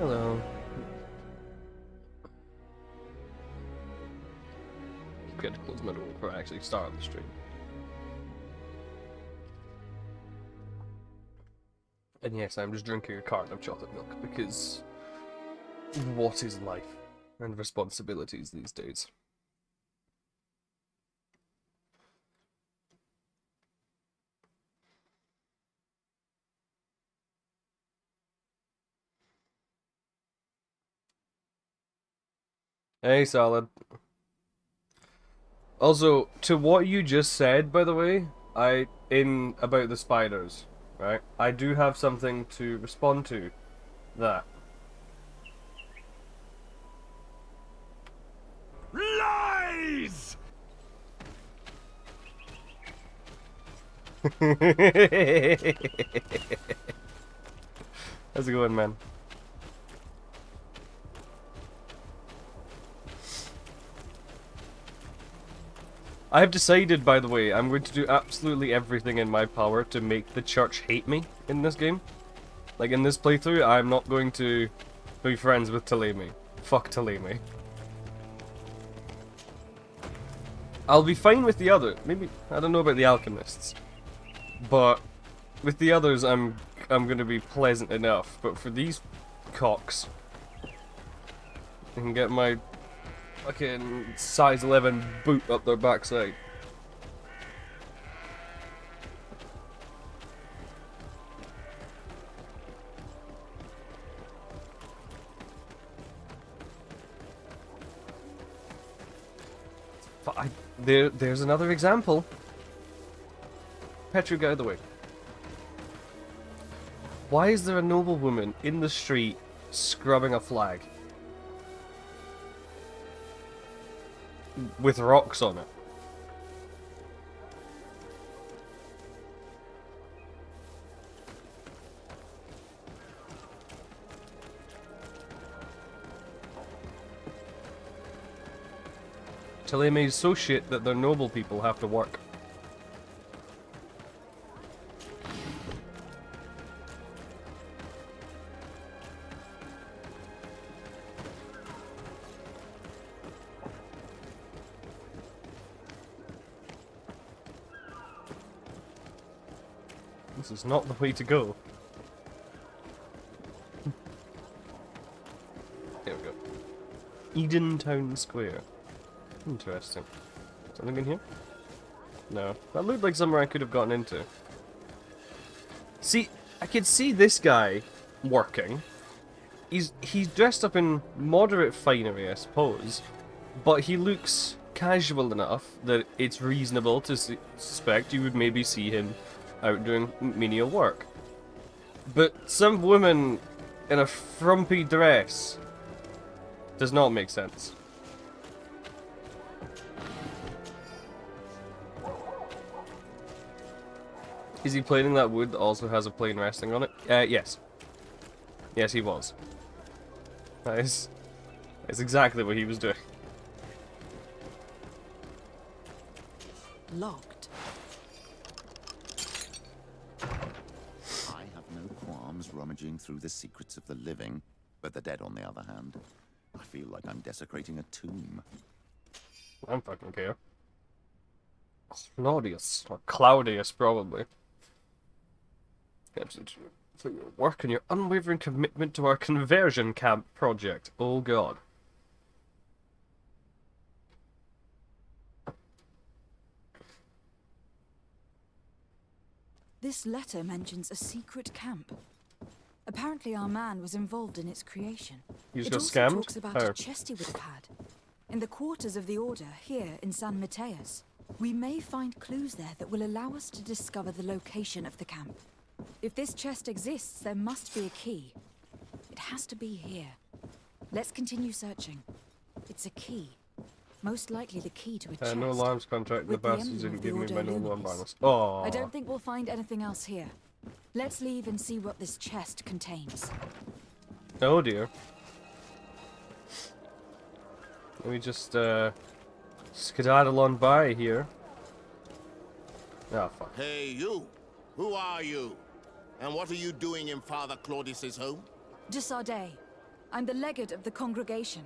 Hello. Get to close my door before I actually start the stream. And yes, I'm just drinking a carton of chocolate milk because what is life and responsibilities these days? Hey, Salad. Also, to what you just said, by the way, about the spiders, right? I do have something to respond to that. Lies! How's it going, man? I have decided, by the way, I'm going to do absolutely everything in my power to make the church hate me in this game. Like, in this playthrough, I'm not going to be friends with Talemi. Fuck Talemi. I'll be fine with the other. Maybe, I don't know about the alchemists. But, with the others, I'm gonna be pleasant enough. But for these cocks, I can get my fucking size 11 boot up their backside. There's another example. Petru, get out of the way. Why is there a noblewoman in the street scrubbing a flag? With rocks on it. Taleme is so shit that their noble people have to work. This is not the way to go. There we go. Eden Town Square. Interesting. Something in here? No. That looked like somewhere I could have gotten into. See, I could see this guy working. He's dressed up in moderate finery, I suppose, but he looks casual enough that it's reasonable to suspect you would maybe see him out doing menial work. But some woman in a frumpy dress does not make sense. Is he planing that wood that also has a plane resting on it? Yes. Yes, he was. That's exactly what he was doing. Locked. I have no qualms rummaging through the secrets of the living, but the dead, on the other hand, I feel like I'm desecrating a tomb. I don't fucking care. Claudius, or Claudius, probably. For your work and your unwavering commitment to our conversion camp project. Oh god. This letter mentions a secret camp. Apparently our man was involved in its creation. You just It got also scammed? talks about a chest he would have had. In the quarters of the Order, here in San Mateus. We may find clues there that will allow us to discover the location of the camp. If this chest exists, there must be a key. It has to be here. Let's continue searching. It's a key. Most likely the key to a chest. No alarms contract, the with the bastards emblem didn't of give the me my Ordo no alarm Lunis. bonus. Oh. I don't think we'll find anything else here. Let's leave and see what this chest contains. Oh dear. Let me just skedaddle on by here. Ah, fuck. Hey, you! Who are you? And what are you doing in Father Claudius's home? De Sardet. I'm the legate of the congregation.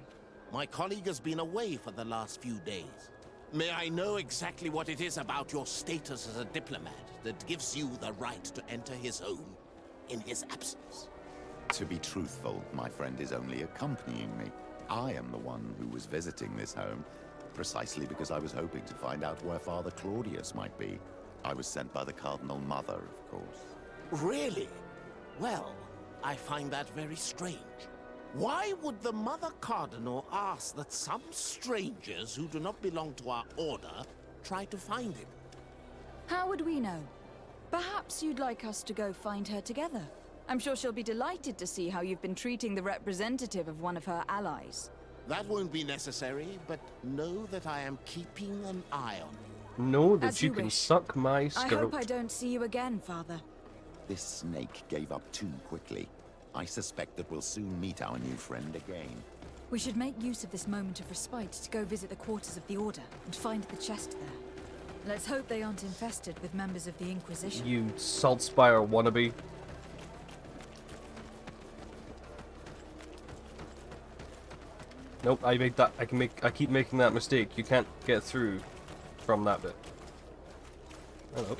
My colleague has been away for the last few days. May I know exactly what it is about your status as a diplomat that gives you the right to enter his home in his absence? To be truthful, my friend is only accompanying me. I am the one who was visiting this home, precisely because I was hoping to find out where Father Claudius might be. I was sent by the Cardinal Mother, of course. Really? Well, I find that very strange. Why would the Mother Cardinal ask that some strangers who do not belong to our order try to find him? How would we know? Perhaps you'd like us to go find her together. I'm sure she'll be delighted to see how you've been treating the representative of one of her allies. That won't be necessary, but know that I am keeping an eye on you. Know that As you you can wish. suck my I skirt. hope I don't see you again, Father. This snake gave up too quickly. I suspect that we'll soon meet our new friend again. We should make use of this moment of respite to go visit the quarters of the Order and find the chest there. Let's hope they aren't infested with members of the Inquisition. You Saltspire wannabe. Nope, I made that. I keep making that mistake. You can't get through from that bit. Hello.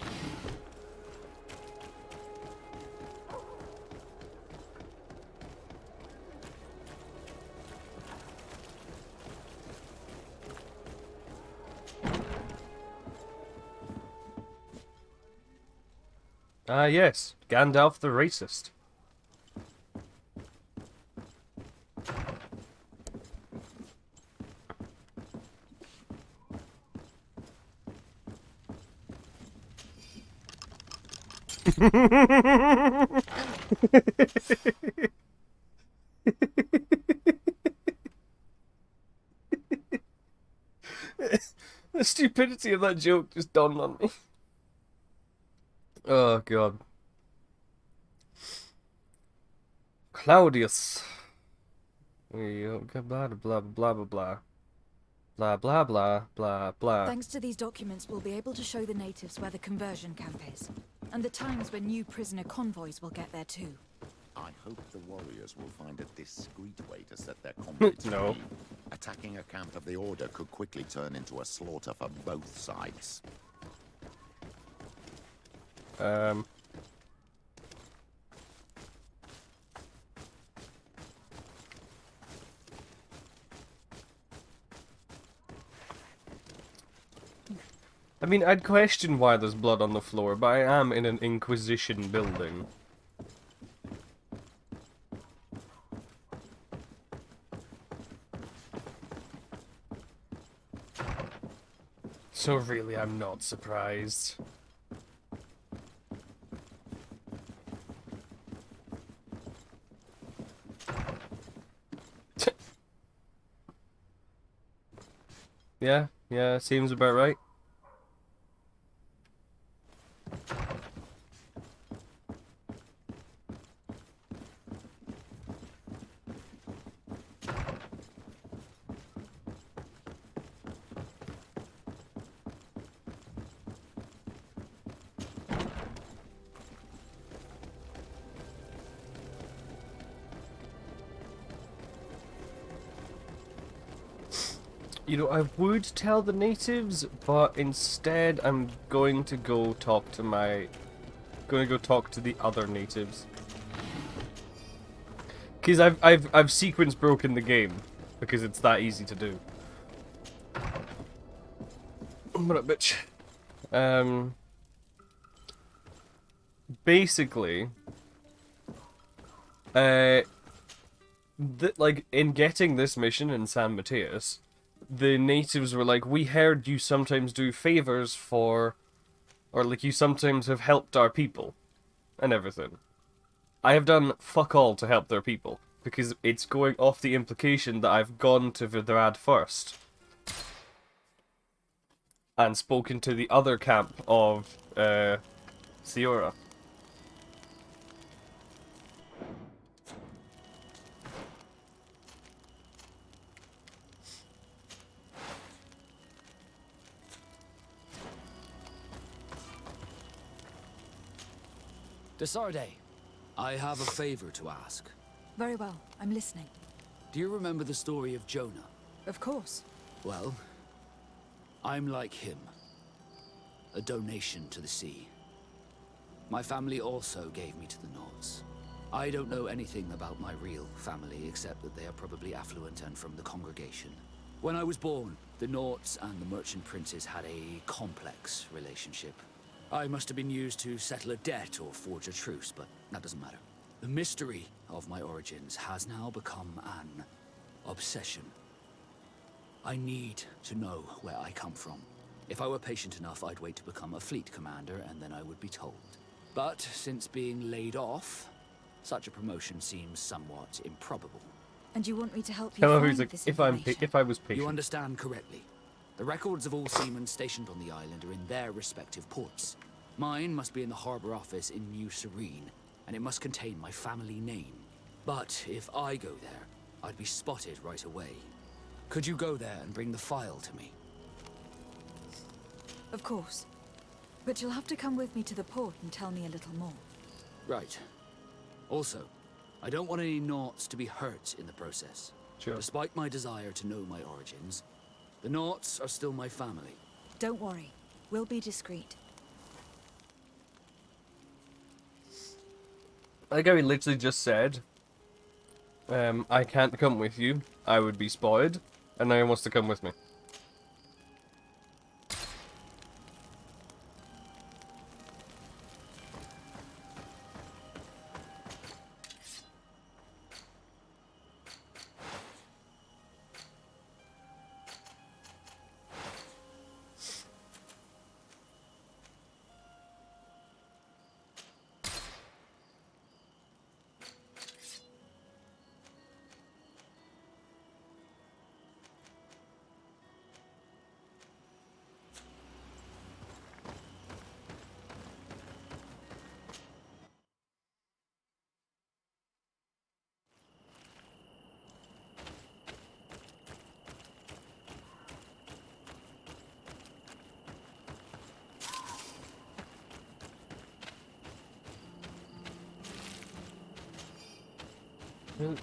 Ah, yes, Gandalf the racist. The stupidity of that joke just dawned on me. Oh god. Claudius. Blah blah blah blah blah blah. Blah blah blah blah blah. Thanks to these documents, we'll be able to show the natives where the conversion camp is, and the times when new prisoner convoys will get there too. I hope the warriors will find a discreet way to set their comrades No. free. Attacking a camp of the Order could quickly turn into a slaughter for both sides. I mean, I'd question why there's blood on the floor, but I am in an Inquisition building. So really, I'm not surprised. Yeah, seems about right. You know, I would tell the natives, but instead I'm going to go talk to the other natives. Because I've sequence broken the game, because it's that easy to do. What up, bitch? Basically, like in getting this mission in San Mateus, the natives were like, we heard you sometimes do favors for, or like you sometimes have helped our people, and everything. I have done fuck all to help their people, because it's going off the implication that I've gone to Vidrad first, and spoken to the other camp of, Siora. Desarde, I have a favor to ask. Very well, I'm listening. Do you remember the story of Jonah? Of course. Well, I'm like him. A donation to the sea. My family also gave me to the Nords. I don't know anything about my real family, except that they are probably affluent and from the congregation. When I was born, the Nords and the merchant princes had a complex relationship. I must have been used to settle a debt or forge a truce, but that doesn't matter. The mystery of my origins has now become an obsession. I need to know where I come from. If I were patient enough, I'd wait to become a fleet commander, and then I would be told. But since being laid off, such a promotion seems somewhat improbable. And you want me to help you However, find he's like, this if information? I was patient. You understand correctly. The records of all seamen stationed on the island are in their respective ports. Mine must be in the harbor office in New Serene, and it must contain my family name. But if I go there, I'd be spotted right away. Could you go there and bring the file to me? Of course. But you'll have to come with me to the port and tell me a little more. Right. Also, I don't want any Naughts to be hurt in the process. Sure. Despite my desire to know my origins, the Naughts are still my family. Don't worry. We'll be discreet. I like how he literally just said, I can't come with you, I would be spotted, and now he wants to come with me.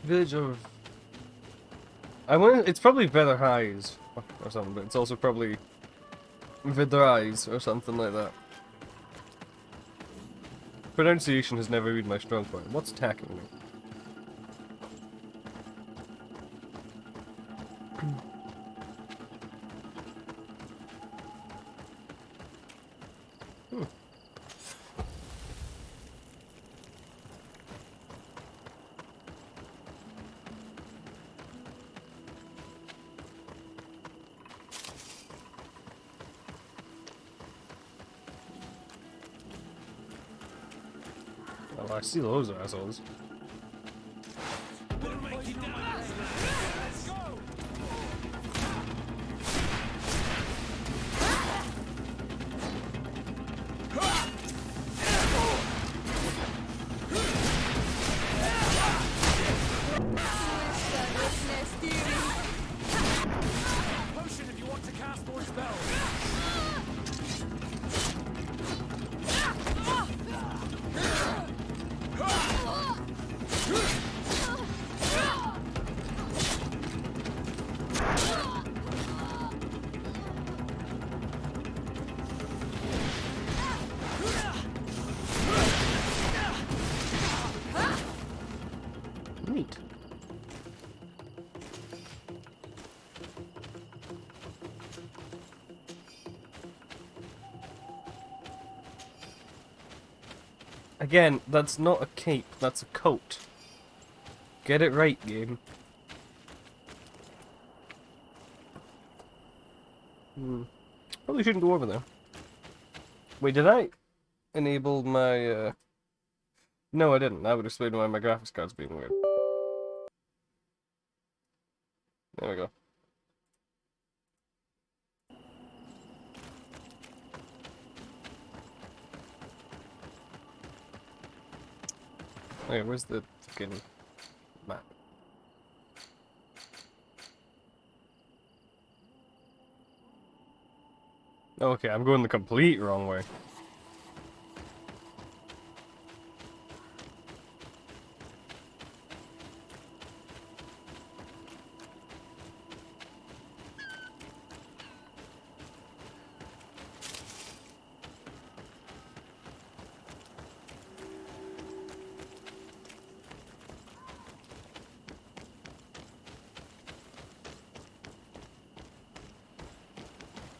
Village of... I want. It's probably Feather Highs or something, but it's also probably Vidrais or something like that. Pronunciation has never been my strong point. What's attacking me? Oh, I see those assholes. Potion if you want to cast more spells. Neat. Again, that's not a cape, that's a coat. Get it right, game. Probably shouldn't go over there. Wait, did I enable my, No, I didn't. That would explain why my graphics card's being weird. There we go. Okay, where's the fucking map? Okay, I'm going the complete wrong way.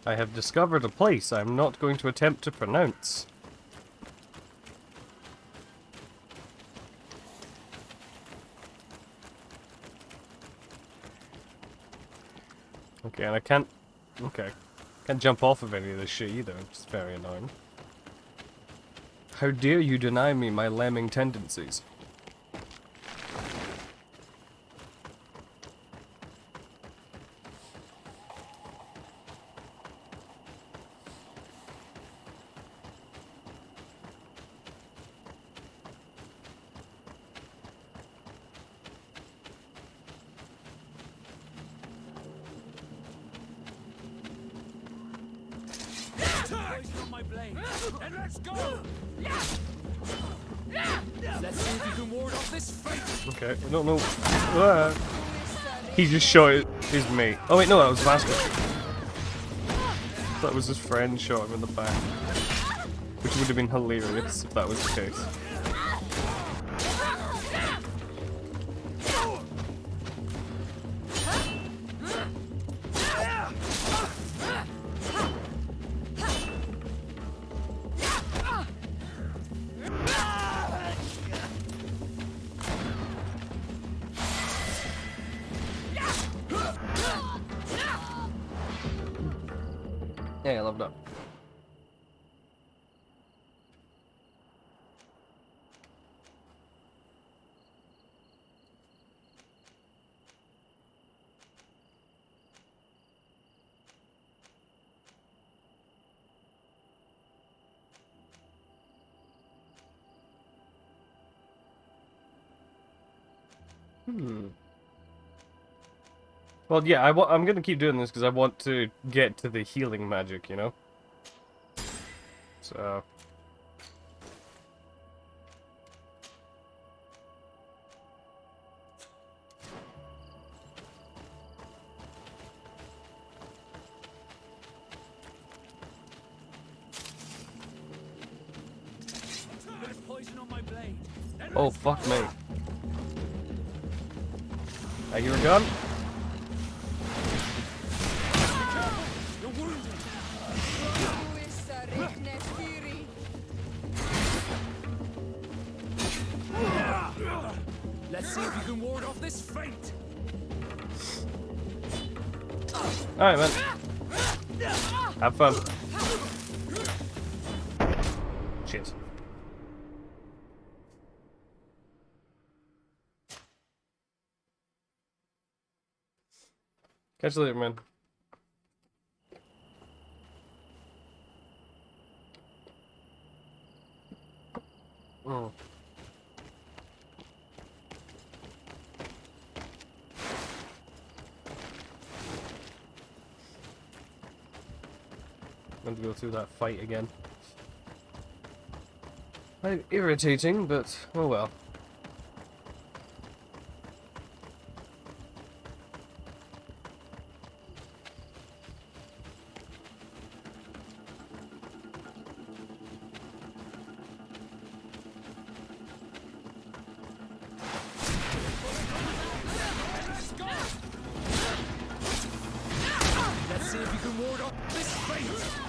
I have discovered a place I am not going to attempt to pronounce. Okay, and I can't... Okay. Can't jump off of any of this shit either, which is very annoying. How dare you deny me my lemming tendencies? On my blade, and let's go! Let's see if you can ward off this fate! Okay, I don't know. He just shot his mate. Oh wait, no, that was Vasco. That was his friend shot him in the back. Which would have been hilarious if that was the case. Yeah, I love that. Well, yeah, I'm gonna keep doing this because I want to get to the healing magic, you know? So... There's poison on my blade. Oh, fuck me. I hear a gun? You're wounded. Let's see if you can ward off this fate. Alright, man. Have fun. Shit. Catch you later, man. Oh. I'm gonna go through that fight again. I'm irritating, but oh well. Let's see if you can ward off this fate.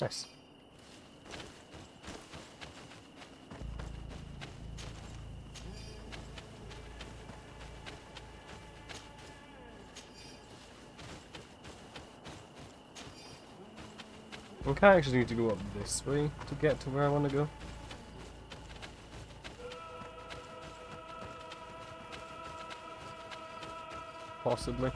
Nice. Okay, I actually need to go up this way to get to where I want to go. Possibly.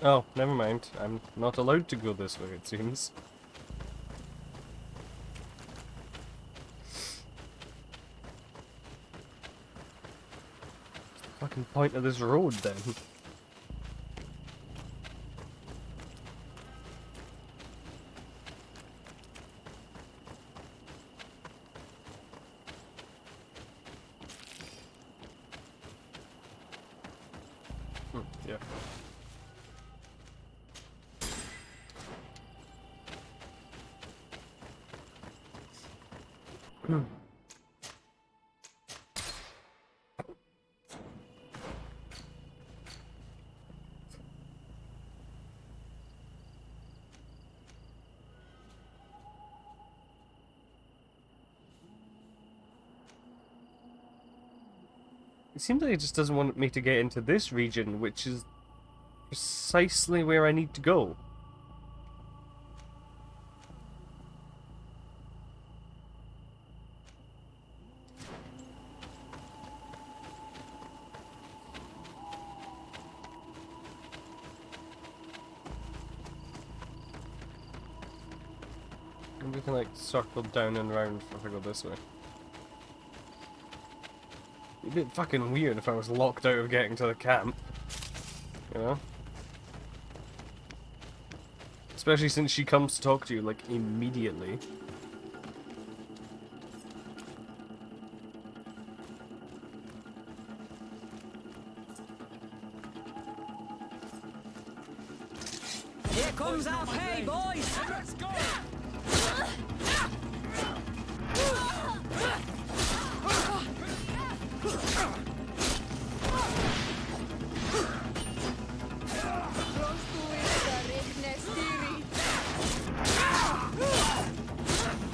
Oh, never mind. I'm not allowed to go this way, it seems. What's the fucking point of this road, then? Yeah. It seems like it just doesn't want me to get into this region, which is precisely where I need to go. And we can like circle down and round if I go this way. It'd be fucking weird if I was locked out of getting to the camp. You know? Especially since she comes to talk to you, like, immediately. Here comes our pay, boys! Let's go!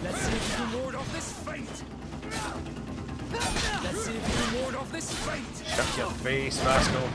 Let's see if you can ward off this fate. Let's see if you can ward off this fate. Shut your face, rascal.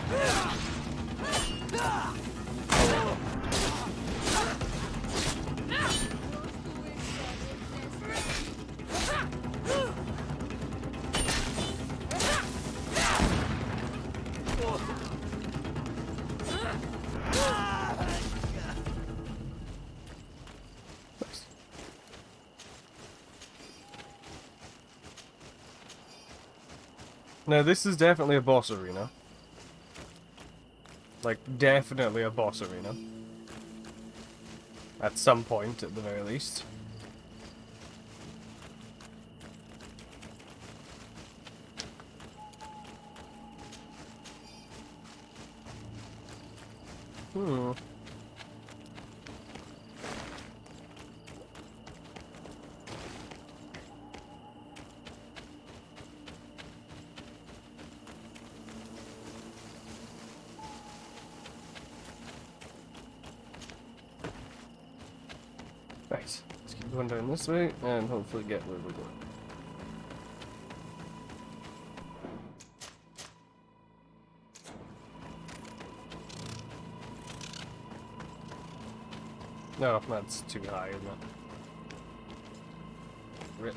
Now this is definitely a boss arena. Like, definitely a boss arena. At some point, at the very least. Hmm. Right, let's keep going down this way and hopefully get where we're going. No, that's too high, isn't it? Rip.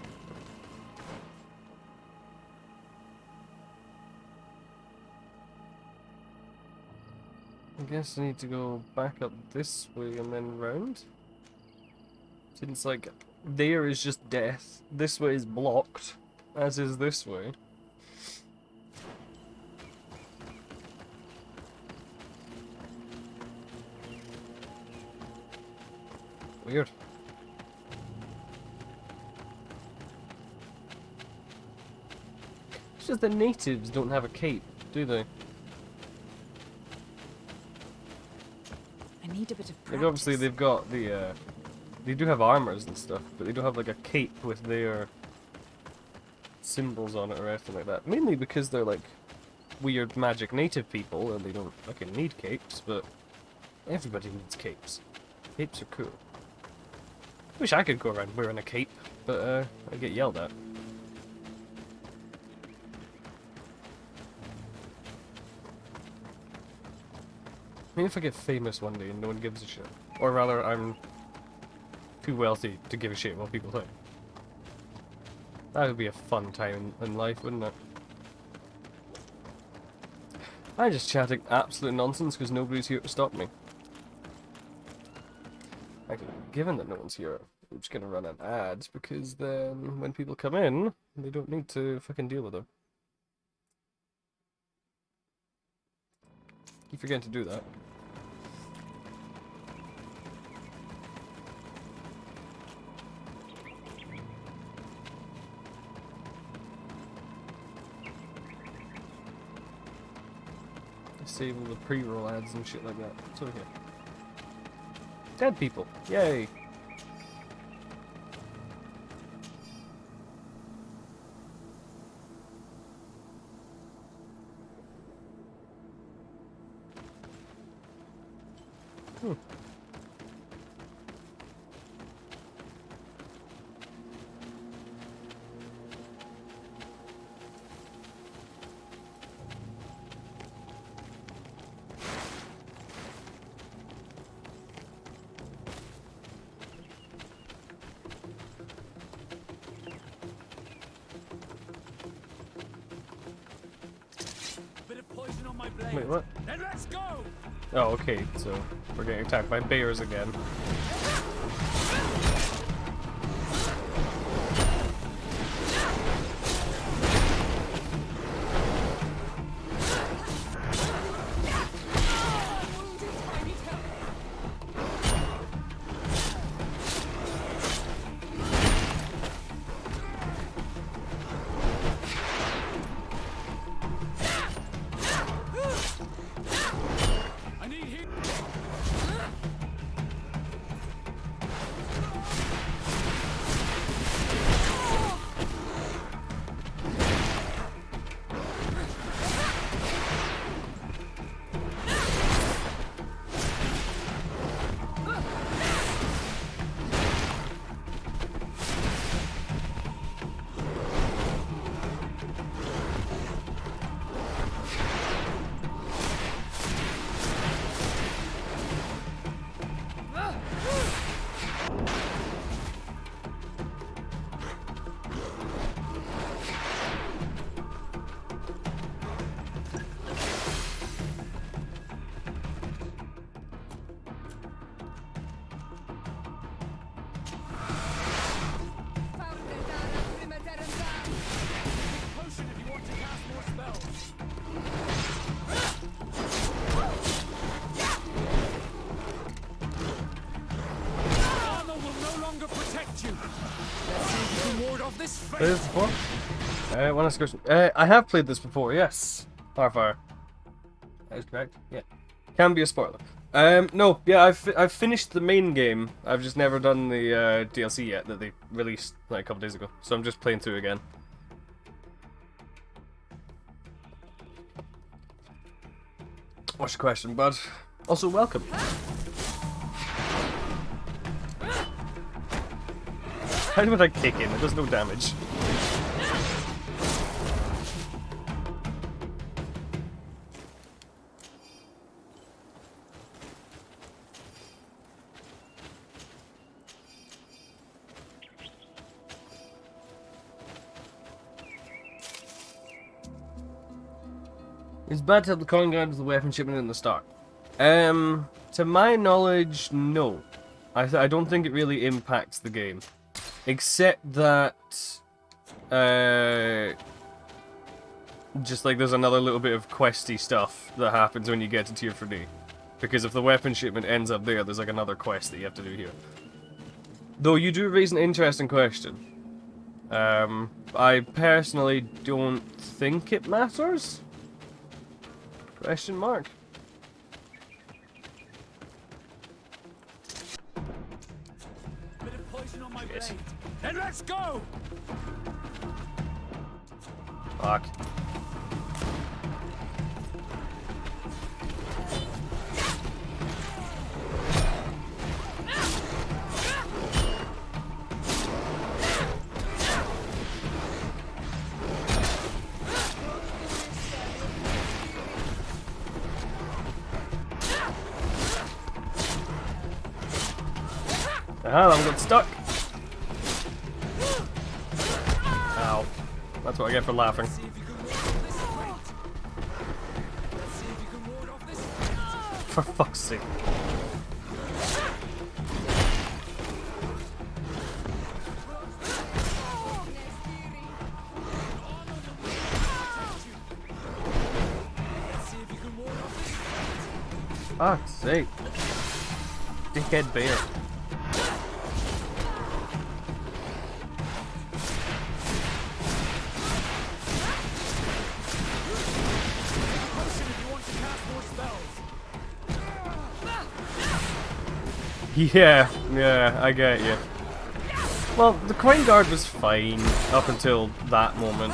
I guess I need to go back up this way and then round. Since, like, there is just death. This way is blocked, as is this way. Weird. It's just the natives don't have a cape, do they? I need a bit of practice. Like, obviously they've got the, they do have armors and stuff, but they don't have like a cape with their symbols on it or anything like that. Mainly because they're like weird magic native people and they don't fucking need capes, but everybody needs capes. Capes are cool. Wish I could go around wearing a cape, but I get yelled at. Maybe if I get famous one day and no one gives a shit. Or rather, I'm too wealthy to give a shit what people think. That would be a fun time in life, wouldn't it? I'm just chatting absolute nonsense because nobody's here to stop me. Actually, given that no one's here, I'm just gonna run an ad because then when people come in, they don't need to fucking deal with them. Keep forgetting to do that. Disable the pre-roll ads and shit like that. It's over here. Dead people. Yay. Wait, what? Then let's go! Oh, okay, so we're getting attacked by bears again. Played this before? One excursion. I have played this before, yes. Fire. That is correct. Yeah. Can be a spoiler. No, yeah, I've finished the main game. I've just never done the DLC yet that they released like a couple days ago. So I'm just playing through again. What's your question, bud? Also, welcome. How would I kick him? It does no damage. It's bad to have the calling guard with the weapon shipment in the start. To my knowledge, no. I don't think it really impacts the game. Except that, just like there's another little bit of questy stuff that happens when you get to tier 3. Because if the weapon shipment ends up there, there's like another quest that you have to do here. Though you do raise an interesting question. I personally don't think it matters? Question mark. Yes. Then let's go! Fuck. I'm getting stuck. Ow. That's what I get for laughing. For fuck's sake. Fuck's sake. Dickhead bear. Yeah, I get you. Well, the coin guard was fine up until that moment.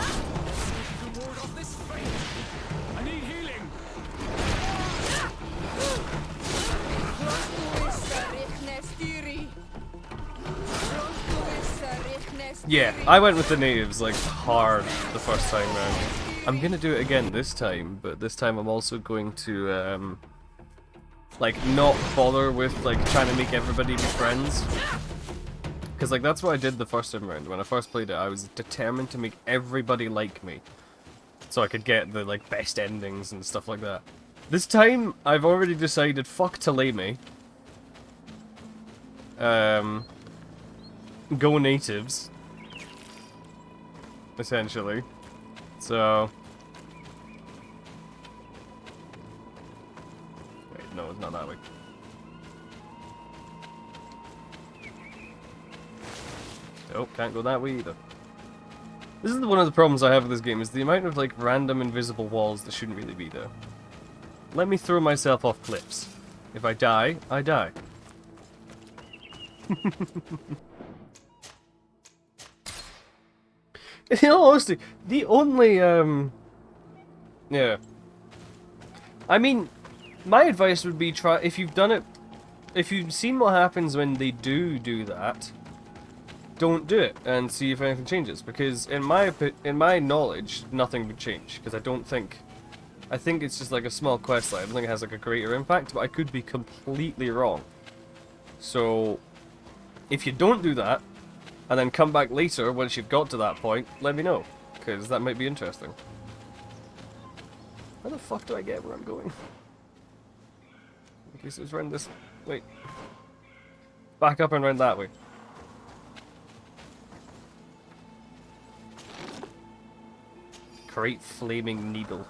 Yeah, I went with the natives like hard the first time round. I'm gonna do it again this time, but this time I'm also going to like not bother with like trying to make everybody be friends. Because like that's what I did the first time around. When I first played it, I was determined to make everybody like me, so I could get the like best endings and stuff like that. This time I've already decided fuck Taleme. Go natives. Essentially. So wait, no, it's not that way. Nope, can't go that way either. This is one of the problems I have with this game, is the amount of like random invisible walls that shouldn't really be there. Let me throw myself off cliffs. If I die, I die. In all honesty, the only yeah. I mean, my advice would be try, if you've done it, if you've seen what happens when they do that, don't do it and see if anything changes, because in my knowledge nothing would change, because I think it's just like a small quest line. I don't think it has like a greater impact, but I could be completely wrong. So if you don't do that and then come back later once you've got to that point, let me know, because that might be interesting. How the fuck do I get where I'm going? Okay, so it's around this, wait, back up and round that way. Great flaming needle.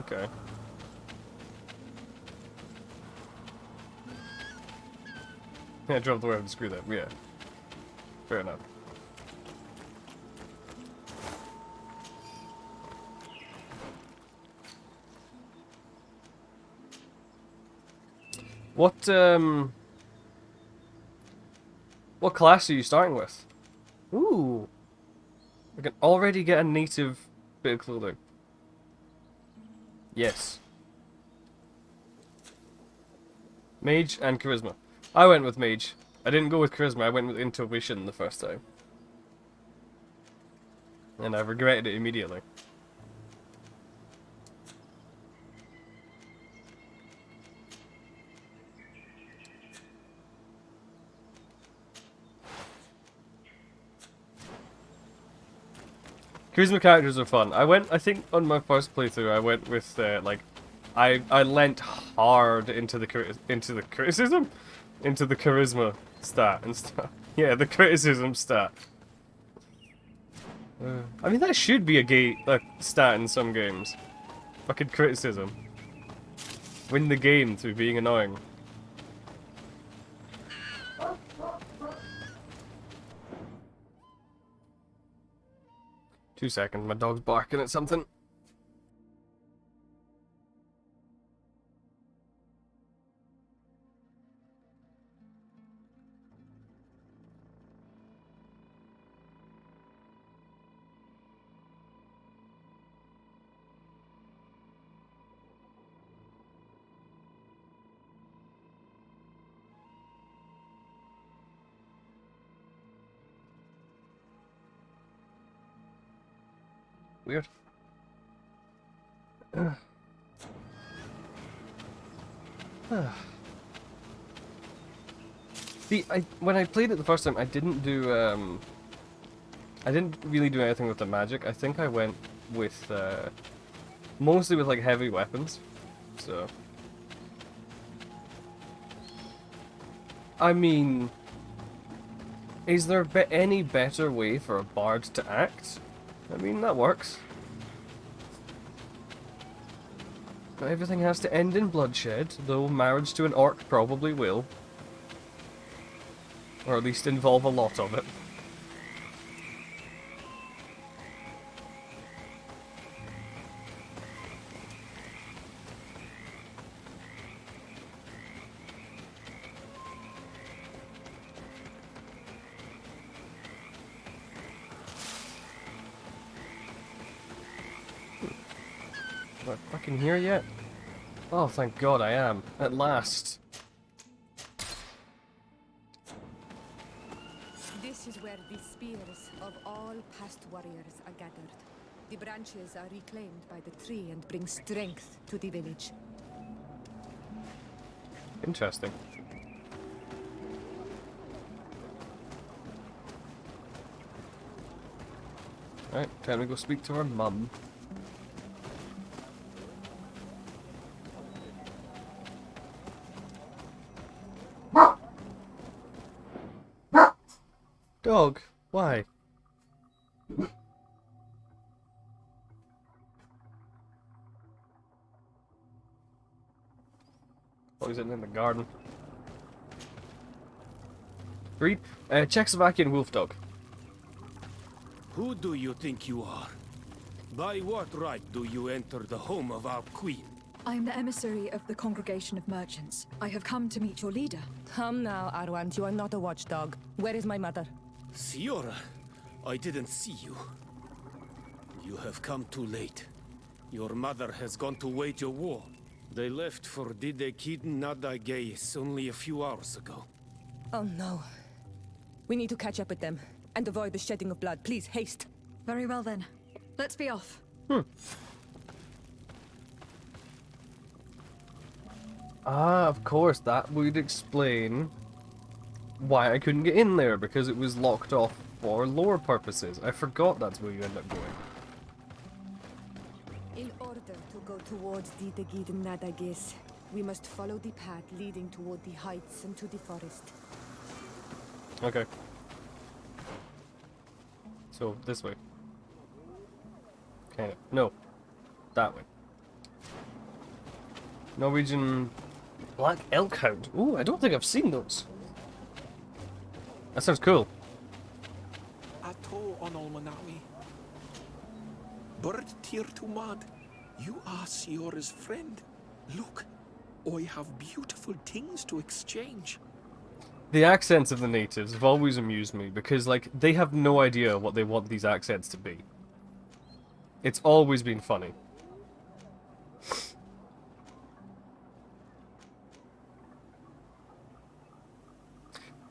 Okay. Yeah, drop the word and screw that. Yeah. Fair enough. What class are you starting with? Ooh. I can already get a native bit of clothing. Yes. Mage and charisma. I went with mage. I didn't go with charisma, I went with intuition the first time. And I regretted it immediately. Charisma characters are fun. I think on my first playthrough I went with like I leant hard into the criticism, into the charisma stat and stuff. Yeah, the criticism stat. I mean that should be a stat in some games. Fucking criticism. Win the game through being annoying. Two seconds, my dog's barking at something. Weird. See, when I played it the first time, I didn't do I didn't really do anything with the magic. I think I went with mostly with like heavy weapons. So I mean, is there any better way for a bard to act? I mean, that works. Not everything has to end in bloodshed, though marriage to an orc probably will. Or at least involve a lot of it. Am I fucking here yet? Oh, thank God I am. At last. This is where the spears of all past warriors are gathered. The branches are reclaimed by the tree and bring strength to the village. Interesting. Alright, time to go speak to our mum. Dog, why? Oh, he's in the garden. Read. Czechoslovakian wolf dog. Who do you think you are? By what right do you enter the home of our queen? I'm the emissary of the Congregation of Merchants. I have come to meet your leader. Come now, Arwant, you are not a watchdog. Where is my mother? Siora, I didn't see you. You have come too late. Your mother has gone to wage a war. They left for Didekid Nadageis only a few hours ago. Oh no. We need to catch up with them and avoid the shedding of blood. Please, haste. Very well then. Let's be off. Ah, of course, that would explain why I couldn't get in there, because it was locked off for lore purposes. I forgot that's where you end up going. In order to go towards Didegid Nadagis, we must follow the path leading toward the heights and to the forest. Okay. So, this way. Kind of. No. That way. Norwegian Black Elk Hound. Ooh, I don't think I've seen those. That sounds cool. Ato on Olmanawi. Bird tear to mud. You are Siora's friend. Look, I have beautiful things to exchange. The accents of the natives have always amused me, because, like, they have no idea what they want these accents to be. It's always been funny.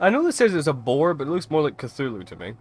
I know this says it's a boar, but it looks more like Cthulhu to me.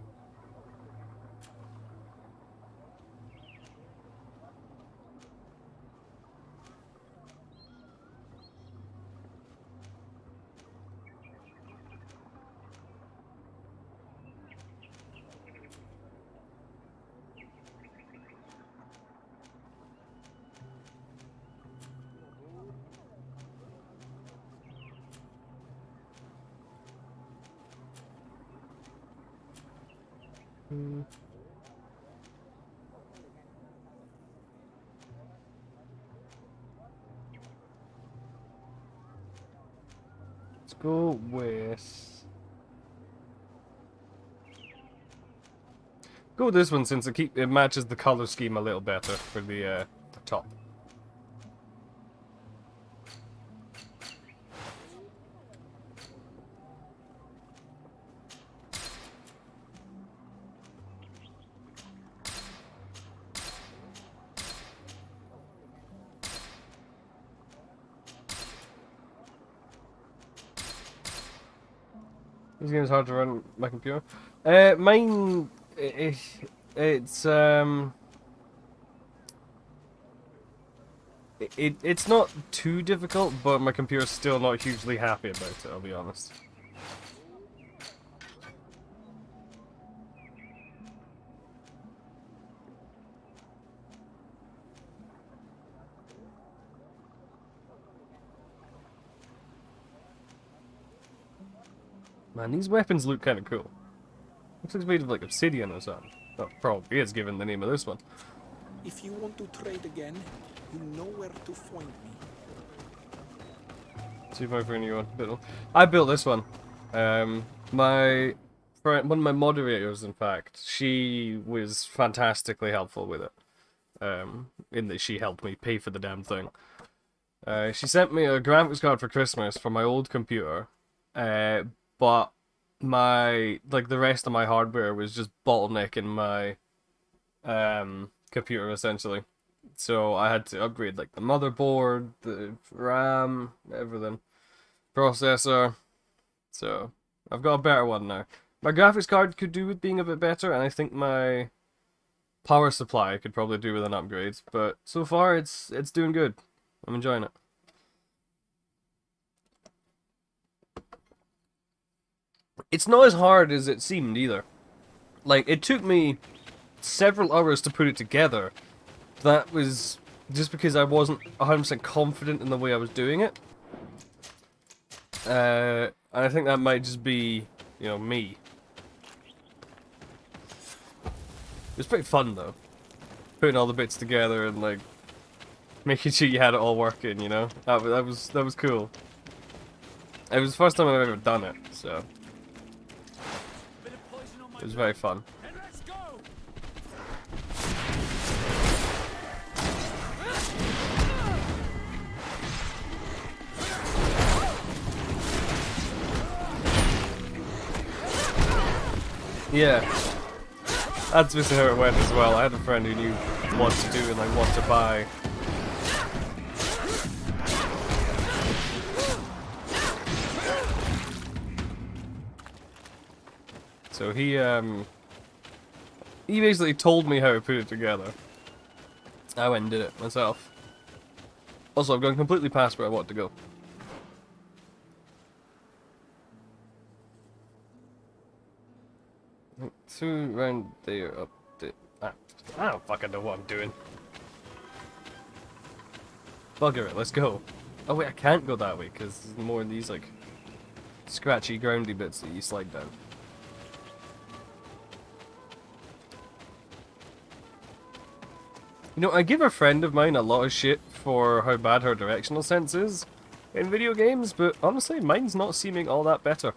Let's go with... Go with this one since it matches the color scheme a little better for the top. This game's hard to run on my computer. Mine, it's it's not too difficult, but my computer's still not hugely happy about it, I'll be honest. Man, these weapons look kind of cool. Looks like it's made of like obsidian or something. Well, probably is given the name of this one. If you want to trade again, You know where to find me. See if I for anyone built. I built this one. My friend, one of my moderators, in fact, she was fantastically helpful with it. In that she helped me pay for the damn thing. She sent me a graphics card for Christmas for my old computer, but the rest of my hardware was just bottlenecking my computer essentially. So I had to upgrade like the motherboard, the RAM, everything, processor. So I've got a better one now. My graphics card could do with being a bit better, and I think my power supply could probably do with an upgrade. But so far it's doing good. I'm enjoying it. It's not as hard as it seemed either. Like, it took me several hours to put it together. That was just because I wasn't 100% confident in the way I was doing it. And I think that might just be, you know, me. It was pretty fun though. Putting all the bits together and like making sure you had it all working, you know? That was cool. It was the first time I've ever done it, so it was very fun. Yeah, that's basically how it went as well. I had a friend who knew what to do and like what to buy. So he basically told me how to put it together. I went and did it myself. Also, I've gone completely past where I want to go. Two round there, up the... I don't fucking know what I'm doing. Bugger it, let's go. Oh wait, I can't go that way, because there's more of these, like, scratchy, groundy bits that you slide down. You know, I give a friend of mine a lot of shit for how bad her directional sense is in video games, but honestly, mine's not seeming all that better.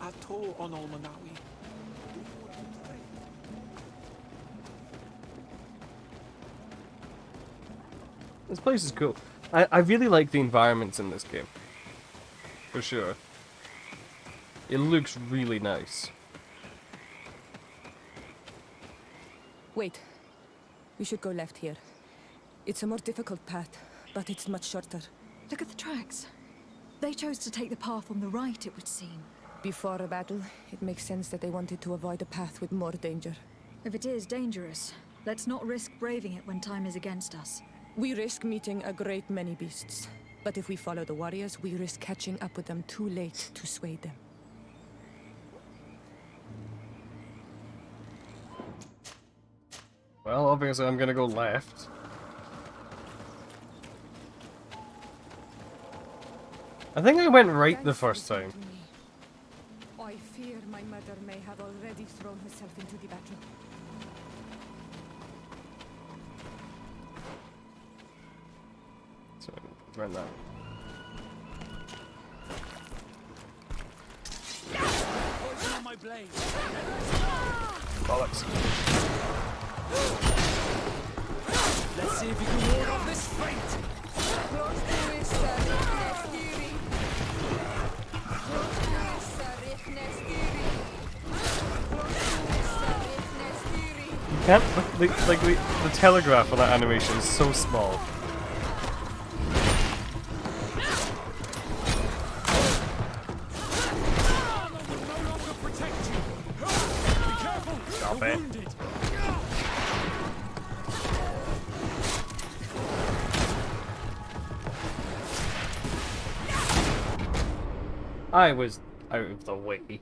Ato on Olmanawi. This place is cool. I really like the environments in this game. For sure. It looks really nice. Wait. We should go left here. It's a more difficult path, but it's much shorter. Look at the tracks. They chose to take the path on the right, it would seem. Before a battle, it makes sense that they wanted to avoid a path with more danger. If it is dangerous, let's not risk braving it when time is against us. We risk meeting a great many beasts. But if we follow the warriors, we risk catching up with them too late to sway them. Well, obviously I'm gonna go left. I think I went right the first time. I fear my mother may have already thrown herself into the battle. So, run that. Poison on my blade. Bollocks. Let's see if you can ward off this fate. You can't, the telegraph on that animation is so small. Stop it. I was out of the way.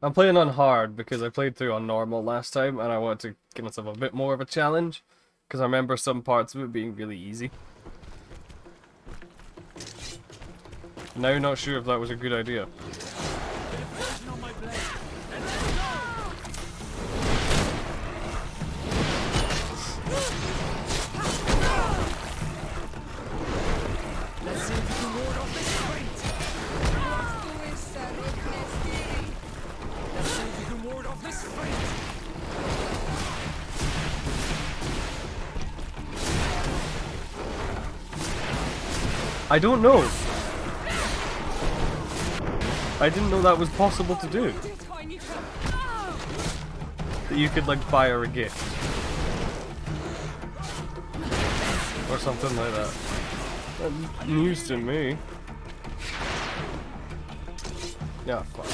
I'm playing on hard because I played through on normal last time and I wanted to give myself a bit more of a challenge because I remember some parts of it being really easy. Now not sure if that was a good idea. I don't know. I didn't know that was possible to do. That you could like buy her a gift. Or something like that. That's news to me. Yeah, fuck.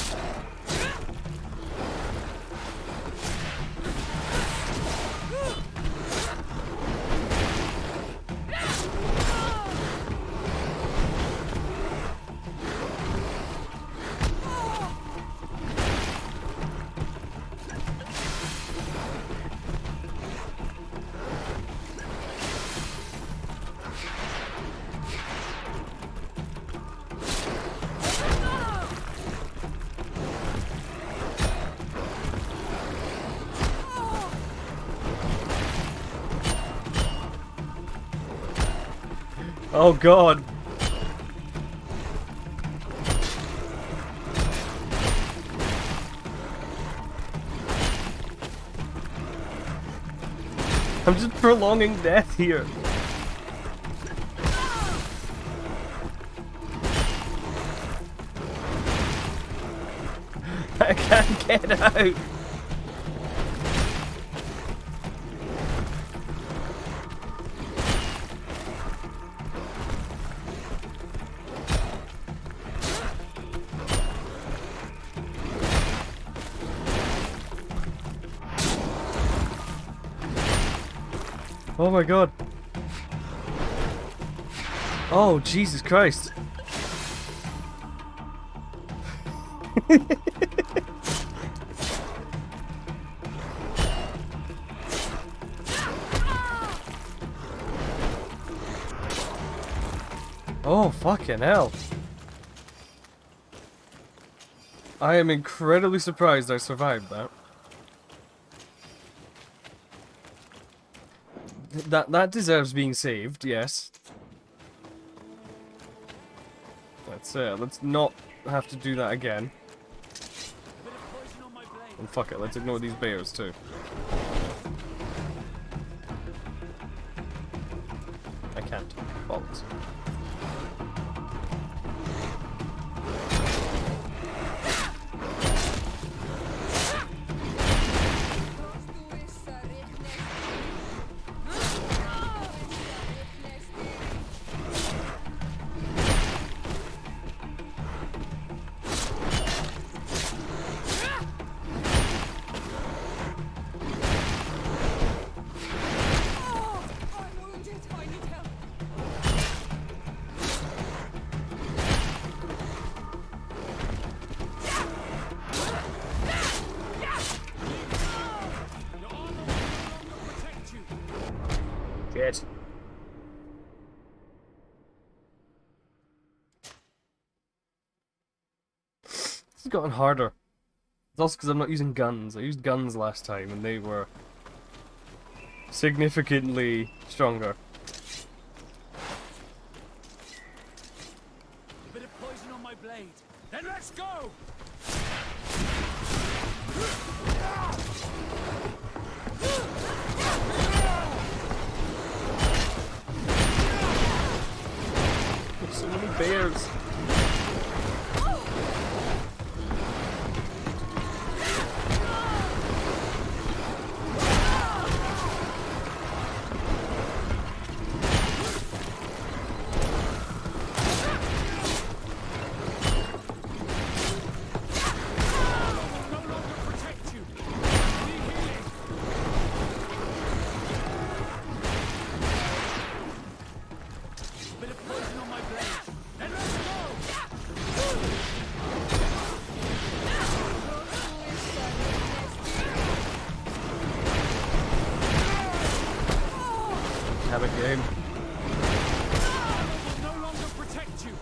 Oh god. I'm just prolonging death here. I can't get out. Oh my god. Oh, Jesus Christ. Oh, fucking hell. I am incredibly surprised I survived that. That deserves being saved, yes. Let's not have to do that again. And fuck it, let's ignore these bears too. I can't. Bollocks. Shit. This has gotten harder. It's also because I'm not using guns. I used guns last time and they were significantly stronger. A bit of poison on my blade. Then let's go! There's so many bears. Have a game. No longer protect you.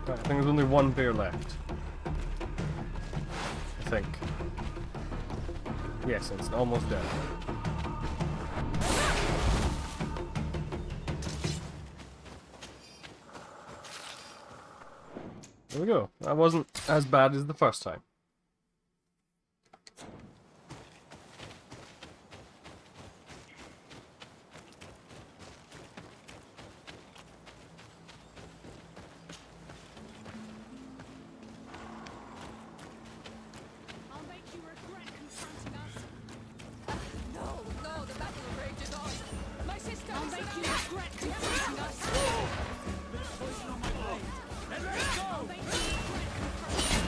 I think there's only one bear left. I think. Yes, it's almost dead. There we go. That wasn't as bad as the first time. I'll make you regret confronting us. No, the battle rages on. My sister, I'll make you regret confronting us. Poison on my blade. Let go! I'll make you regret confronting us.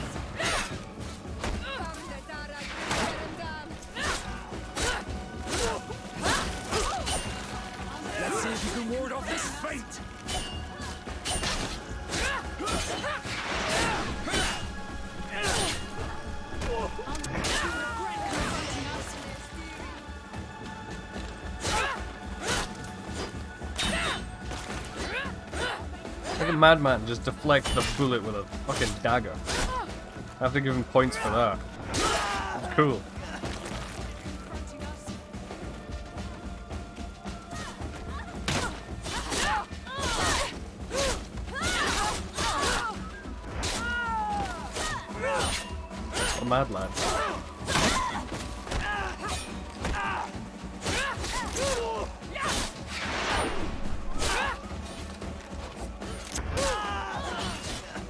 Let's see if you can ward off this fate. Like a madman just deflects the bullet with a fucking dagger. I have to give him points for that. That's cool. A mad lad.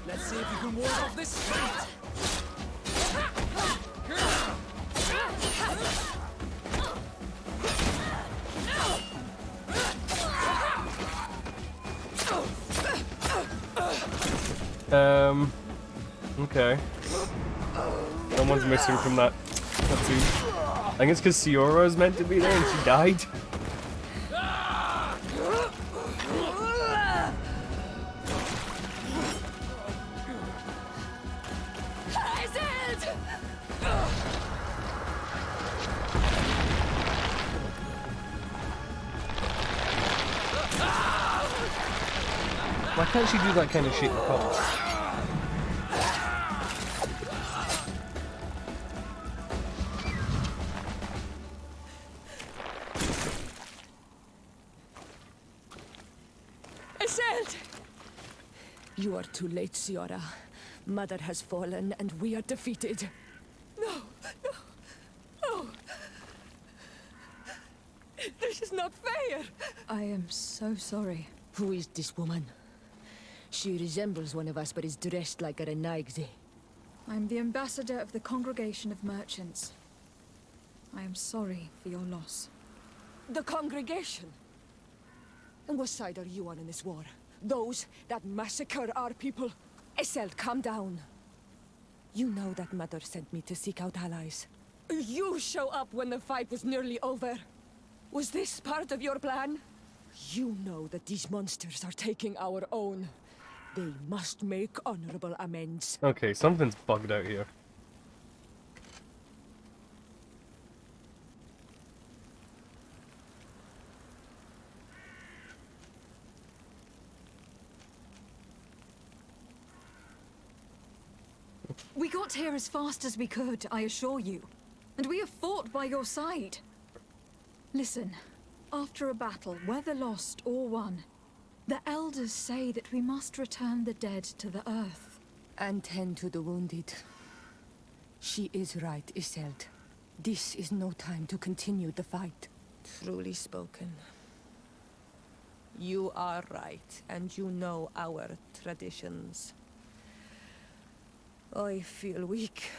Let's see if you can ward off this fate. Okay. Someone's missing from that scene. I think it's because Siora is meant to be there and she died. Why can't she do that kind of shit in cops? You are too late, Siora. Mother has fallen, and we are defeated. No! This is not fair! I am so sorry. Who is this woman? She resembles one of us, but is dressed like a Renaigze. I'm the ambassador of the Congregation of Merchants. I am sorry for your loss. The Congregation? And what side are you on in this war? Those that massacre our people? Essel, calm down. You know that Mother sent me to seek out allies. You show up when the fight was nearly over. Was this part of your plan? You know that these monsters are taking our own. They must make honorable amends. Okay, something's bugged out here. We got here as fast as we could, I assure you. And we have fought by your side. Listen, after a battle, whether lost or won, The elders say that we must return the dead to the earth. And tend to the wounded. She is right, Iselt. This is no time to continue the fight. Truly spoken. You are right, and you know our traditions. I feel weak.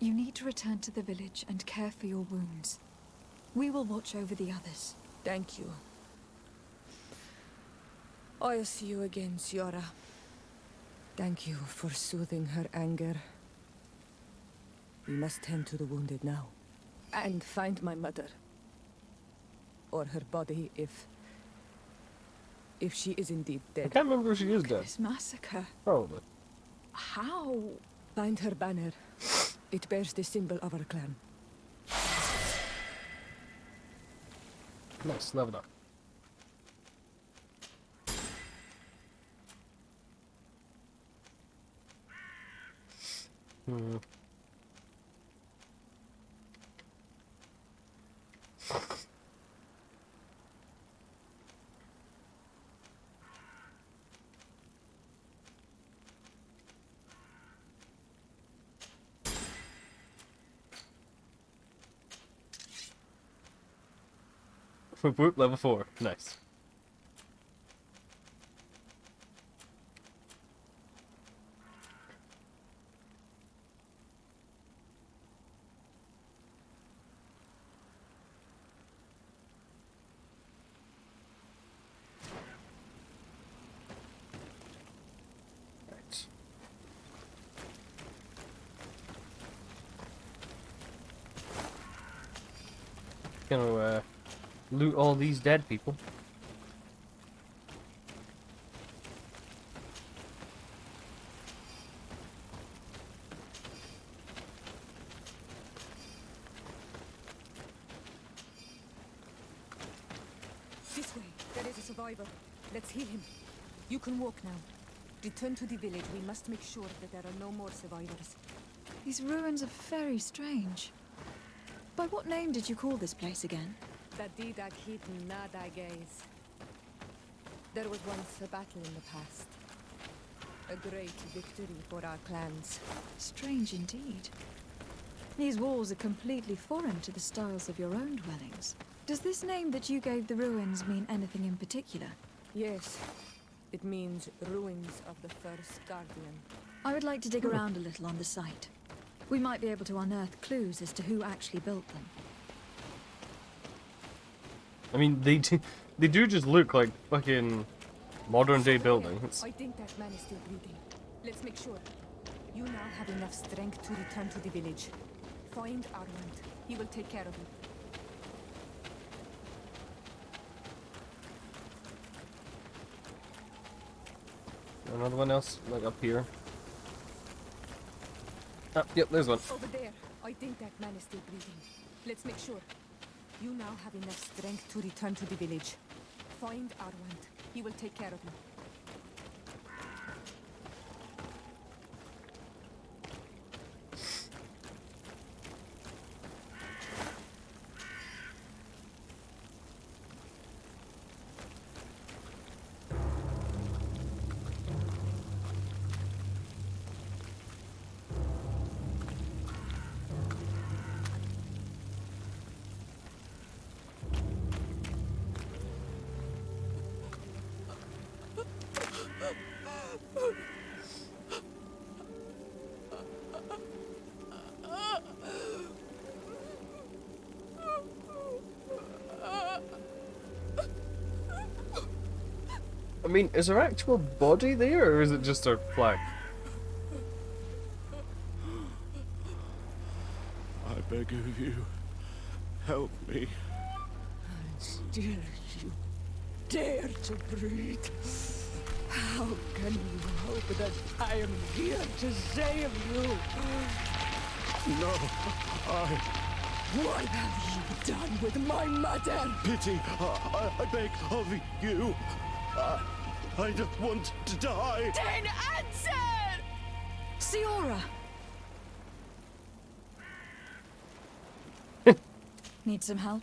You need to return to the village and care for your wounds. We will watch over the others. Thank you. I'll see you again, Siora. Thank you for soothing her anger. We must tend to the wounded now. And find my mother. Or her body, if she is indeed I dead. can't remember if she is dead. This massacre. Probably. How? Find her banner. It bears the symbol of our clan. Nice, level up. Whoop whoop, level 4. Nice. Right. Gonna loot all these dead people. This way. There is a survivor. Let's heal him. You can walk now. Return to the village. We must make sure that there are no more survivors. These ruins are very strange. By what name did you call this place again? Dadida Keaton Nada Gaze. There was once a battle in the past. A great victory for our clans. Strange indeed. These walls are completely foreign to the styles of your own dwellings. Does this name that you gave the ruins mean anything in particular? Yes. It means ruins of the first guardian. I would like to dig around a little on the site. We might be able to unearth clues as to who actually built them. I mean, they do just look like fucking modern day buildings. I think that man is still breathing. Let's make sure. You now have enough strength to return to the village. Find Armand. He will take care of you. Another one else, like up here. Ah, yep, there's one. Over there. I think that man is still breathing. Let's make sure. You now have enough strength to return to the village. Find Armand. He will take care of you. I mean, is her actual body there, or is it just her flag? I beg of you, help me. Still you dare to breathe. How can you hope that I am here to save you? No, What have you done with my mother? pity, I beg of you. I don't want to die. Then answer! Siora! Need some help?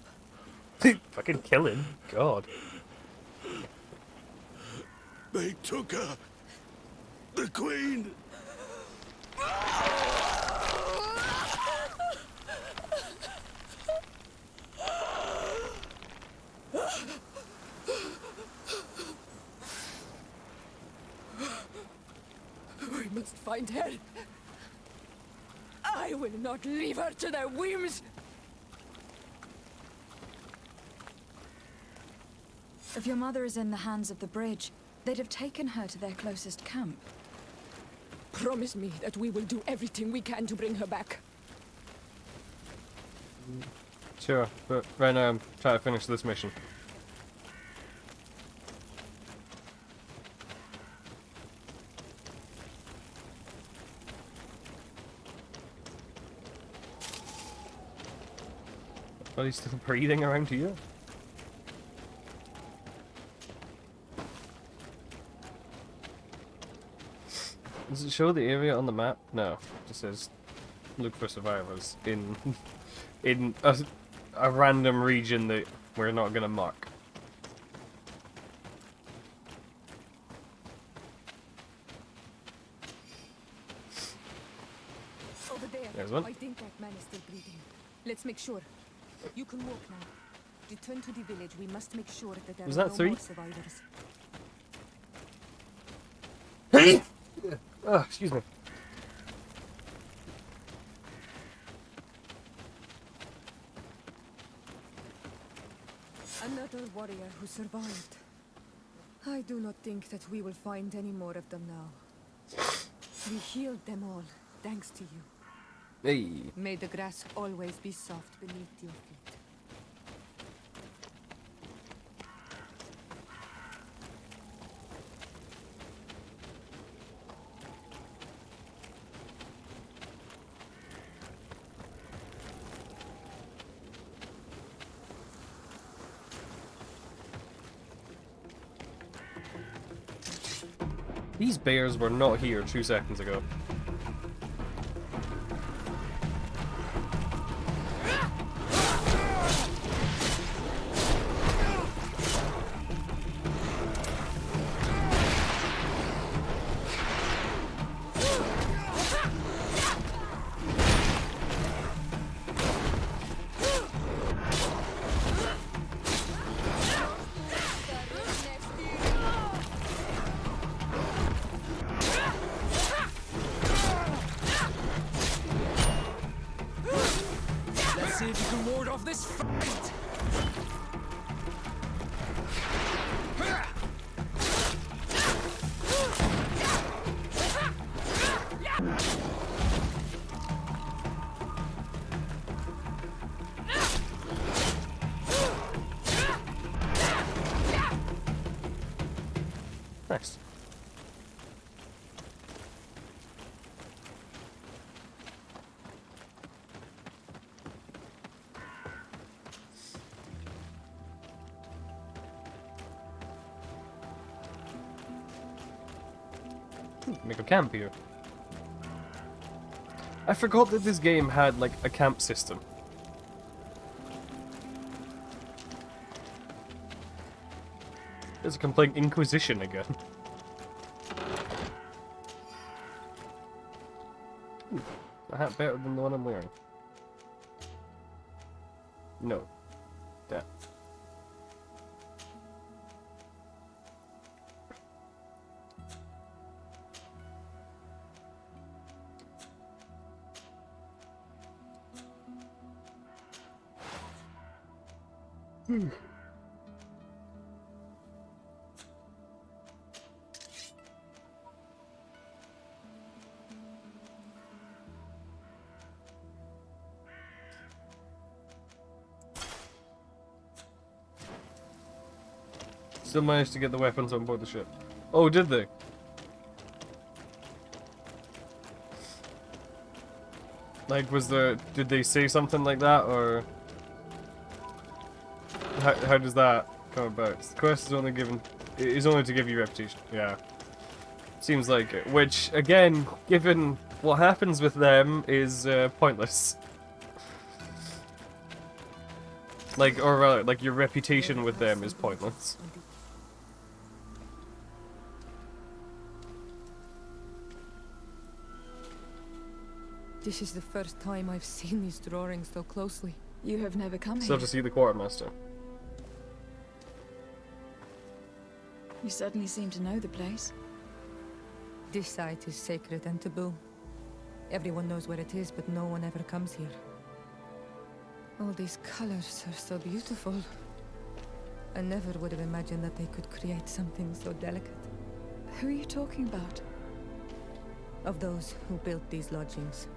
Fucking kill him. God. They took her. The Queen. We must find her. I will not leave her to their whims. If your mother is in the hands of the bridge, they'd have taken her to their closest camp. Promise me that we will do everything we can to bring her back. Sure, but right now I'm trying to finish this mission. Are you still breathing around here? Does it show the area on the map? No, it just says look for survivors in a random region that we're not gonna mark. Over there. There's one. I think that man is still breathing. Let's make sure. You can walk now. Return to the village. We must make sure that there Was are that no three? more survivors. Oh, excuse me. Another warrior who survived. I do not think that we will find any more of them now. We healed them all, thanks to you. Hey. May the grass always be soft beneath your feet. These bears were not here 2 seconds ago. Let's see if you can ward off this fight! Nice. Make a camp here. I forgot that this game had like a camp system. There's a complete Inquisition again. Ooh, a hat better than the one I'm wearing. No. Damn. Still managed to get the weapons on board the ship. Oh, did they? Like, did they say something like that, or how does that come about? The quest is only to give you reputation. Yeah, seems like it. Which, again, given what happens with them, is pointless. Like, or rather, like your reputation with them is pointless. This is the first time I've seen these drawings so closely. You have never come Still here. to see the quartermaster. You certainly seem to know the place. This site is sacred and taboo. Everyone knows where it is, but no one ever comes here. All these colors are so beautiful. I never would have imagined that they could create something so delicate. Who are you talking about? Of those who built these lodgings,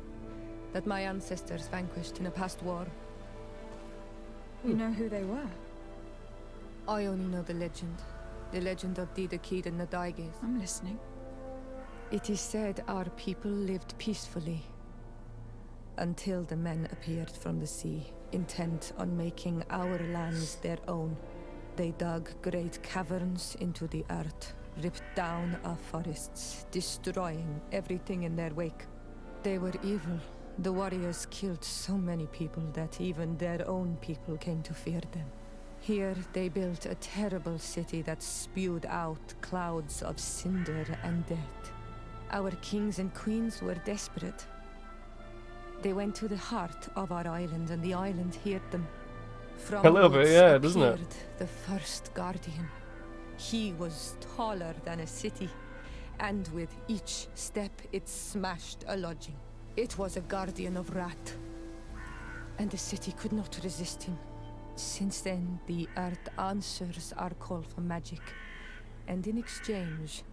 that my ancestors vanquished in a past war. You know who they were? I only know the legend. The legend of Didakid and Nadaiges. I'm listening. It is said our people lived peacefully until the men appeared from the sea, intent on making our lands their own. They dug great caverns into the earth, ripped down our forests, destroying everything in their wake. They were evil. The warriors killed so many people that even their own people came to fear them. Here they built a terrible city that spewed out clouds of cinder and death. Our kings and queens were desperate. They went to the heart of our island, and the island heard them. From A little bit, woods yeah, doesn't it? appeared the first guardian. He was taller than a city, and with each step it smashed a lodging. It was a guardian of Rat, and the city could not resist him. Since then, the earth answers our call for magic, and in exchange,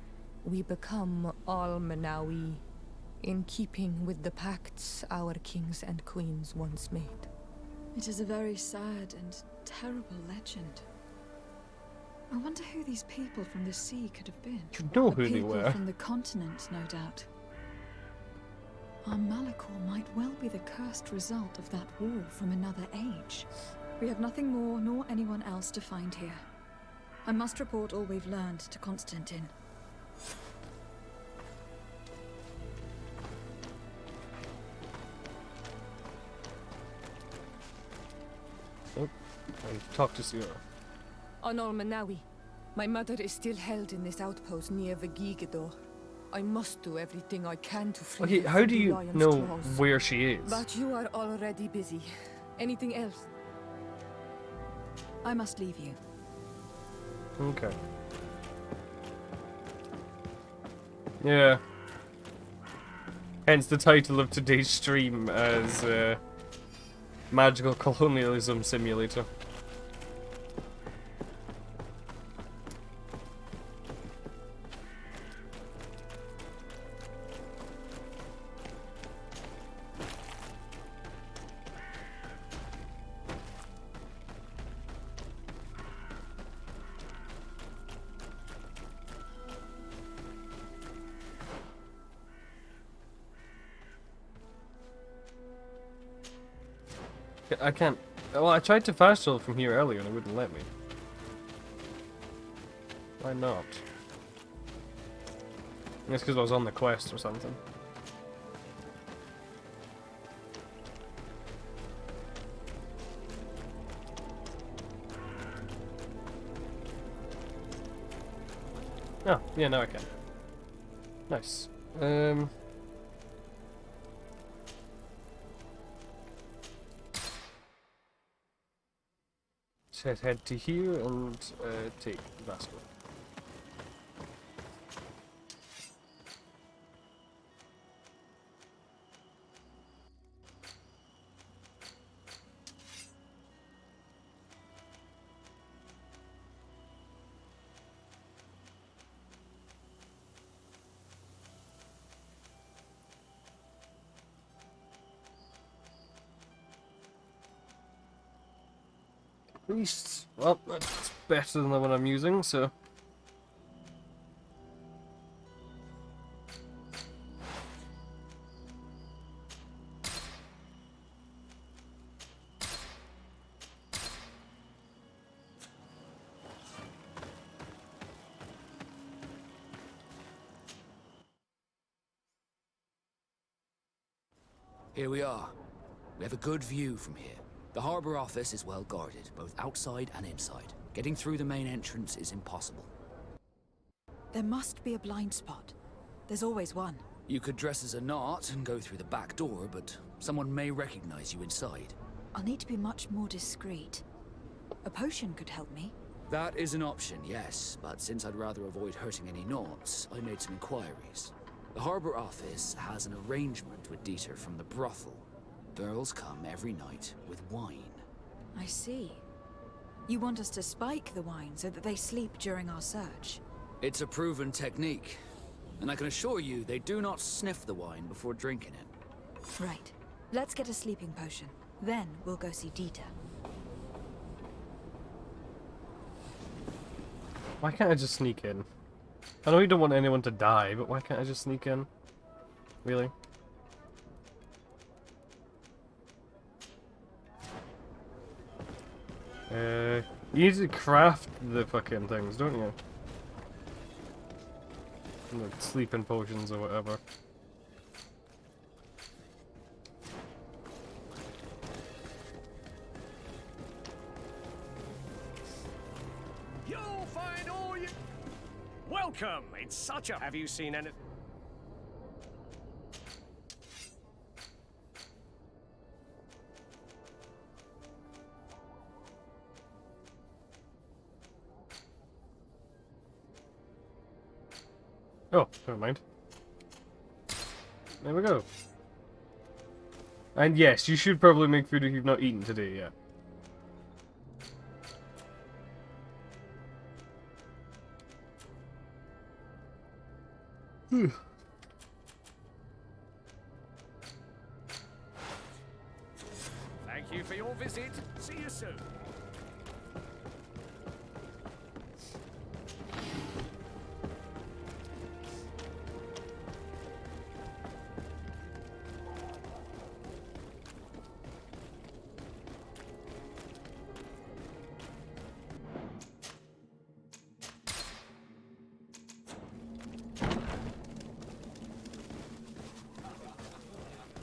we become all Manawi, in keeping with the pacts our kings and queens once made. It is a very sad and terrible legend. I wonder who these people from the sea could have been. You know who they People were. from the continent, no doubt. Our Malachor might well be the cursed result of that war from another age. We have nothing more nor anyone else to find here. I must report all we've learned to Constantine. Oh, I talked to Sierra. On Manawi, my mother is still held in this outpost near Vegigador. I must do everything I can to free Okay, her how from do the you lion's know claws. where she is? But you are already busy. Anything else? I must leave you. Okay. Yeah. Hence the title of today's stream as Magical Colonialism Simulator. I can't. Well, I tried to fast travel from here earlier and it wouldn't let me. Why not? I guess because I was on the quest or something. Oh, yeah, now I can. Nice. Let's head to here and take Vasco. At least, well, that's better than the one I'm using, so. Here we are. We have a good view from here. The harbor office is well guarded, both outside and inside. Getting through the main entrance is impossible. There must be a blind spot. There's always one. You could dress as a knot and go through the back door, but someone may recognize you inside. I'll need to be much more discreet. A potion could help me. That is an option, yes, but since I'd rather avoid hurting any knots, I made some inquiries. The harbor office has an arrangement with Dieter from the brothel. Girls come every night with wine. I see. You want us to spike the wine so that they sleep during our search? It's a proven technique, and I can assure you they do not sniff the wine before drinking it. Right. Let's get a sleeping potion. Then we'll go see Dieter. Why can't I just sneak in? I know you don't want anyone to die, but why can't I just sneak in? Really? You need to craft the fucking things, don't you? Like sleeping potions or whatever. You'll find all you... Welcome! It's such a... Have you seen any... Oh, never mind. There we go. And yes, you should probably make food if you've not eaten today yet. Thank you for your visit. See you soon.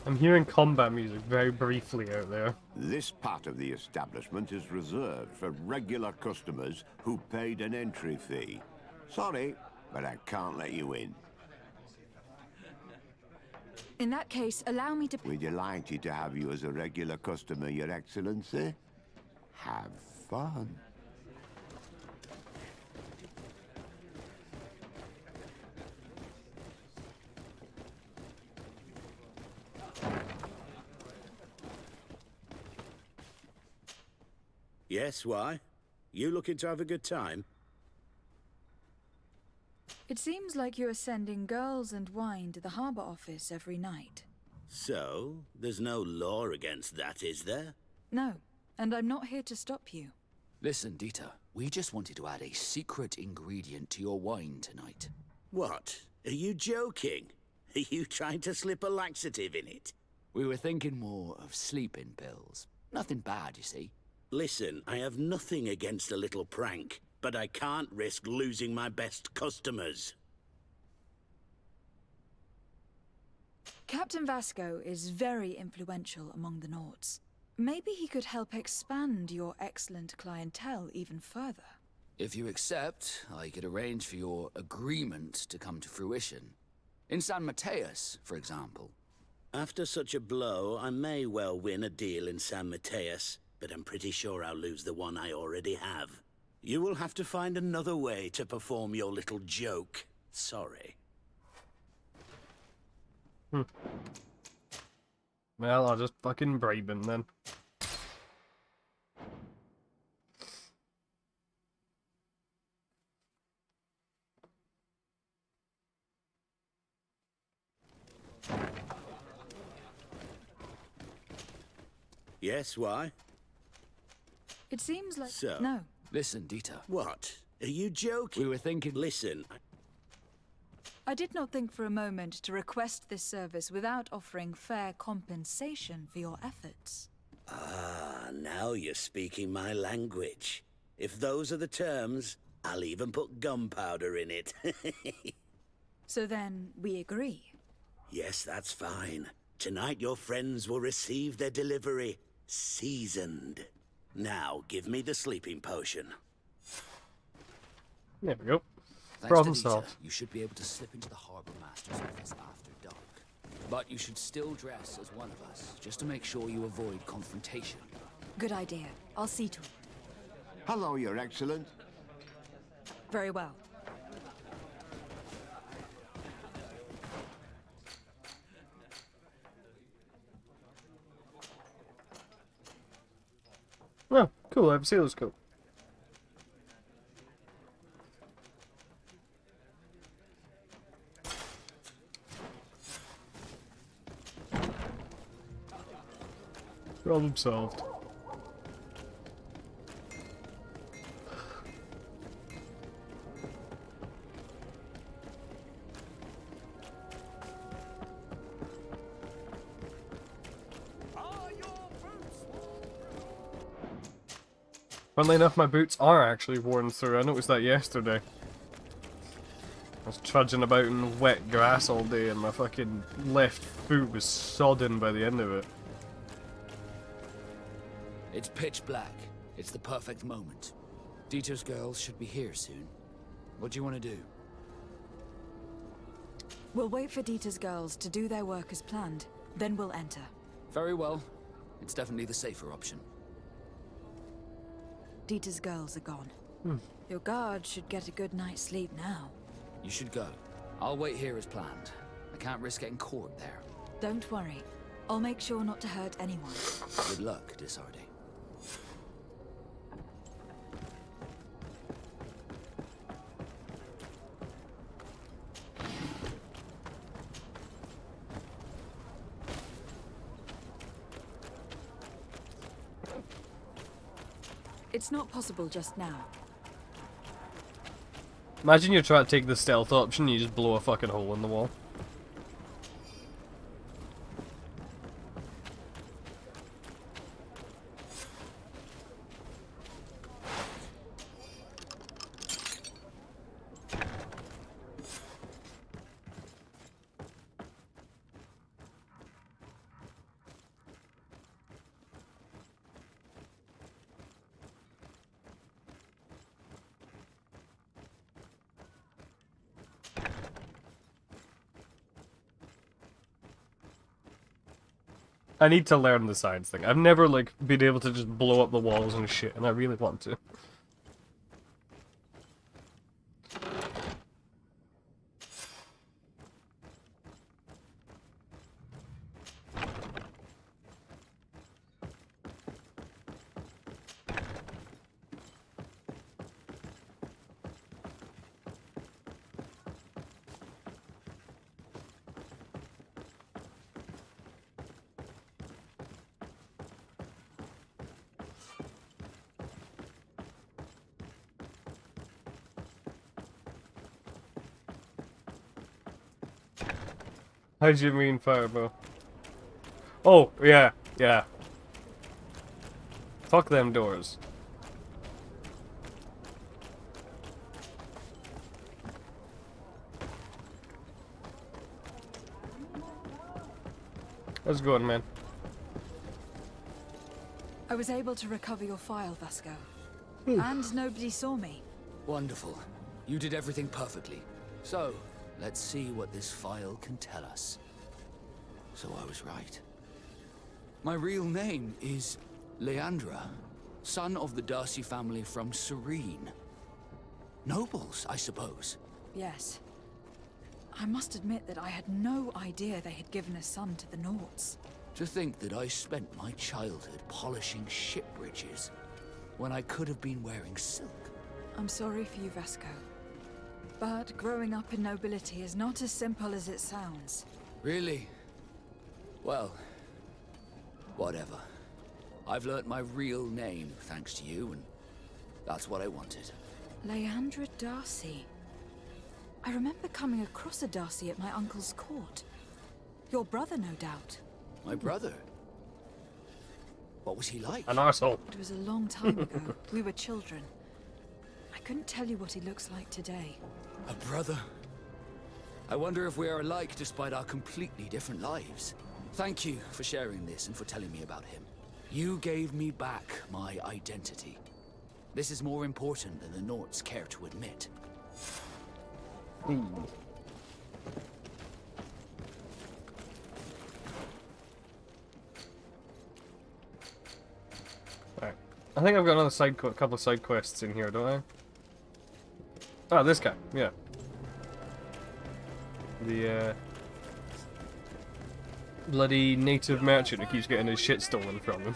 I'm hearing combat music very briefly out there. This part of the establishment is reserved for regular customers who paid an entry fee. Sorry, but I can't let you in. In that case, allow me to... We're delighted to have you as a regular customer, Your Excellency. Have fun. Yes, why? You looking to have a good time? It seems like you are sending girls and wine to the harbor office every night. So, there's no law against that, is there? No, and I'm not here to stop you. Listen, Dieter, we just wanted to add a secret ingredient to your wine tonight. What? Are you joking? Are you trying to slip a laxative in it? We were thinking more of sleeping pills. Nothing bad, you see. Listen, I have nothing against a little prank, but I can't risk losing my best customers. Captain Vasco is very influential among the Nords. Maybe he could help expand your excellent clientele even further. If you accept, I could arrange for your agreement to come to fruition. In San Mateus, for example. After such a blow, I may well win a deal in San Mateus, but I'm pretty sure I'll lose the one I already have. You will have to find another way to perform your little joke. Sorry. Well, I'll just fucking bribe him then. Yes, why? It seems like... So? No. Listen, Dieter. What? Are you joking? We were thinking... Listen, I did not think for a moment to request this service without offering fair compensation for your efforts. Ah, now you're speaking my language. If those are the terms, I'll even put gunpowder in it. So then, we agree. Yes, that's fine. Tonight your friends will receive their delivery, seasoned. Now, give me the sleeping potion. There we go. Thanks Problem to Dita, solved. you should be able to slip into the Harbor Master's office after dark. But you should still dress as one of us, just to make sure you avoid confrontation. Good idea. I'll see to it. Hello, Your Excellence. Very well. Oh, cool. I have a sailor's coat. Problem solved. Funnily enough, my boots are actually worn through. I noticed that yesterday. I was trudging about in wet grass all day and my fucking left foot was sodden by the end of it. It's pitch black. It's the perfect moment. Dieter's girls should be here soon. What do you want to do? We'll wait for Dieter's girls to do their work as planned. Then we'll enter. Very well. It's definitely the safer option. Dieter's girls are gone. Your guard should get a good night's sleep now. You should go. I'll wait here as planned. I can't risk getting caught there. Don't worry. I'll make sure not to hurt anyone. Good luck, Disarde. It's not possible just now. Imagine you're trying to take the stealth option, you just blow a fucking hole in the wall. I need to learn the science thing. I've never, like, been able to just blow up the walls and shit, and I really want to. How do you mean fireball? Oh, yeah, yeah. Fuck them doors. How's it going, man? I was able to recover your file, Vasco. And nobody saw me. Wonderful. You did everything perfectly. So, let's see what this file can tell us. So I was right. My real name is Leandra, son of the Darcy family from Serene. Nobles, I suppose. Yes. I must admit that I had no idea they had given a son to the Nords. To think that I spent my childhood polishing ship bridges when I could have been wearing silk. I'm sorry for you, Vasco. But growing up in nobility is not as simple as it sounds. Really? Well, whatever. I've learnt my real name thanks to you, and that's what I wanted. Leandra Darcy. I remember coming across a Darcy at my uncle's court. Your brother, no doubt. My brother? What was he like? An arsehole. It was a long time ago. We were children. I couldn't tell you what he looks like today. A brother? I wonder if we are alike despite our completely different lives. Thank you for sharing this and for telling me about him. You gave me back my identity. This is more important than the Nords care to admit. Alright. I think I've got another couple of side quests in here, don't I? Ah, this guy, yeah. The, bloody native merchant who keeps getting his shit stolen from him.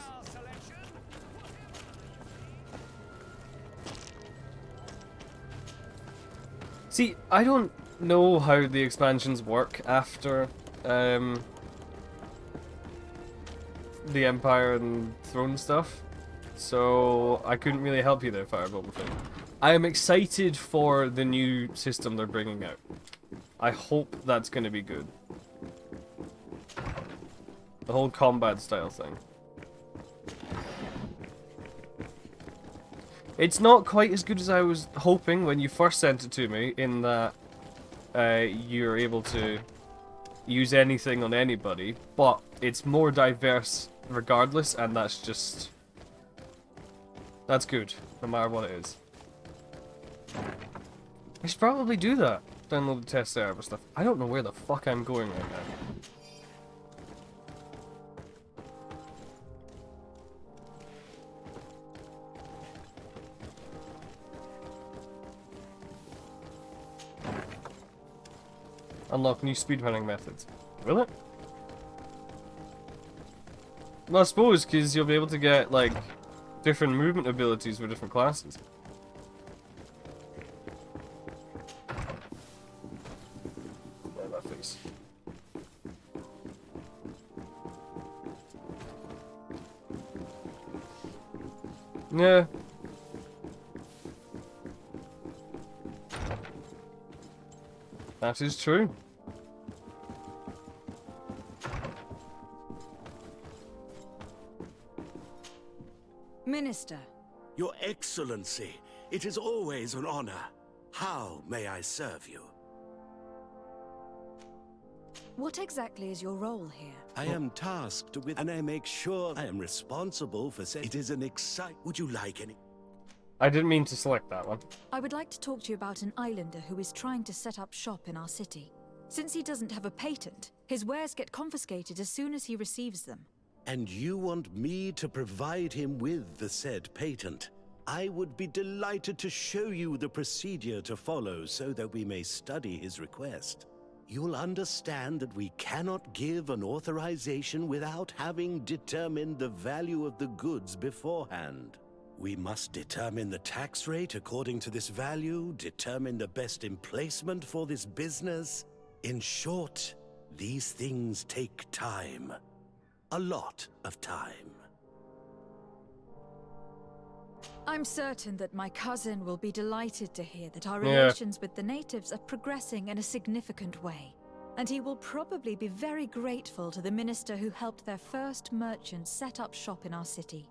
See, I don't know how the expansions work after, the Empire and Throne stuff, so I couldn't really help you there, Fireball. I am excited for the new system they're bringing out. I hope that's going to be good. The whole combat style thing. It's not quite as good as I was hoping when you first sent it to me, in that you're able to use anything on anybody, but it's more diverse regardless, and that's just... that's good, no matter what it is. I should probably do that. Download the test server stuff. I don't know where the fuck I'm going right now. Unlock new speedrunning methods. Will it? Well, I suppose, because you'll be able to get, like, different movement abilities for different classes. Yeah, that face. Yeah. That is true. Minister. Your Excellency, it is always an honor. How may I serve you? What exactly is your role here? I am tasked with, and I make sure I am responsible for it is an Would you like any? I didn't mean to select that one. I would like to talk to you about an islander who is trying to set up shop in our city. Since he doesn't have a patent, his wares get confiscated as soon as he receives them. And you want me to provide him with the said patent? I would be delighted to show you the procedure to follow so that we may study his request. You'll understand that we cannot give an authorization without having determined the value of the goods beforehand. We must determine the tax rate according to this value, determine the best emplacement for this business. In short, these things take time. A lot of time. I'm certain that my cousin will be delighted to hear that our relations with the natives are progressing in a significant way. And he will probably be very grateful to the minister who helped their first merchant set up shop in our city.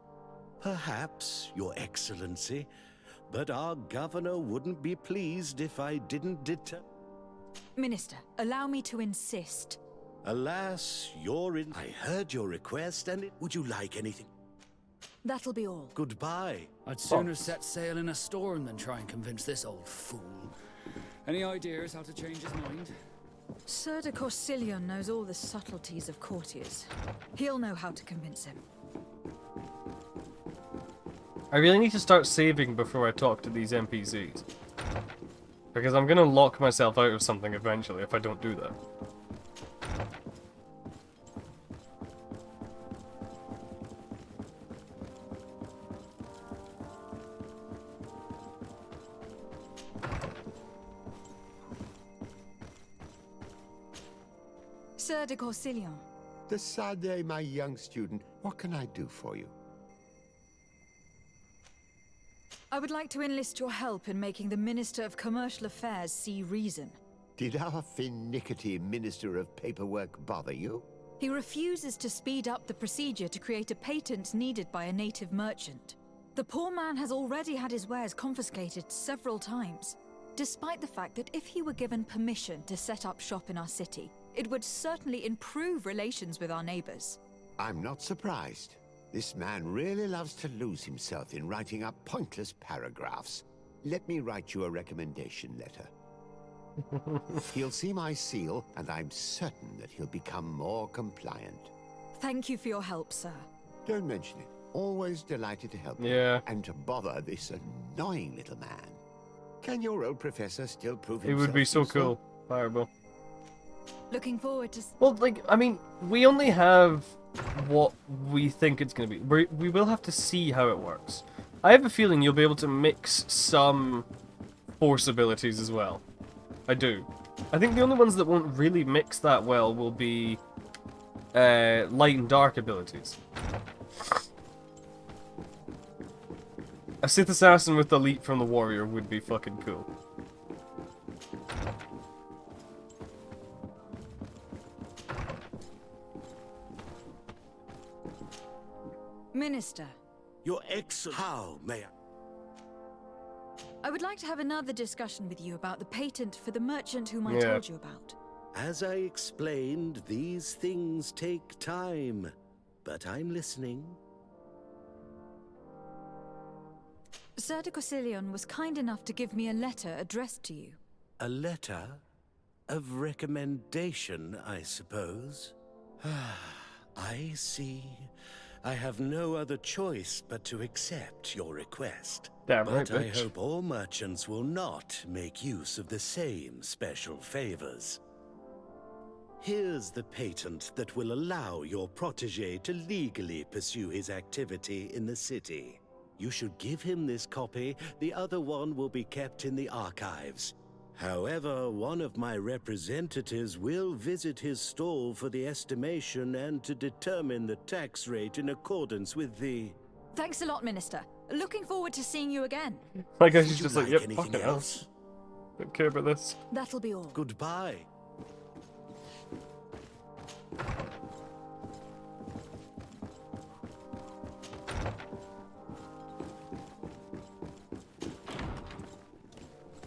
Perhaps, Your Excellency, but our governor wouldn't be pleased if I didn't Minister, allow me to insist. Alas, I heard your request and would you like anything? That'll be all. Goodbye. I'd sooner set sail in a storm than try and convince this old fool. Any ideas how to change his mind? Sir de Corsillion knows all the subtleties of courtiers. He'll know how to convince him. I really need to start saving before I talk to these NPCs. Because I'm gonna lock myself out of something eventually if I don't do that. Sir de Corsillion. De Sade, my young student, what can I do for you? I would like to enlist your help in making the Minister of Commercial Affairs see reason. Did our finicky Minister of Paperwork bother you? He refuses to speed up the procedure to create a patent needed by a native merchant. The poor man has already had his wares confiscated several times, despite the fact that if he were given permission to set up shop in our city, it would certainly improve relations with our neighbors. I'm not surprised. This man really loves to lose himself in writing up pointless paragraphs. Let me write you a recommendation letter. He'll see my seal, and I'm certain that he'll become more compliant. Thank you for your help, sir. Don't mention it. Always delighted to help you. Yeah. And to bother this annoying little man. Can your old professor still prove It himself would be so useful? cool. Fireball. Looking forward to... Well, like, I mean, we only have what we think it's going to be. We will have to see how it works. I have a feeling you'll be able to mix some force abilities as well. I do. I think the only ones that won't really mix that well will be light and dark abilities. A Sith Assassin with the leap from the warrior would be fucking cool. Minister, Your Excellency. How may I? I would like to have another discussion with you about the patent for the merchant whom I Yeah. told you about. As I explained, these things take time. But I'm listening. Sir de Corsilion was kind enough to give me a letter addressed to you. A letter of recommendation, I suppose. I see. I have no other choice but to accept your request. Damn right, But I bitch. hope all merchants will not make use of the same special favors. Here's the patent that will allow your protege to legally pursue his activity in the city. You should give him this copy. The other one will be kept in the archives. However, one of my representatives will visit his stall for the estimation and to determine the tax rate in accordance with the... Thanks a lot, Minister. Looking forward to seeing you again. Like, she's Would you just like, like yep, anything fucking else? else. Don't care about this. That'll be all. Goodbye.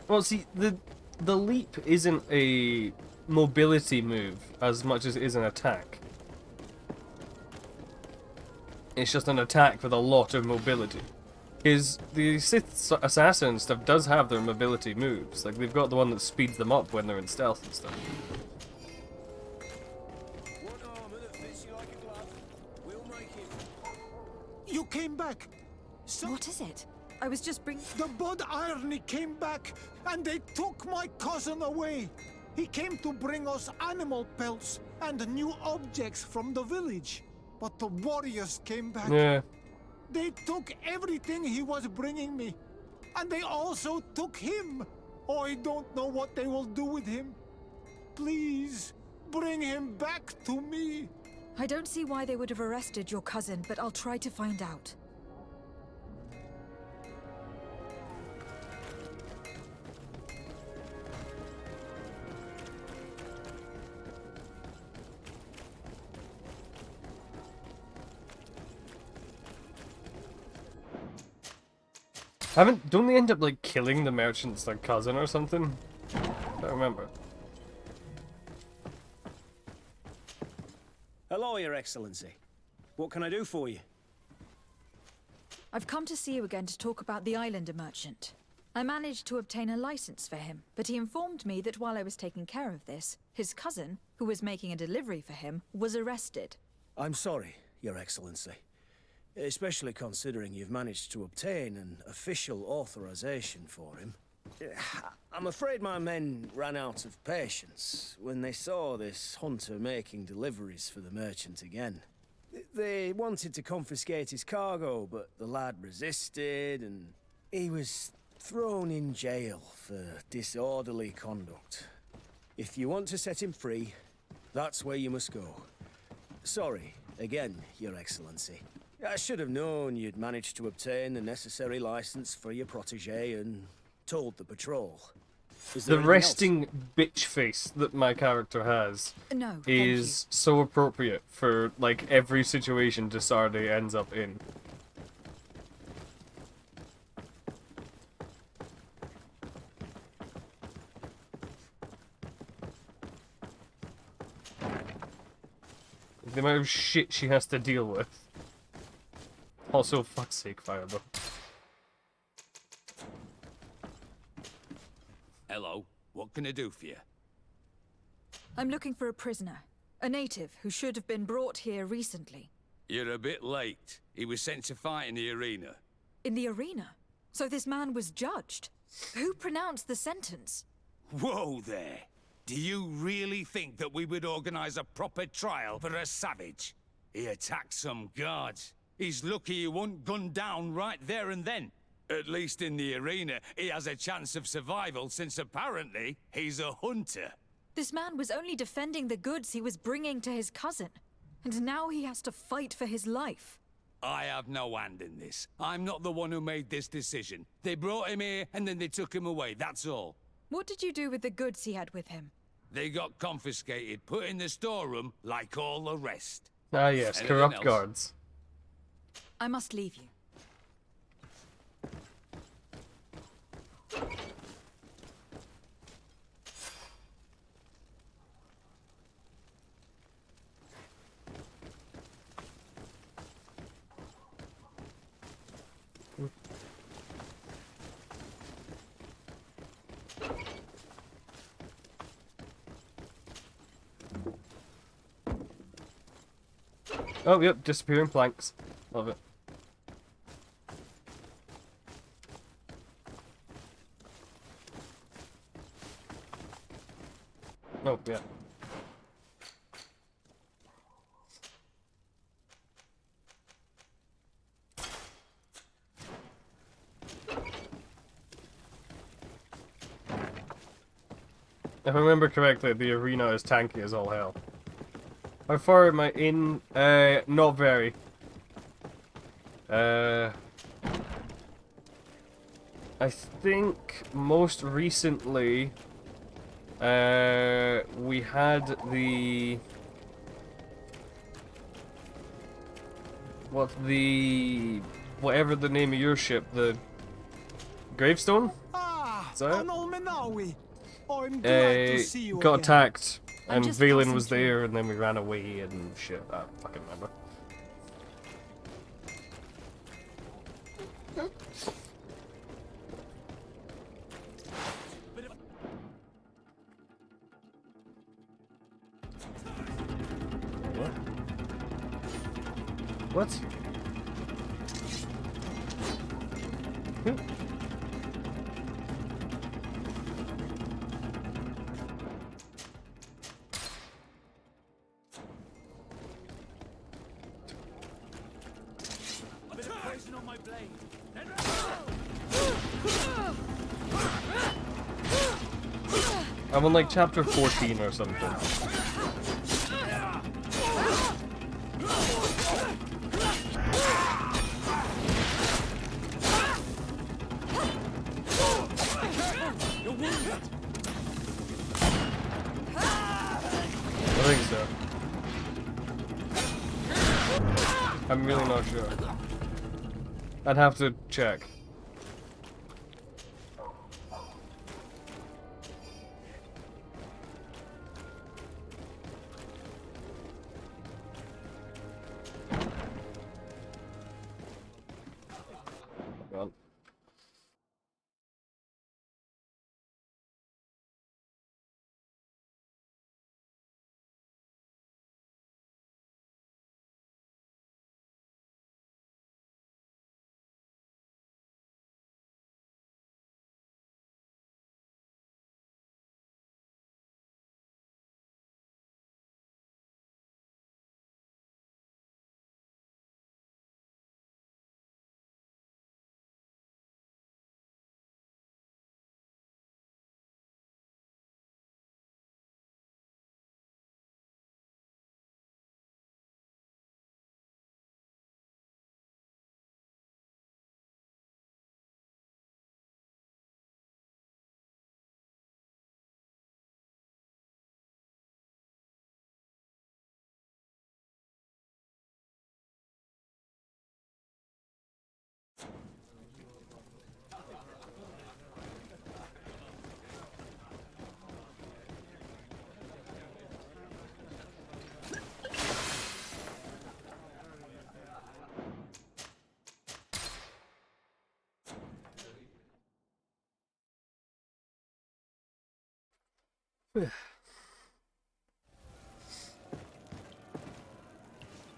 Well, see, the leap isn't a mobility move as much as it is an attack. It's just an attack with a lot of mobility. Because the Sith Assassin stuff does have their mobility moves. Like, they've got the one that speeds them up when they're in stealth and stuff. You came back. What is it? I was just bringing... The Bod Irony came back, and they took my cousin away. He came to bring us animal pelts and new objects from the village. But the warriors came back. Yeah. They took everything he was bringing me. And they also took him. Oh, I don't know what they will do with him. Please, bring him back to me. I don't see why they would have arrested your cousin, but I'll try to find out. Don't they end up, like, killing the merchant's, like, cousin or something? I don't remember. Hello, Your Excellency. What can I do for you? I've come to see you again to talk about the Islander merchant. I managed to obtain a license for him, but he informed me that while I was taking care of this, his cousin, who was making a delivery for him, was arrested. I'm sorry, Your Excellency. Especially considering you've managed to obtain an official authorization for him. I'm afraid my men ran out of patience when they saw this hunter making deliveries for the merchant again. They wanted to confiscate his cargo, but the lad resisted, and he was thrown in jail for disorderly conduct. If you want to set him free, that's where you must go. Sorry, again, Your Excellency. I should have known you'd managed to obtain the necessary license for your protege and told the patrol. Is there The anything resting bitch face that my character has No, thank is so appropriate for, like, every situation Desarde ends up in. The amount of shit she has to deal with. Also, fuck's sake, Fireball. Hello. What can I do for you? I'm looking for a prisoner. A native who should have been brought here recently. You're a bit late. He was sent to fight in the arena. In the arena? So this man was judged? Who pronounced the sentence? Whoa there! Do you really think that we would organize a proper trial for a savage? He attacked some guards. He's lucky he wasn't gunned down right there and then. At least in the arena, he has a chance of survival since apparently he's a hunter. This man was only defending the goods he was bringing to his cousin. And now he has to fight for his life. I have no hand in this. I'm not the one who made this decision. They brought him here and then they took him away, that's all. What did you do with the goods he had with him? They got confiscated, put in the storeroom like all the rest. Ah yes, Anything corrupt else? guards. I must leave you. Oh, yep, disappearing planks. Love it. Oh, yeah. If I remember correctly, the arena is tanky as all hell. How far am I in? Not very. I think most recently, we had the... whatever the name of your ship, the Gravestone? Ah, Is that it? Anol Menawi. I'm glad to see you got again. attacked, I'm and just Valen passing was through. there, and then we ran away and shit. I fucking remember. What? What? Who? I'm on like chapter 14 or something. I think so. I'm really not sure. I'd have to check.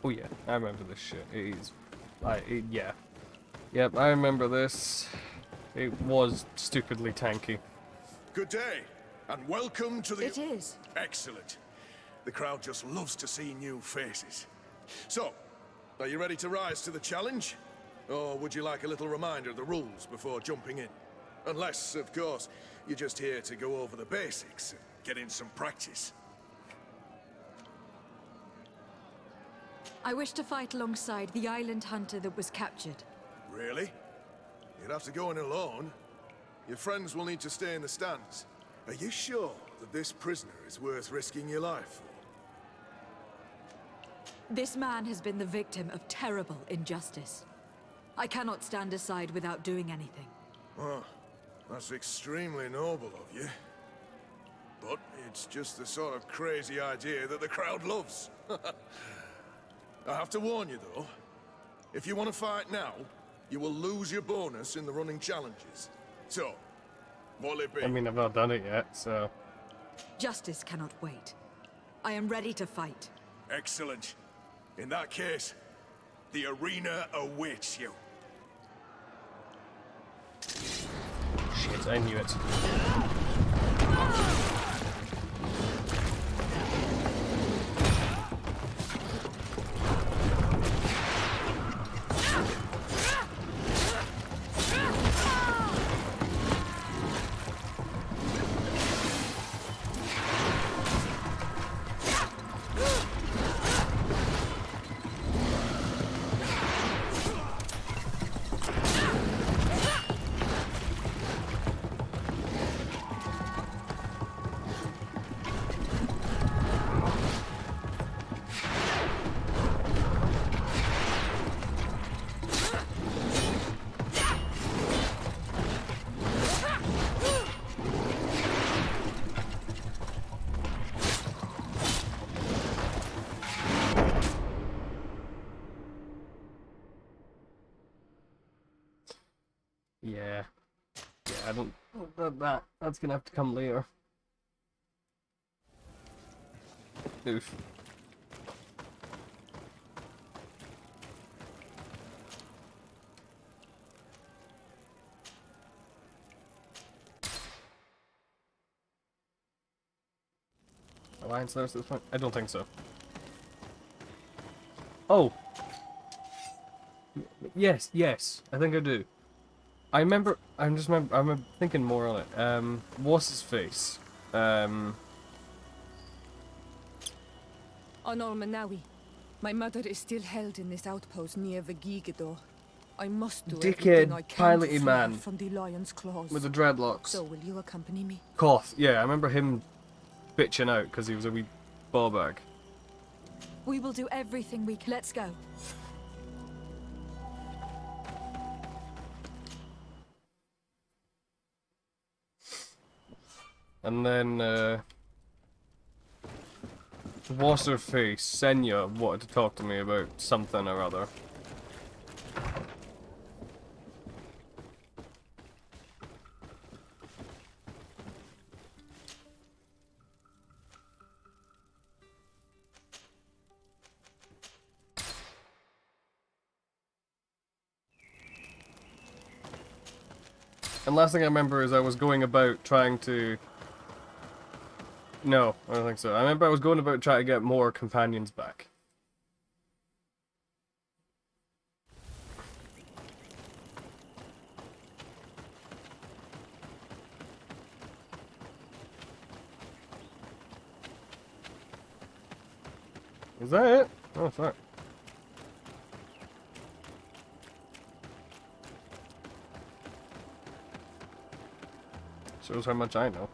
Oh yeah, I remember this shit. Yeah. Yep, I remember this. It was stupidly tanky. Good day, and welcome to the... It is. Excellent. The crowd just loves to see new faces. So, are you ready to rise to the challenge? Or would you like a little reminder of the rules before jumping in? Unless, of course, you're just here to go over the basics and get in some practice. I wish to fight alongside the island hunter that was captured. Really? You'd have to go in alone. Your friends will need to stay in the stands. Are you sure that this prisoner is worth risking your life for? This man has been the victim of terrible injustice. I cannot stand aside without doing anything. Oh, that's extremely noble of you. But it's just the sort of crazy idea that the crowd loves. I have to warn you, though. If you want to fight now, you will lose your bonus in the running challenges. So, what'll it be? I mean, I've not done it yet, so... Justice cannot wait. I am ready to fight. Excellent. In that case, the arena awaits you. Shit, I knew it. Yeah. Yeah, I don't... That's gonna have to come later. Oof. Alliance notice at this point? I don't think so. Oh! Yes, yes, I think I do. I remember thinking more on it. What's his face? Honor Manawi. My mother is still held in this outpost near Vegigado. I must do everything I Dickhead, can to free piloty her man from the lion's claws. with the dreadlocks. So will you accompany me? Koth, yeah, I remember him bitching out because he was a wee ball bag. We will do everything we can. Let's go. And then, what's her face? Senya wanted to talk to me about something or other. And last thing I remember is I was going about trying to... No, I don't think so. I remember I was going about trying to get more companions back. Is that it? Oh, fuck. Shows how much I know.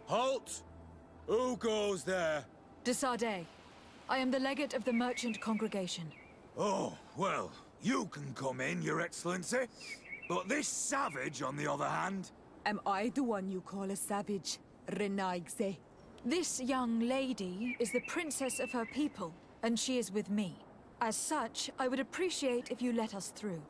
Halt! Who goes there? De Sardet, I am the legate of the merchant congregation. Oh, well, you can come in, Your Excellency. But this savage, on the other hand... Am I the one you call a savage, Renaigze? This young lady is the princess of her people, and she is with me. As such, I would appreciate if you let us through.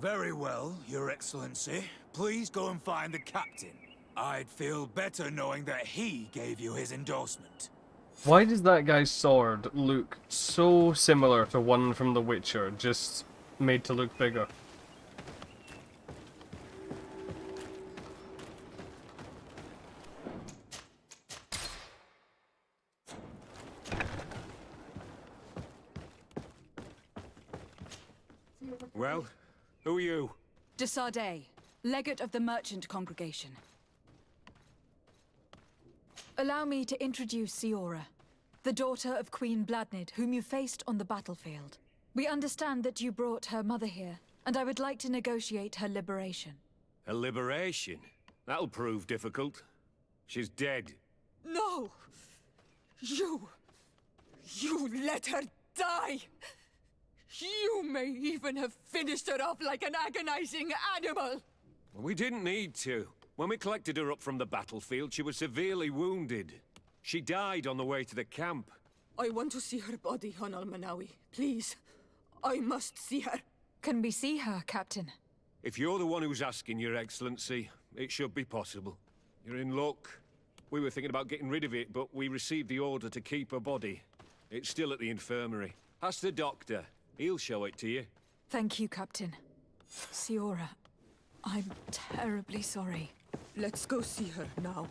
Very well, Your Excellency. Please go and find the captain. I'd feel better knowing that he gave you his endorsement. Why does that guy's sword look so similar to one from The Witcher, just made to look bigger? Well, who are you? De Sardet, legate of the merchant congregation. Allow me to introduce Siora, the daughter of Queen Bladnid, whom you faced on the battlefield. We understand that you brought her mother here, and I would like to negotiate her liberation. A liberation? That'll prove difficult. She's dead. No! You let her die! You may even have finished her off like an agonizing animal! We didn't need to. When we collected her up from the battlefield, she was severely wounded. She died on the way to the camp. I want to see her body, on Almanawi. Please. I must see her. Can we see her, Captain? If you're the one who's asking, Your Excellency, it should be possible. You're in luck. We were thinking about getting rid of it, but we received the order to keep her body. It's still at the infirmary. Ask the doctor. He'll show it to you. Thank you, Captain. Siora, I'm terribly sorry. Let's go see her now.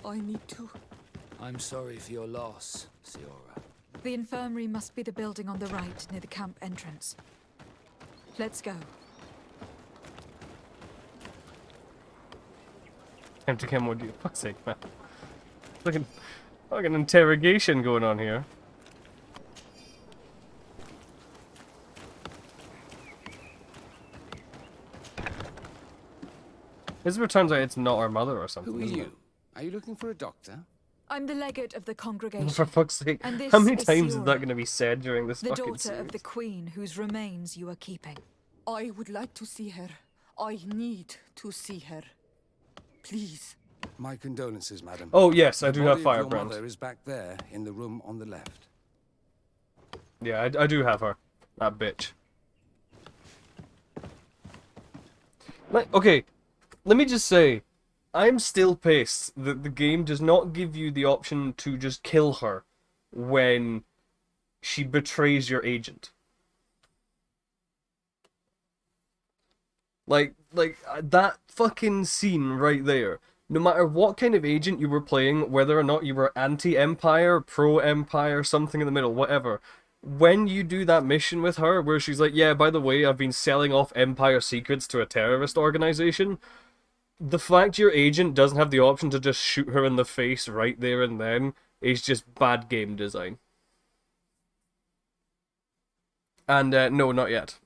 I need to. I'm sorry for your loss, Siora. The infirmary must be the building on the right, near the camp entrance. Let's go. Time to come with you. Fuck's sake, man. Like an interrogation going on here. This is where it turns out it's not our mother or something. Who are isn't you? it? Are you looking for a doctor? I'm the legate of the congregation. For fuck's sake. And this How many is times is Siora, that going to be said during this the fucking daughter series? of the queen whose remains you are keeping. I would like to see her. I need to see her. Please. My condolences, madam. Oh, yes, I do The have body of firebrand. Your mother is back there, in the room on the left. Yeah, I do have her. That bitch. Like, okay, let me just say, I'm still pissed that the game does not give you the option to just kill her when she betrays your agent. Like that fucking scene right there. No matter what kind of agent you were playing, whether or not you were anti-Empire, pro-Empire, something in the middle, whatever, when you do that mission with her, where she's like, yeah, by the way, I've been selling off Empire secrets to a terrorist organization, the fact your agent doesn't have the option to just shoot her in the face right there and then is just bad game design. And, no, not yet.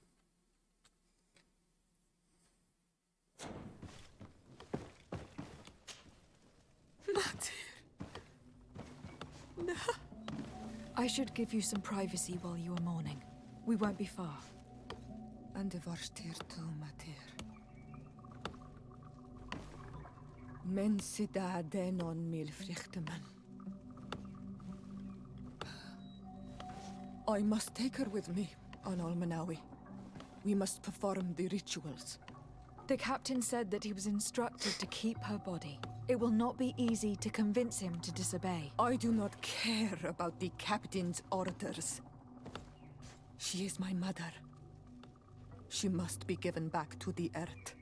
No. I should give you some privacy while you are mourning. We won't be far. And de varstir tu mater. Men sida denon mil frichteman. I must take her with me on Almanawi. We must perform the rituals. The captain said that he was instructed to keep her body. It will not be easy to convince him to disobey. I do not care about the captain's orders. She is my mother. She must be given back to the earth.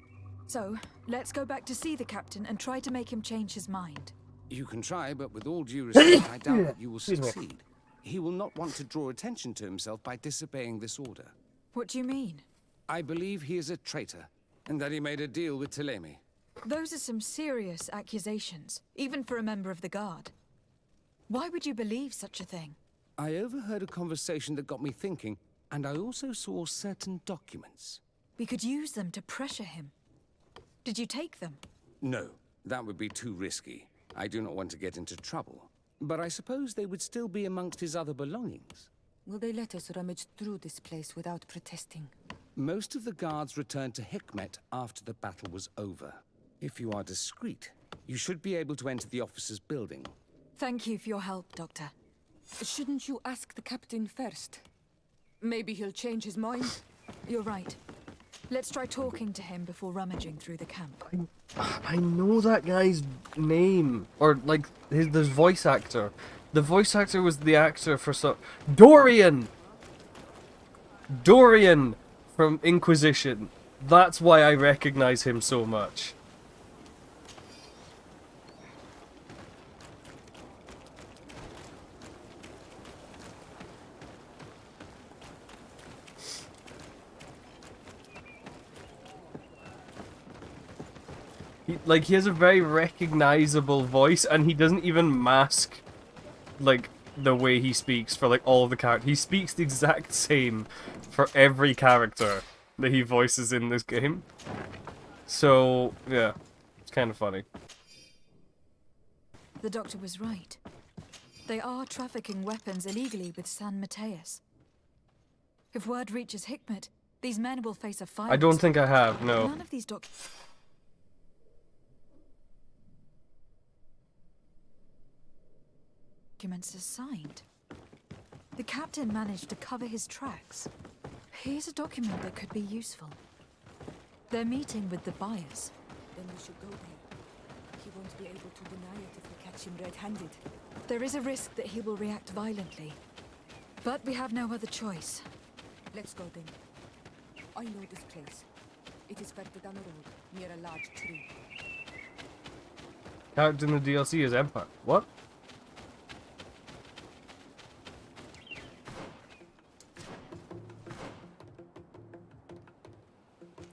So, let's go back to see the captain and try to make him change his mind. You can try, but with all due respect, I doubt that you will Excuse me. succeed. He will not want to draw attention to himself by disobeying this order. What do you mean? I believe he is a traitor, and that he made a deal with Thélème. Those are some serious accusations, even for a member of the Guard. Why would you believe such a thing? I overheard a conversation that got me thinking, and I also saw certain documents. We could use them to pressure him. Did you take them? No, that would be too risky. I do not want to get into trouble. but I suppose they would still be amongst his other belongings. Will they let us rummage through this place without protesting? Most of the guards returned to Hikmet after the battle was over. If you are discreet, you should be able to enter the officer's building. Thank you for your help, Doctor. Shouldn't you ask the captain first? Maybe he'll change his mind. You're right. Let's try talking to him before rummaging through the camp. I know that guy's name. Or, like, his voice actor. The voice actor was the actor for Dorian! Dorian from Inquisition. That's why I recognize him so much. He has a very recognizable voice, and he doesn't even mask, like, the way he speaks for, like, all of the characters. He speaks the exact same for every character that he voices in this game. So, yeah, it's kind of funny. The Doctor was right. They are trafficking weapons illegally with San Mateus. If word reaches Hikmet, these men will face a fight. I don't think I have, no. None of these documents are signed. The captain managed to cover his tracks. Here's a document that could be useful. They're meeting with the buyers. Then we should go there. He won't be able to deny it if we catch him red-handed. There is a risk that he will react violently. But we have no other choice. Let's go then. I know this place. It is further down the road, near a large tree. Character in the DLC is Empire. What?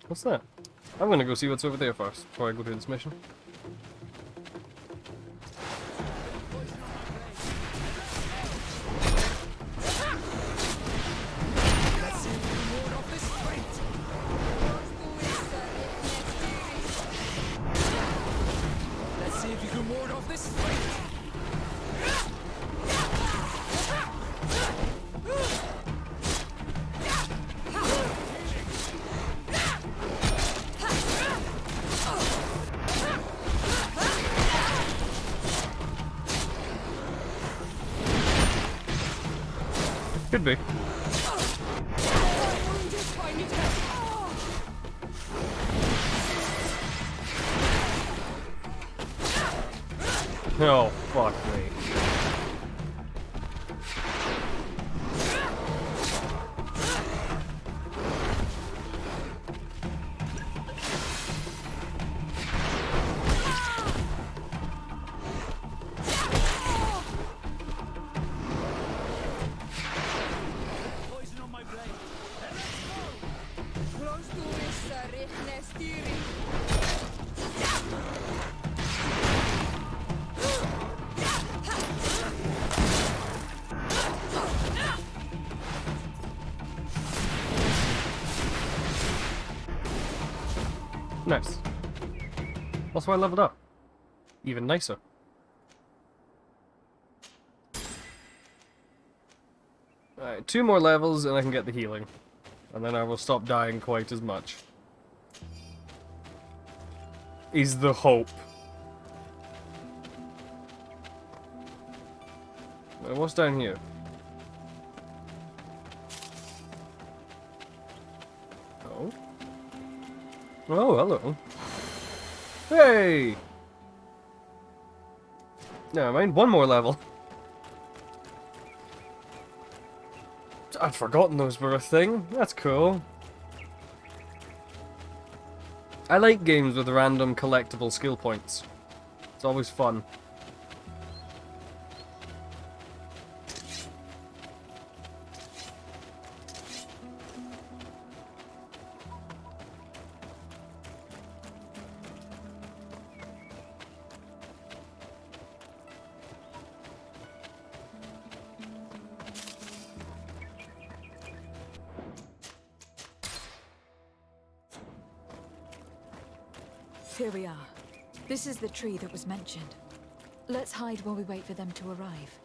What's that? I'm gonna go see what's over there first, before I go do this mission. Let's see if you can ward off this fight. Could be. Oh, fuck me. Nice. That's why I leveled up. Even nicer. Alright, 2 more levels and I can get the healing. And then I will stop dying quite as much. Is the hope. What's down here? Oh. Oh, hello. Hey! Never mind, 1 more level. I'd forgotten those were a thing. That's cool. I like games with random collectible skill points. It's always fun. Here we are. This is the tree that was mentioned. Let's hide while we wait for them to arrive.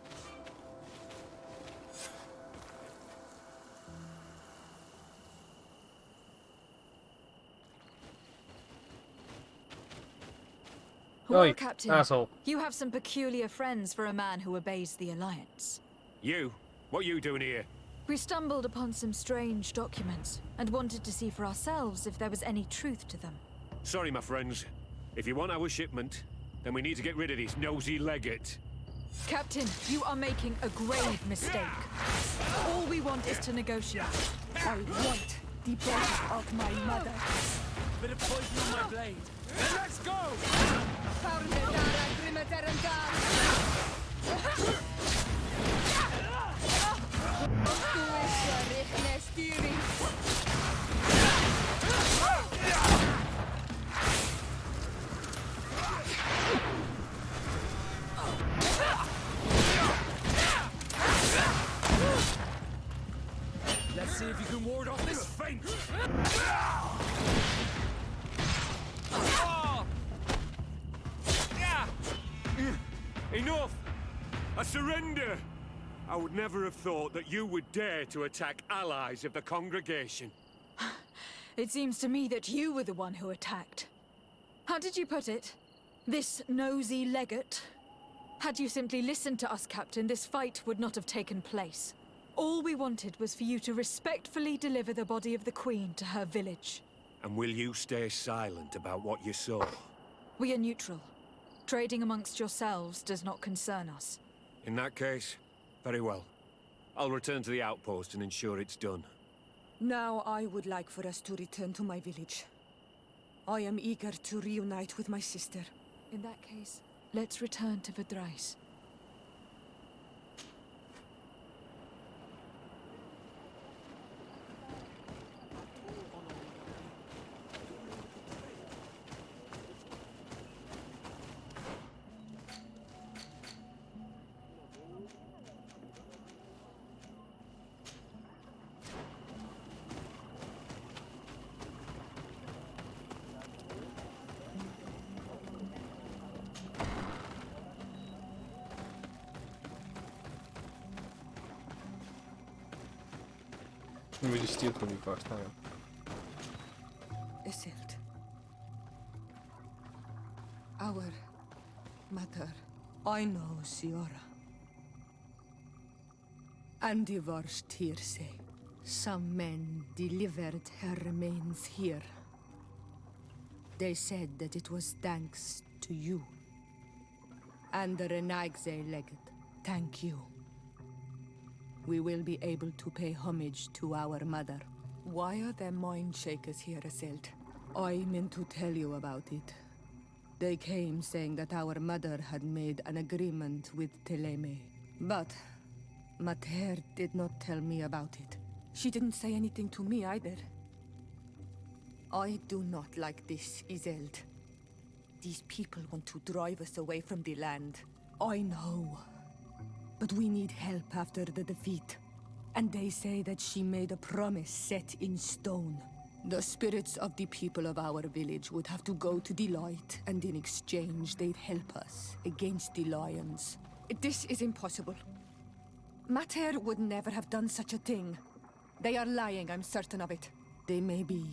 Well, Oi, Captain, asshole. you have some peculiar friends for a man who obeys the Alliance. You? What you doing here? We stumbled upon some strange documents and wanted to see for ourselves if there was any truth to them. Sorry, my friends. If you want our shipment, then we need to get rid of this nosy legate. Captain, you are making a grave mistake. All we want is to negotiate. I want the body of my mother. Bit of poison on my blade. Then let's go! Let's see if you can ward off this feint! Enough! I surrender! I would never have thought that you would dare to attack allies of the congregation. It seems to me that you were the one who attacked. How did you put it? This nosy legate? Had you simply listened to us, Captain, this fight would not have taken place. All we wanted was for you to respectfully deliver the body of the Queen to her village. And will you stay silent about what you saw? We are neutral. Trading amongst yourselves does not concern us. In that case, very well. I'll return to the outpost and ensure it's done. Now I would like for us to return to my village. I am eager to reunite with my sister. In that case, let's return to Verdrais. Let me just steal from you first, hang on. Isildt. Our mother. I know Siora. And the worst here say. Some men delivered her remains here. They said that it was thanks to you. And the Renagze legate. Thank you. We will be able to pay homage to our mother. Why are there mind shakers here, Isildt? I meant to tell you about it. They came saying that our mother had made an agreement with Teleme. But Mater did not tell me about it. She didn't say anything to me either. I do not like this, Isildt. These people want to drive us away from the land. I know. But we need help after the defeat. And they say that she made a promise set in stone. The spirits of the people of our village would have to go to the light, and in exchange they'd help us against the lions. This is impossible. Mater would never have done such a thing. They are lying, I'm certain of it. They may be.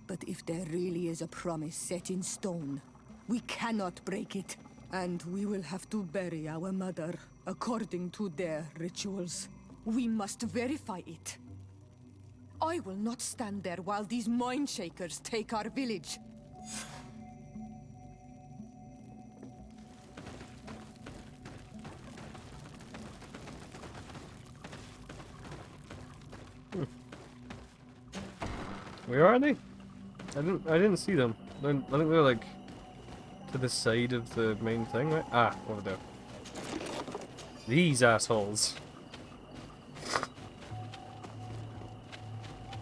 But if there really is a promise set in stone, we cannot break it. And we will have to bury our mother according to their rituals. We must verify it. I will not stand there while these mind shakers take our village. Where are they? I didn't see them. I think they're like to the side of the main thing, right? Ah, over there. These assholes.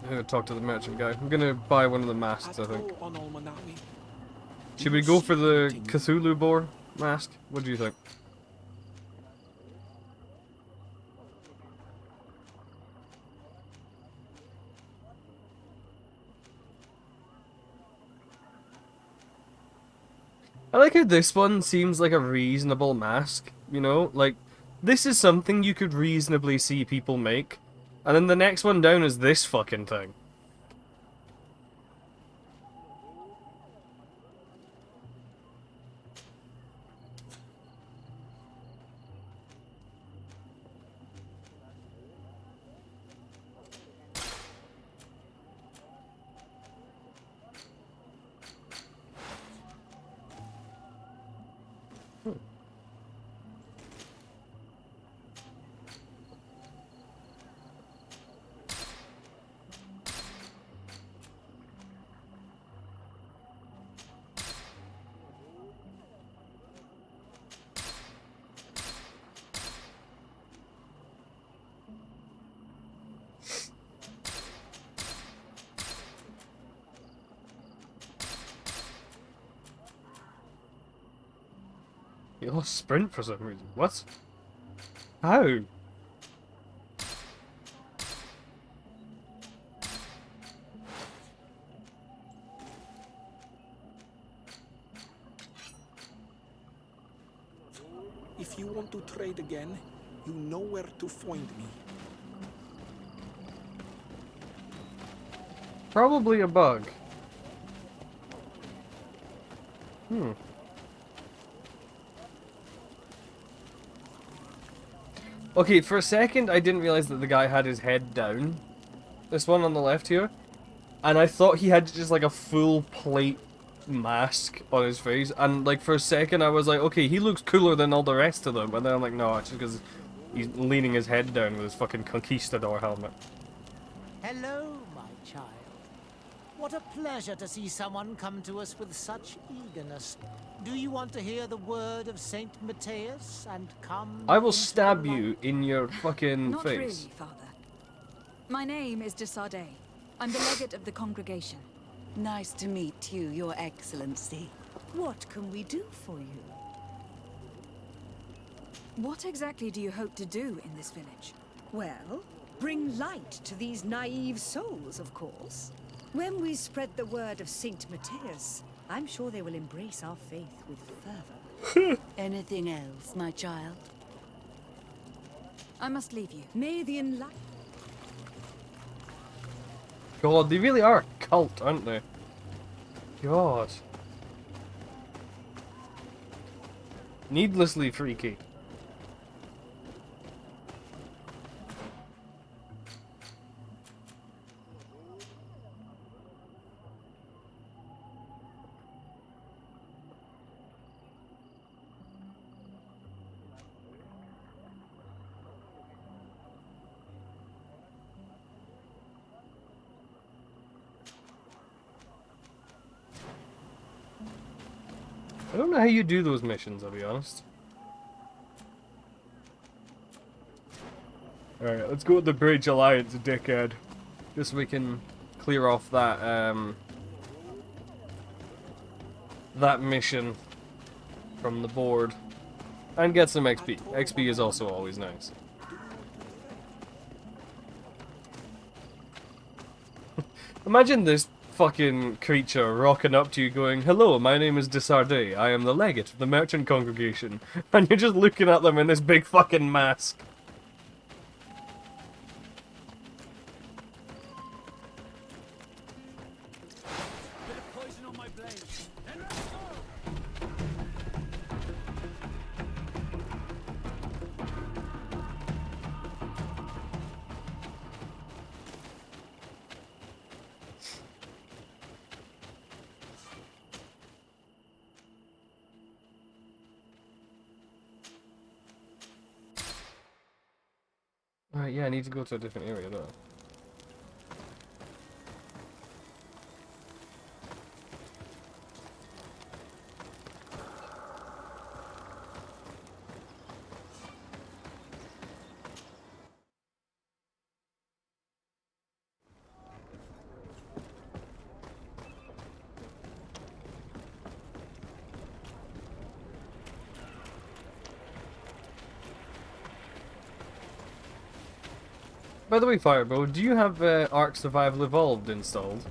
I'm gonna talk to the merchant guy. I'm gonna buy one of the masks, I think. Should we go for the Cthulhu boar mask? What do you think? I like how this one seems like a reasonable mask, you know? Like, this is something you could reasonably see people make. And then the next one down is this fucking thing. You lost sprint for some reason. What? How? If you want to trade again, you know where to find me. Probably a bug. Hmm. Okay, for a second I didn't realize that the guy had his head down. This one on the left here. And I thought he had just like a full plate mask on his face. And like for a second I was like, okay, he looks cooler than all the rest of them. And then I'm like, no, it's just because he's leaning his head down with his fucking conquistador helmet. Hello, my child. What a pleasure to see someone come to us with such eagerness. Do you want to hear the word of Saint Matthias and come? I will stab you in your fucking Not face. really, Father. My name is de Sardet. I'm the legate of the congregation. Nice to meet you, Your Excellency. What can we do for you? What exactly do you hope to do in this village? Well, bring light to these naive souls, of course. When we spread the word of Saint Matthias, I'm sure they will embrace our faith with fervor. Anything else, my child? I must leave you. May the enlightened... God, they really are a cult, aren't they? God. Needlessly freaky. I don't know how you do those missions, I'll be honest. Alright, let's go with the Bridge Alliance, dickhead. Just so we can clear off that, that mission from the board. And get some XP. XP is also always nice. Imagine this fucking creature rocking up to you going, "Hello, my name is de Sardet. I am the legate of the merchant congregation." And you're just looking at them in this big fucking mask. Right, yeah, I need to go to a different area though. By the way, Fireball, do you have Ark Survival Evolved installed?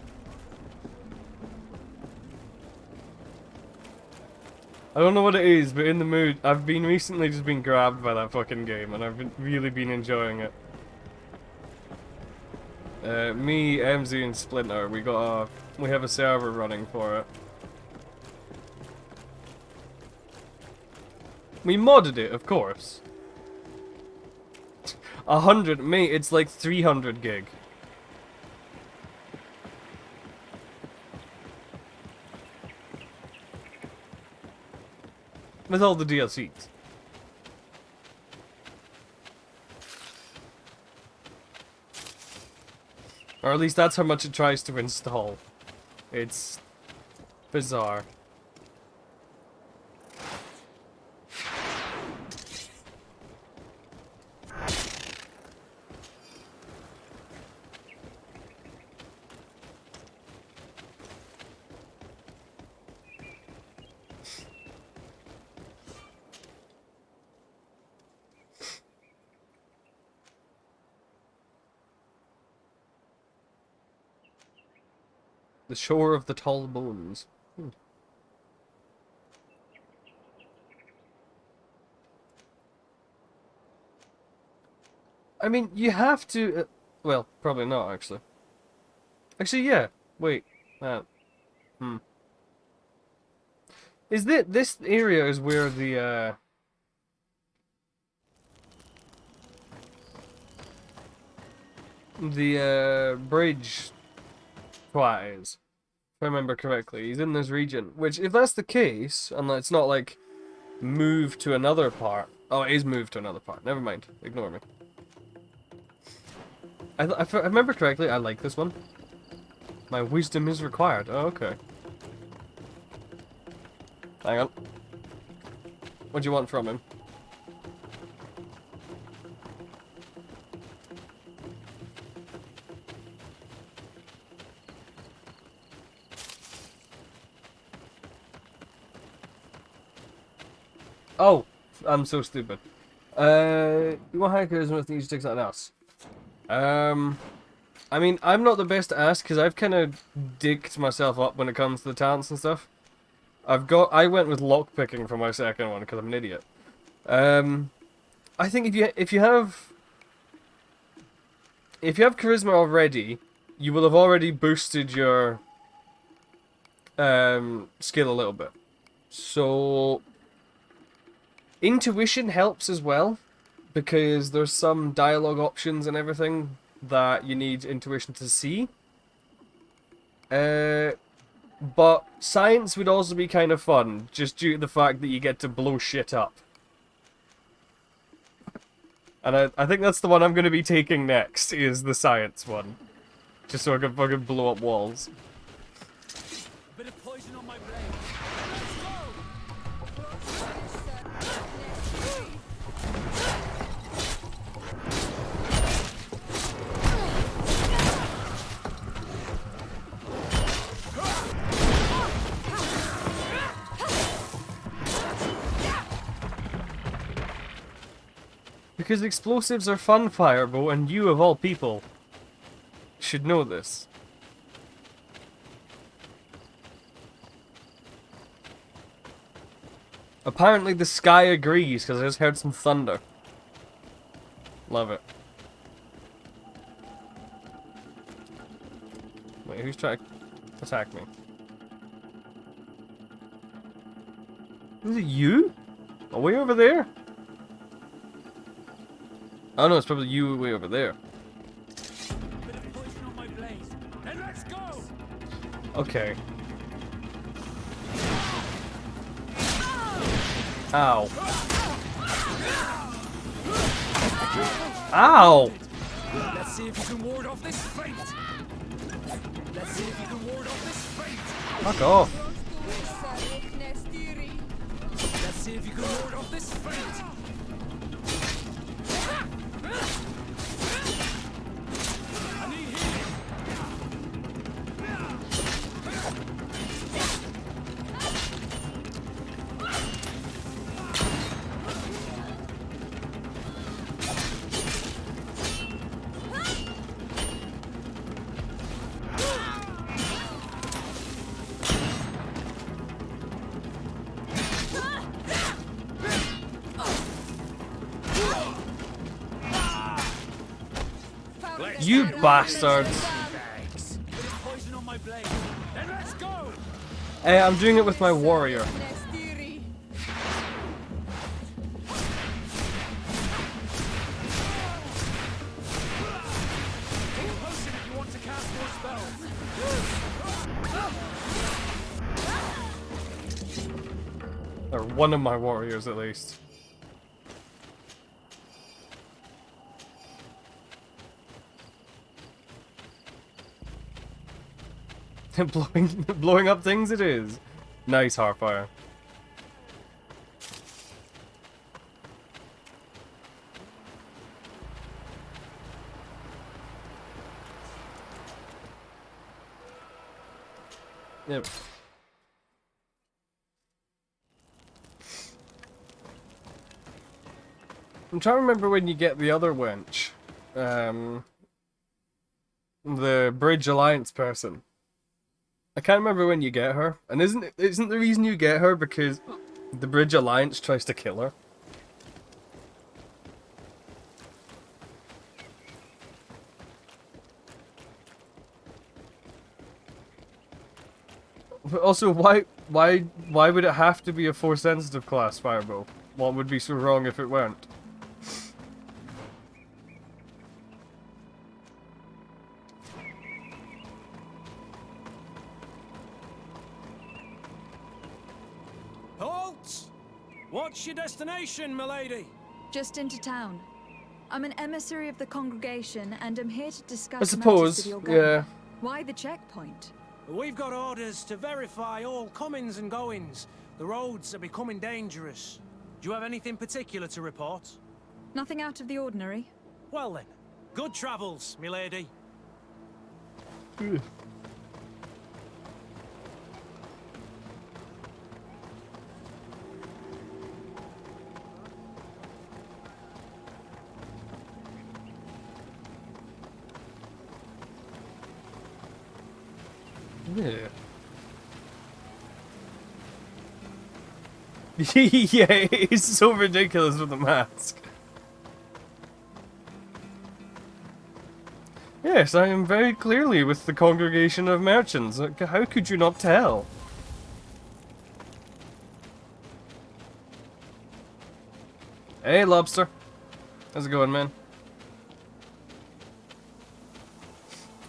I don't know what it is, but in the mood. I've been recently just been grabbed by that fucking game, and I've really been enjoying it. Me, MZ, and Splinter, we have a server running for it. We modded it, of course. 100, mate, it's like 300 gig. With all the DLCs. Or at least that's how much it tries to install. It's bizarre. The shore of the tall bones. I mean, you have to... well, probably not, actually. Actually, yeah. Wait. Is this area is where the, bridge twat is, if I remember correctly. He's in this region, which, if that's the case, and it's not like moved to another part. Oh, it is moved to another part. Never mind. Ignore me. If I remember correctly, I like this one. My wisdom is required. Oh, okay. Hang on. What do you want from him? Oh, I'm so stupid. You want higher charisma with these take something else? I mean, I'm not the best to ask because I've kind of dicked myself up when it comes to the talents and stuff. I went with lockpicking for my second one because I'm an idiot. I think if you have charisma already, you will have already boosted your skill a little bit. So intuition helps as well, because there's some dialogue options and everything that you need intuition to see. But science would also be kind of fun, just due to the fact that you get to blow shit up. And I think that's the one I'm going to be taking next, is the science one. Just so I can fucking blow up walls. Bit of poison on my blade. Because explosives are fun, Firebow, and you, of all people, should know this. Apparently the sky agrees, because I just heard some thunder. Love it. Wait, who's trying to attack me? Is it you? Way over there? Oh no, it's probably you way over there. Bit of poison on my blade. Then let's go. Okay. Ow. Ow! Let's see if you can ward off this fate. Let's see if you can ward off this fate. Fuck off. Let's see if you can ward off this fate. I need healing. You bastards! Poison on my blade. Then let's go. I'm doing it with my warrior. Or one of my warriors, at least. blowing up things it is. Nice, Heartfire. Yep. I'm trying to remember when you get the other wench. The Bridge Alliance person. I can't remember when you get her. And isn't the reason you get her because the Bridge Alliance tries to kill her? But also, why would it have to be a Force sensitive class fireball? What would be so wrong if it weren't? Halt! What's your destination, milady? Just into town. I'm an emissary of the congregation and am here to discuss I suppose, matters with your governor. yeah. Why the checkpoint? We've got orders to verify all comings and goings. The roads are becoming dangerous. Do you have anything particular to report? Nothing out of the ordinary. Well then, good travels, milady. Yeah. Yeah, it's so ridiculous with the mask. Yes, I am very clearly with the congregation of merchants. How could you not tell? Hey, Lobster. How's it going, man?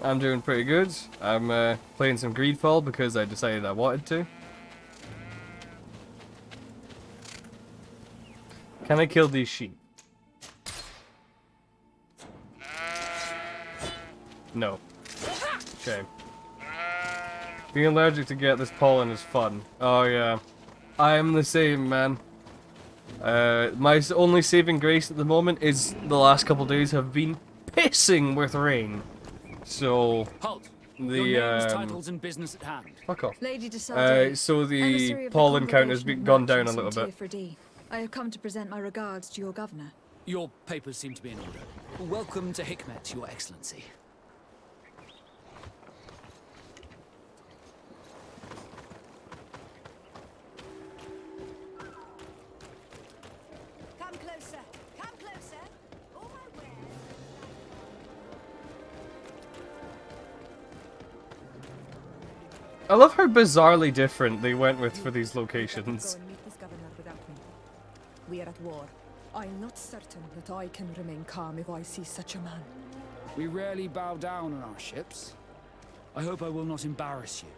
I'm doing pretty good. I'm playing some Greedfall because I decided I wanted to. Can I kill these sheep? No. Shame. Being allergic to get this pollen is fun. Oh yeah. I am the same, man. My only saving grace at the moment is the last couple days have been pissing with rain. So Halt. the Your names, titles, and business at hand. fuck off. Lady Desarde, So the emissary of pollen count has congregation of gone down a merchants little in bit. Tier 4D. I have come to present my regards to your governor. Your papers seem to be in order. Welcome to Hikmet, Your Excellency. Come closer. Come closer. All my wares. I love how bizarrely different they went with for these locations. Go and meet this governor without me. We are at war. I'm not certain that I can remain calm if I see such a man. We rarely bow down on our ships. I hope I will not embarrass you.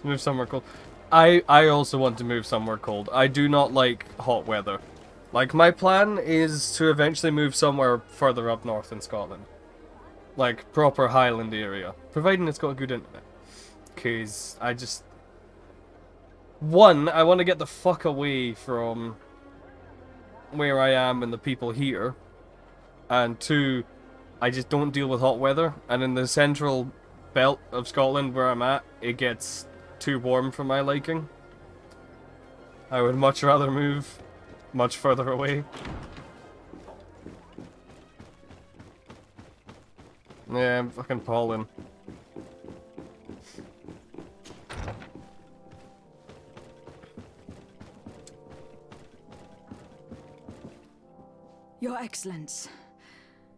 Move somewhere cold. I also want to move somewhere cold. I do not like hot weather. Like, my plan is to eventually move somewhere further up north in Scotland. Like, proper Highland area. Providing it's got good internet. Because I just... One, I want to get the fuck away from where I am and the people here. And two, I just don't deal with hot weather. And in the central belt of Scotland where I'm at, it gets too warm for my liking. I would much rather move much further away. Yeah, I'm fucking pollen. Your Excellence,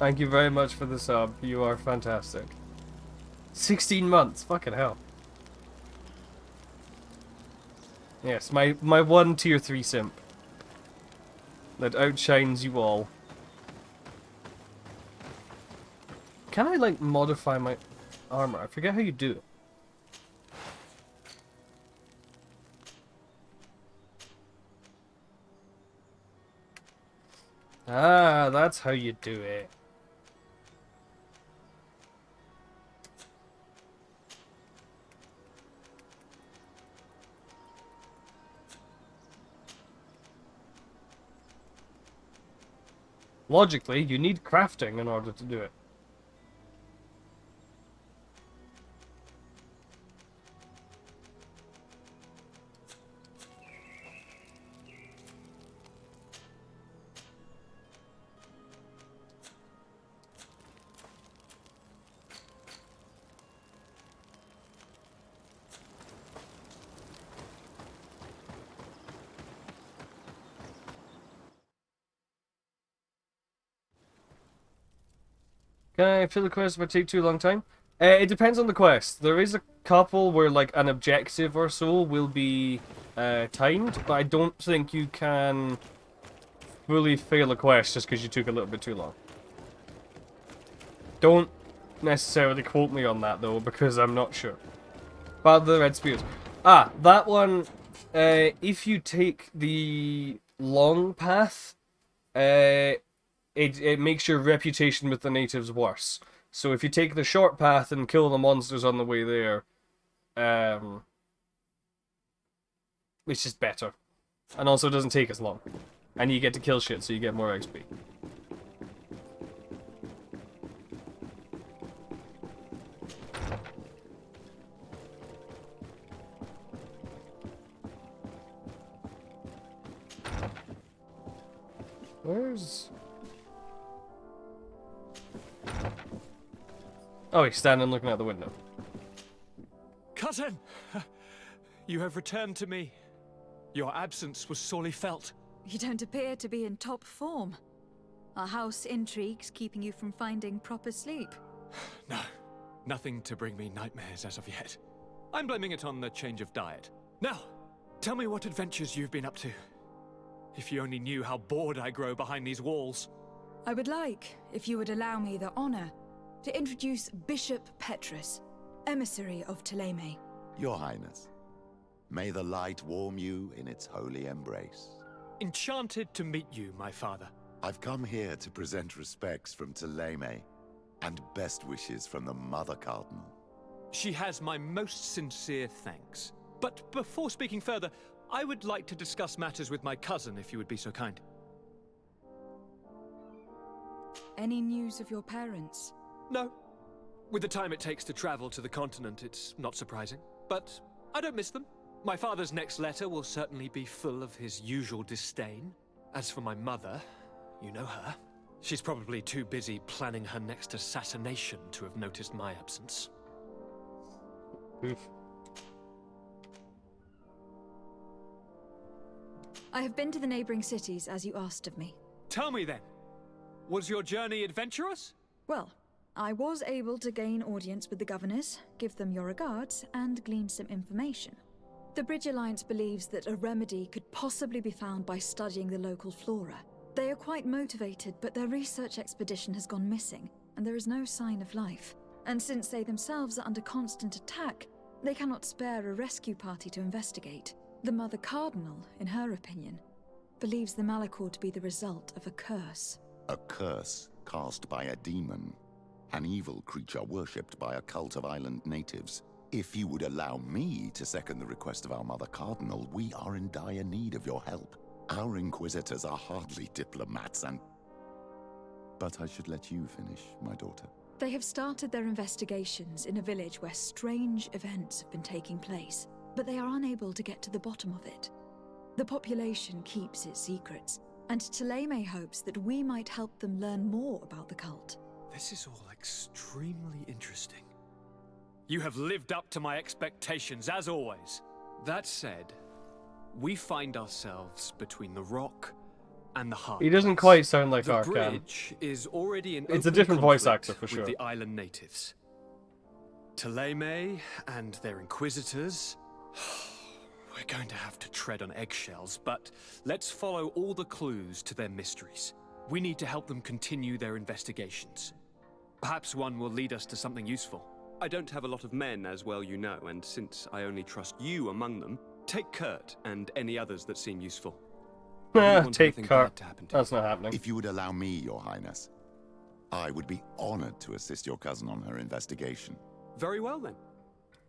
Thank you very much for the sub. You are fantastic. 16 months. Fucking hell. Yes, my one tier 3 simp. That outshines you all. Can I, like, modify my armor? I forget how you do it. Ah, that's how you do it. Logically, you need crafting in order to do it. Can I fill the quest if I take too long time? It depends on the quest. There is a couple where like an objective or so will be timed, but I don't think you can fully fail a quest just because you took a little bit too long. Don't necessarily quote me on that though, because I'm not sure. But the red spears. Ah, that one, if you take the long path, it makes your reputation with the natives worse. So if you take the short path and kill the monsters on the way there, it's just better. And also it doesn't take as long. And you get to kill shit, so you get more XP. Where's... Oh, he's standing looking out the window. Cousin! You have returned to me. Your absence was sorely felt. You don't appear to be in top form. Are house intrigues keeping you from finding proper sleep? No, nothing to bring me nightmares as of yet. I'm blaming it on the change of diet. Now, tell me what adventures you've been up to. If you only knew how bored I grow behind these walls. I would like, if you would allow me the honor, to introduce Bishop Petrus, emissary of Ptolemy. Your Highness, may the light warm you in its holy embrace. Enchanted to meet you, my father. I've come here to present respects from Ptolemy, and best wishes from the Mother Cardinal. She has my most sincere thanks. But before speaking further, I would like to discuss matters with my cousin, if you would be so kind. Any news of your parents? No. With the time it takes to travel to the continent, it's not surprising. But I don't miss them. My father's next letter will certainly be full of his usual disdain. As for my mother, you know her. She's probably too busy planning her next assassination to have noticed my absence. Oof. I have been to the neighboring cities, as you asked of me. Tell me then, was your journey adventurous? Well, I was able to gain audience with the governors, give them your regards, and glean some information. The Bridge Alliance believes that a remedy could possibly be found by studying the local flora. They are quite motivated, but their research expedition has gone missing, and there is no sign of life. And since they themselves are under constant attack, they cannot spare a rescue party to investigate. The Mother Cardinal, in her opinion, believes the Malachor to be the result of a curse. A curse cast by a demon. An evil creature worshipped by a cult of island natives. If you would allow me to second the request of our Mother Cardinal, we are in dire need of your help. Our Inquisitors are hardly diplomats and... But I should let you finish, my daughter. They have started their investigations in a village where strange events have been taking place, but they are unable to get to the bottom of it. The population keeps its secrets, and Ptolemy hopes that we might help them learn more about the cult. This is all extremely interesting. You have lived up to my expectations, as always. That said, we find ourselves between the rock and the hard He doesn't place. quite sound like the Arcan. bridge is already in It's a open different voice conflict actor for sure. with the island natives. Taleme and their inquisitors. We're going to have to tread on eggshells, but let's follow all the clues to their mysteries. We need to help them continue their investigations. Perhaps one will lead us to something useful. I don't have a lot of men, as well you know, and since I only trust you among them, take Kurt and any others that seem useful. I don't want Take anything Kurt. bad to happen to That's not happening. If you would allow me, Your Highness, I would be honored to assist your cousin on her investigation. Very well, then.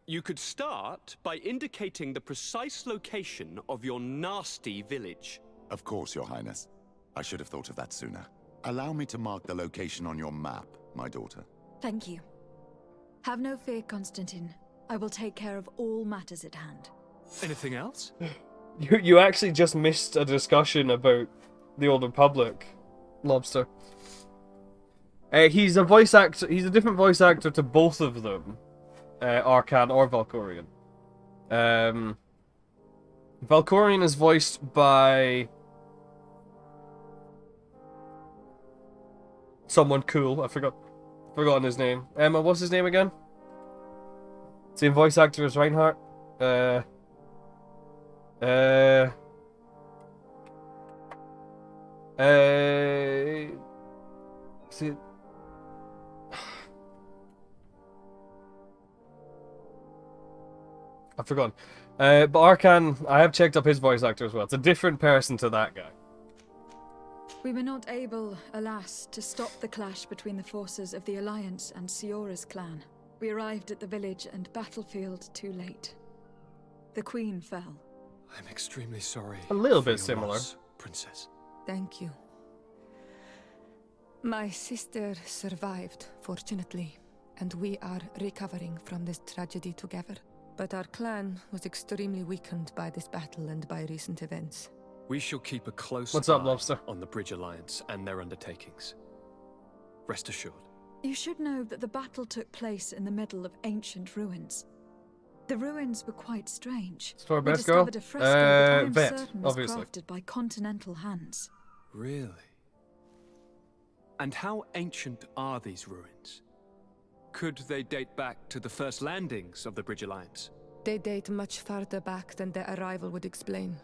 You could start by indicating the precise location of your nasty village. Of course, Your Highness. I should have thought of that sooner. Allow me to mark the location on your map, my daughter. Thank you. Have no fear, Constantine. I will take care of all matters at hand. Anything else? You actually just missed a discussion about the Old Republic, Lobster. He's a voice actor. He's a different voice actor to both of them, Arcan or Valkorion. Valkorion is voiced by someone cool. Forgotten his name. Emma, what's his name again? Same voice actor as Reinhardt. See, I've forgotten. But Arcan, I have checked up his voice actor as well. It's a different person to that guy. We were not able, alas, to stop the clash between the forces of the Alliance and Siora's clan. We arrived at the village and battlefield too late. The Queen fell. I'm extremely sorry. A little for bit your similar. loss, Princess. Thank you. My sister survived, fortunately, and we are recovering from this tragedy together. But our clan was extremely weakened by this battle and by recent events. We shall keep a close What's up, eye Lobster? on the Bridge Alliance and their undertakings. Rest assured. You should know that the battle took place in the middle of ancient ruins. The ruins were quite strange. So our We best girl? discovered a fresco that I am Vet, certain was obviously. crafted by continental hands. Really? And how ancient are these ruins? Could they date back to the first landings of the Bridge Alliance? They date much farther back than their arrival would explain.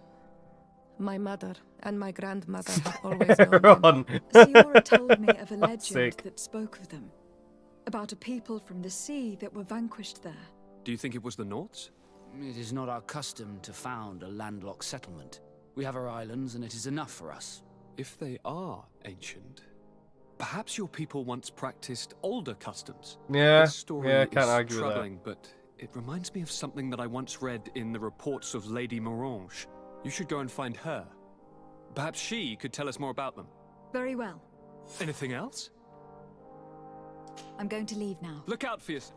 My mother and my grandmother have always known them. Siora told me of a Fuck's legend sake. that spoke of them. About a people from the sea that were vanquished there. Do you think it was the Nords? It is not our custom to found a landlocked settlement. We have our islands, and it is enough for us. If they are ancient, perhaps your people once practiced older customs. Yeah, This story yeah, can't is argue with that. troubling, but it reminds me of something that I once read in the reports of Lady Morange. You should go and find her. Perhaps she could tell us more about them. Very well. Anything else? I'm going to leave now. Look out for yourself.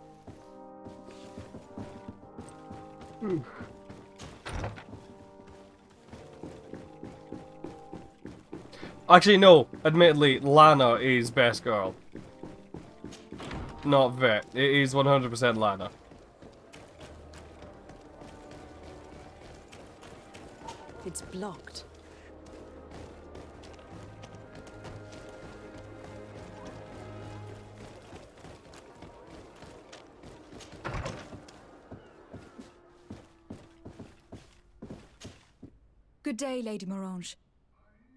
Actually, no. Admittedly, Lana is best girl. Not Vet. It is 100% Lana. It's blocked. Good day, Lady Morange.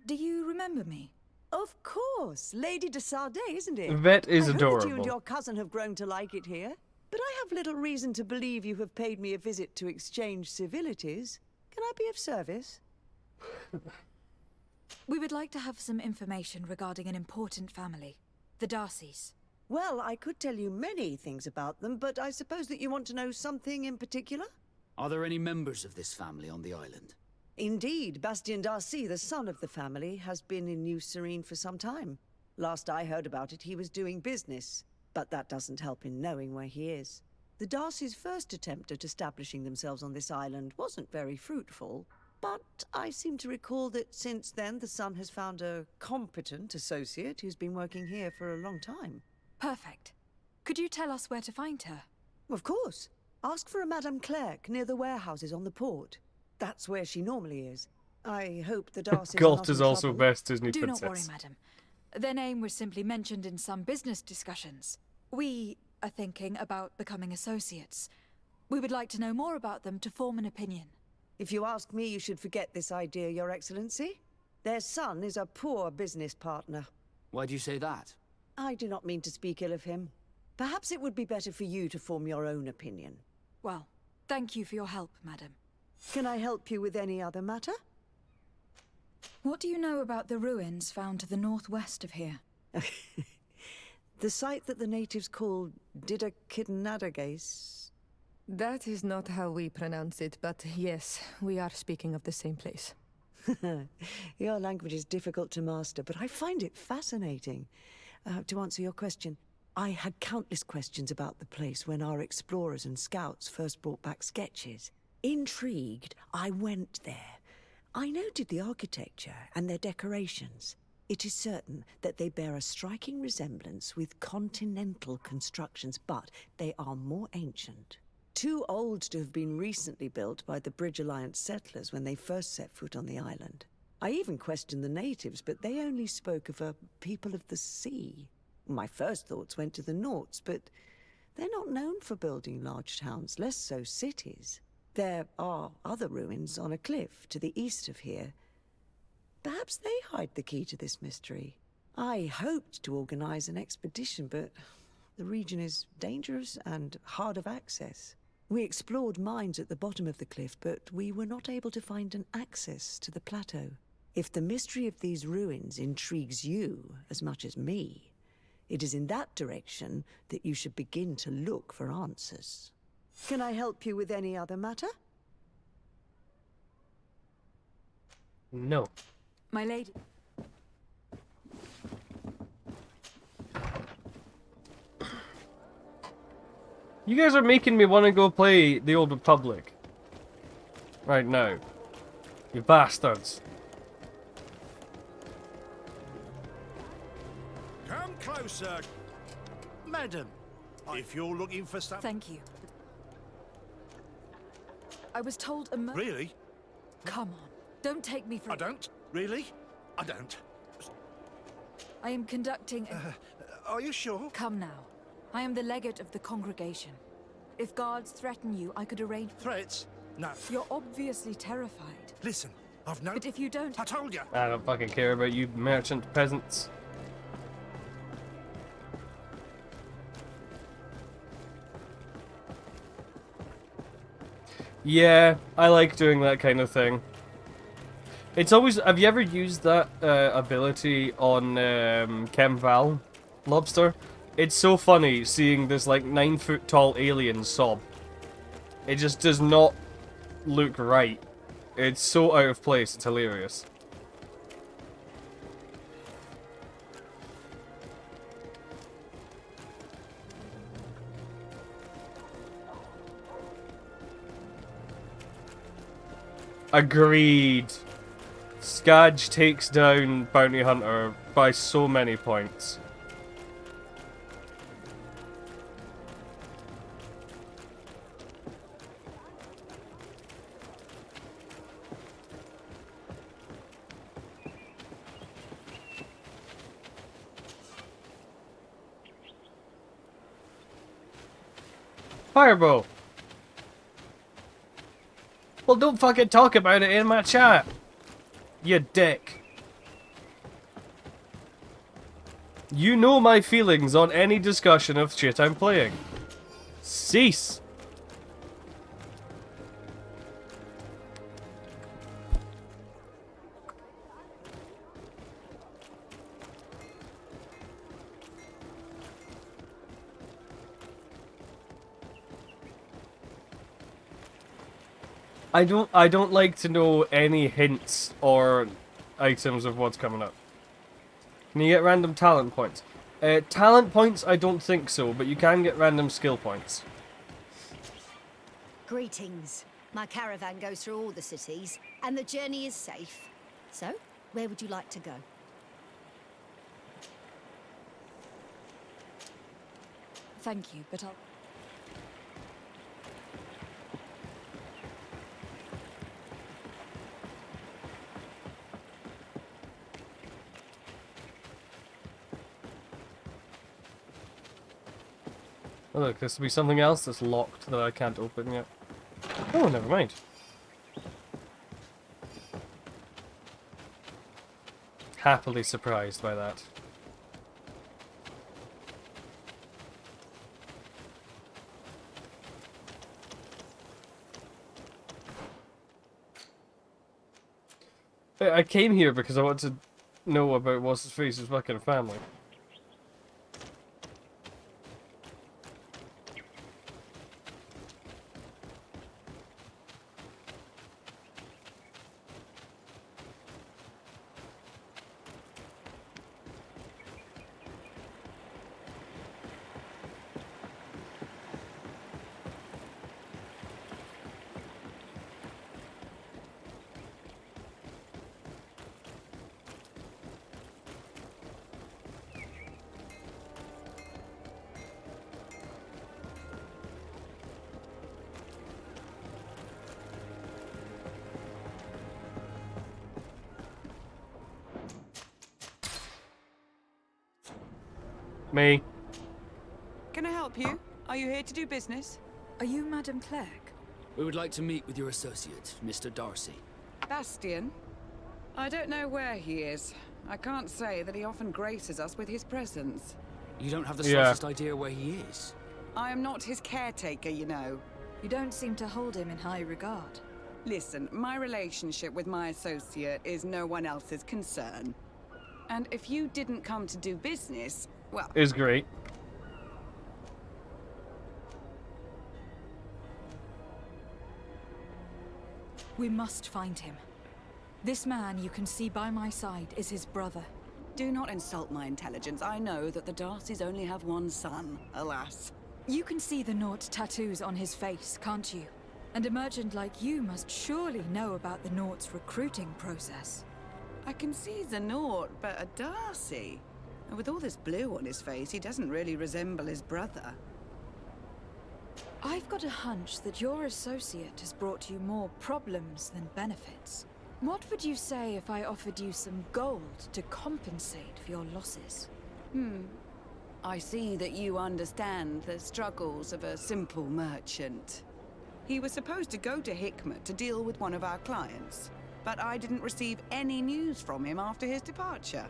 Do you remember me? Of course, Lady de Sardet, isn't it? Vet is I hope that you adorable. and your cousin have grown to like it here. But I have little reason to believe you have paid me a visit to exchange civilities. Can I be of service? We would like to have some information regarding an important family, the Darcys. Well, I could tell you many things about them, but I suppose that you want to know something in particular? Are there any members of this family on the island? Indeed, Bastien Darcy, the son of the family, has been in New Serene for some time. Last I heard about it, he was doing business, but that doesn't help in knowing where he is. The Darcys' first attempt at establishing themselves on this island wasn't very fruitful, but I seem to recall that since then the son has found a competent associate who's been working here for a long time. Perfect. Could you tell us where to find her? Of course. Ask for a Madame Clerc near the warehouses on the port. That's where she normally is. I hope the Darcys are Galt not is in also trouble. best Disney Do princess. not worry, madam. Their name was simply mentioned in some business discussions. We are thinking about becoming associates. We would like to know more about them to form an opinion. If you ask me, you should forget this idea, Your Excellency. Their son is a poor business partner. Why do you say that? I do not mean to speak ill of him. Perhaps it would be better for you to form your own opinion. Well, thank you for your help, madam. Can I help you with any other matter? What do you know about the ruins found to the northwest of here? The site that the natives call Didakidnadagase. That is not how we pronounce it, but yes, we are speaking of the same place. Your language is difficult to master, but I find it fascinating. To answer your question, I had countless questions about the place when our explorers and scouts first brought back sketches. Intrigued, I went there. I noted the architecture and their decorations. It is certain that they bear a striking resemblance with continental constructions, but they are more ancient. Too old to have been recently built by the Bridge Alliance settlers when they first set foot on the island. I even questioned the natives, but they only spoke of a people of the sea. My first thoughts went to the Nauts, but they're not known for building large towns, less so cities. There are other ruins on a cliff to the east of here. Perhaps they hide the key to this mystery. I hoped to organize an expedition, but the region is dangerous and hard of access. We explored mines at the bottom of the cliff, but we were not able to find an access to the plateau. If the mystery of these ruins intrigues you as much as me, it is in that direction that you should begin to look for answers. Can I help you with any other matter? No. My lady. You guys are making me want to go play the Old Republic. Right now. You bastards. Come closer. Madam, if you're looking for something... Thank you. I was told a Really? Come on. Don't take me for... I don't? Really? I don't. I am conducting a... Are you sure? Come now. I am the legate of the congregation. If guards threaten you, I could arrange... Threats? No. You're obviously terrified. Listen, I've no... But if you don't... I told you. I don't fucking care about you merchant peasants. Yeah, I like doing that kind of thing. It's always... Have you ever used that ability on Chemval Lobster? It's so funny seeing this like 9-foot tall alien sob. It just does not look right. It's so out of place, it's hilarious. Agreed. Skadge takes down Bounty Hunter by so many points. Fireball. Well, don't fucking talk about it in my chat. You dick. You know my feelings on any discussion of shit I'm playing. Cease. I don't like to know any hints or items of what's coming up. Can you get random talent points? Talent points, I don't think so, but you can get random skill points. Greetings. My caravan goes through all the cities, and the journey is safe. So, where would you like to go? Thank you, but I'll... Oh look, this will be something else that's locked that I can't open yet. Oh, never mind. Happily surprised by that. I came here because I want to know about what's his face's fucking family. Me. Can I help you? Are you here to do business? Are you Madam Clerk? We would like to meet with your associate, Mr. Darcy. Bastian? I don't know where he is. I can't say that he often graces us with his presence. You don't have the slightest idea where he is? I am not his caretaker, you know. You don't seem to hold him in high regard. Listen, my relationship with my associate is no one else's concern. And if you didn't come to do business, well... Is great. We must find him. This man you can see by my side is his brother. Do not insult my intelligence. I know that the Darcys only have one son, alas. You can see the Naught tattoos on his face, can't you? And a merchant like you must surely know about the Naught's recruiting process. I can see the Naught, but a Darcy? And with all this blue on his face, he doesn't really resemble his brother. I've got a hunch that your associate has brought you more problems than benefits. What would you say if I offered you some gold to compensate for your losses? I see that you understand the struggles of a simple merchant. He was supposed to go to Hikmet to deal with one of our clients, but I didn't receive any news from him after his departure.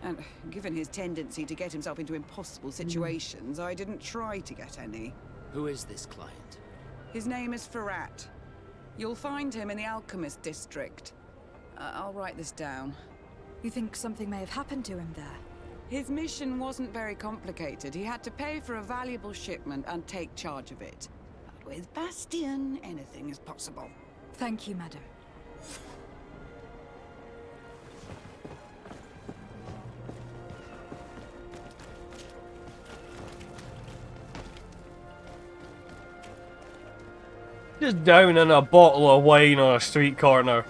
And given his tendency to get himself into impossible situations, I didn't try to get any. Who is this client? His name is Ferrat. You'll find him in the Alchemist District. I'll write this down. You think something may have happened to him there? His mission wasn't very complicated. He had to pay for a valuable shipment and take charge of it. But with Bastian, anything is possible. Thank you, madam. Just downing a bottle of wine on a street corner.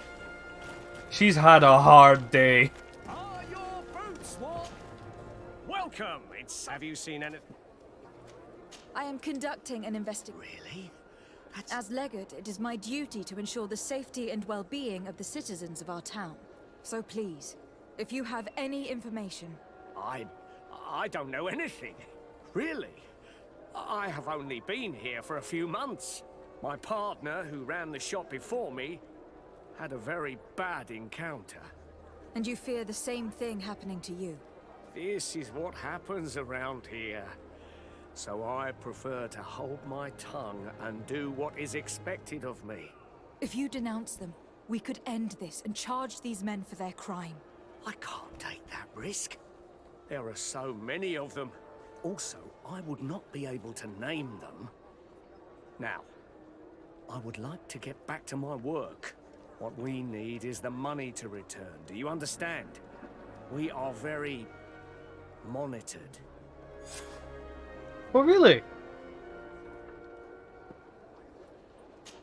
She's had a hard day. Are your boots what? Welcome. Have you seen anything? I am conducting an investigation. Really? As legate, it is my duty to ensure the safety and well-being of the citizens of our town. So please, if you have any information... I don't know anything. Really? I have only been here for a few months. My partner, who ran the shop before me, had a very bad encounter. And you fear the same thing happening to you? This is what happens around here. So I prefer to hold my tongue and do what is expected of me. If you denounce them, we could end this and charge these men for their crime. I can't take that risk. There are so many of them. Also, I would not be able to name them. Now, I would like to get back to my work. What we need is the money to return. Do you understand? We are very monitored. Oh, really?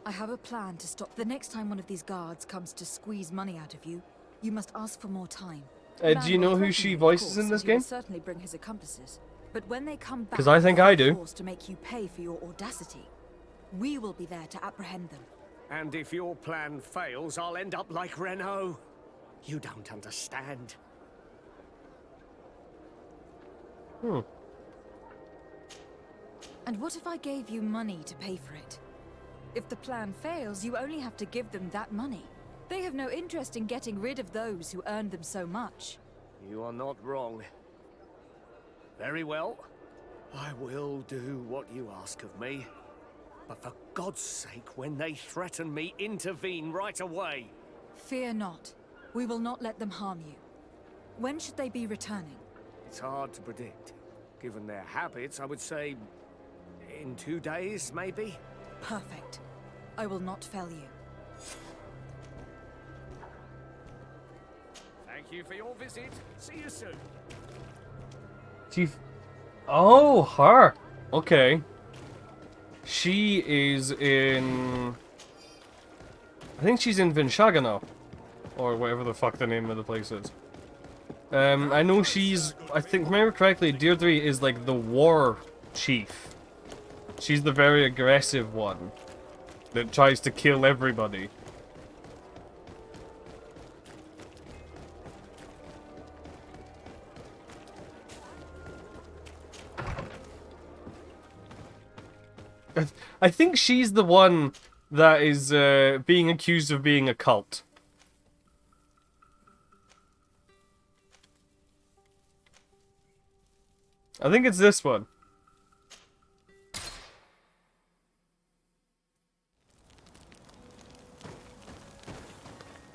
I have a plan to stop the next time one of these guards comes to squeeze money out of you. You must ask for more time. Do you know who she voices in this game? Certainly bring his accomplices. But when they come back, 'cause I think I do. To make you pay for your audacity, we will be there to apprehend them. And if your plan fails, I'll end up like Renault. You don't understand. And what if I gave you money to pay for it? If the plan fails, you only have to give them that money. They have no interest in getting rid of those who earned them so much. You are not wrong. Very well. I will do what you ask of me. But for God's sake, when they threaten me, intervene right away. Fear not. We will not let them harm you. When should they be returning? It's hard to predict. Given their habits, I would say in 2 days, maybe? Perfect. I will not fail you. Thank you for your visit. See you soon. Chief. Oh, her. Okay. She is in... I think she's in Vinshagana. Or whatever the fuck the name of the place is. I know she's... I think, remember correctly, Deirdre is like the war chief. She's the very aggressive one. That tries to kill everybody. I think she's the one that is being accused of being a cult. I think it's this one.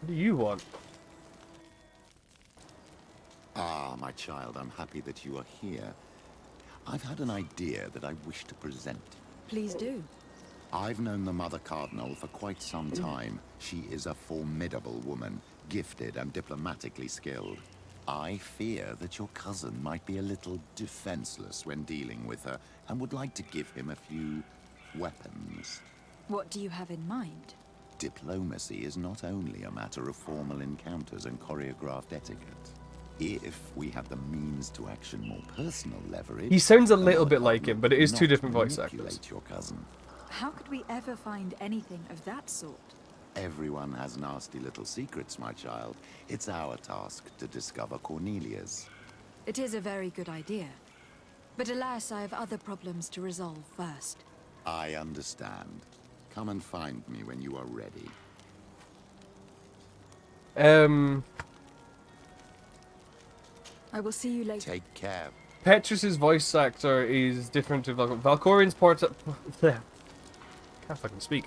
What do you want? Ah, my child, I'm happy that you are here. I've had an idea that I wish to present. Please do. I've known the Mother Cardinal for quite some time. She is a formidable woman, gifted and diplomatically skilled. I fear that your cousin might be a little defenseless when dealing with her, and would like to give him a few weapons. What do you have in mind? Diplomacy is not only a matter of formal encounters and choreographed etiquette. If we had the means to action more personal leverage... He sounds a little bit like him, but it is two different voice actors. Your cousin. How could we ever find anything of that sort? Everyone has nasty little secrets, my child. It's our task to discover Cornelia's. It is a very good idea. But alas, I have other problems to resolve first. I understand. Come and find me when you are ready. I will see you later. Take care. Petrus's voice actor is different to Valkorian's can't fucking speak.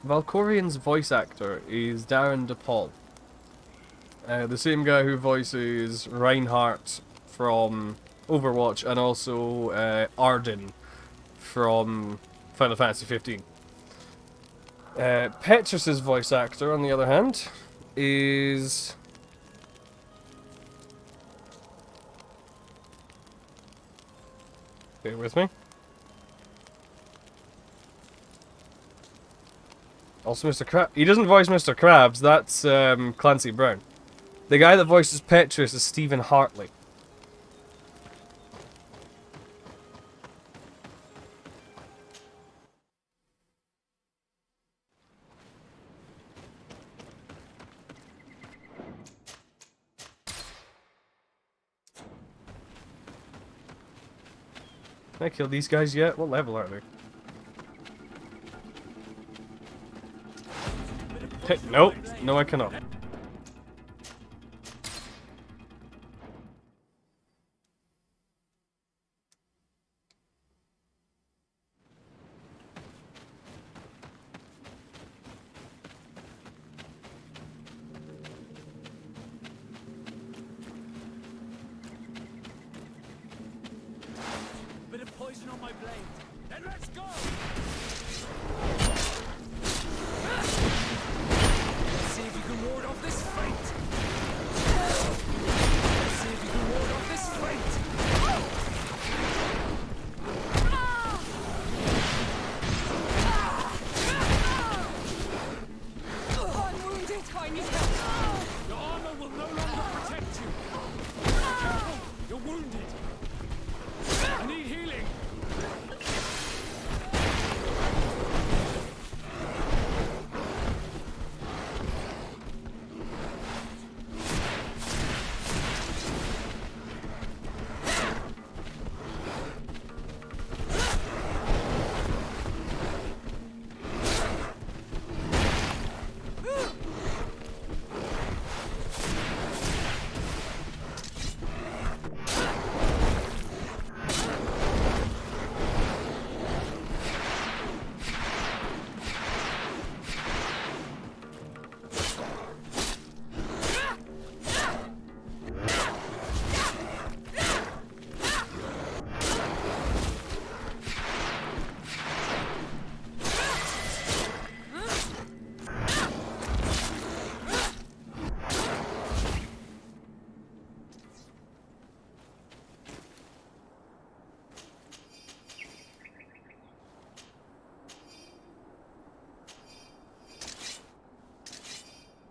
Valkorian's voice actor is Darren DePaul. The same guy who voices Reinhardt from Overwatch and also Arden from Final Fantasy 15. Petrus's voice actor, on the other hand, is... Bear with me. Also Mr. Crab. He doesn't voice Mr. Krabs, that's Clancy Brown. The guy that voices Petrus is Stephen Hartley. Can I kill these guys yet? What level are they? Nope. No, I cannot. Bit of poison on my blade. Then let's go! Let's see if you can ward off this fate. Let's see if you can ward off this fate. I'm wounded. I need help. Your armor will no longer protect you. Careful! You're wounded. I need healing.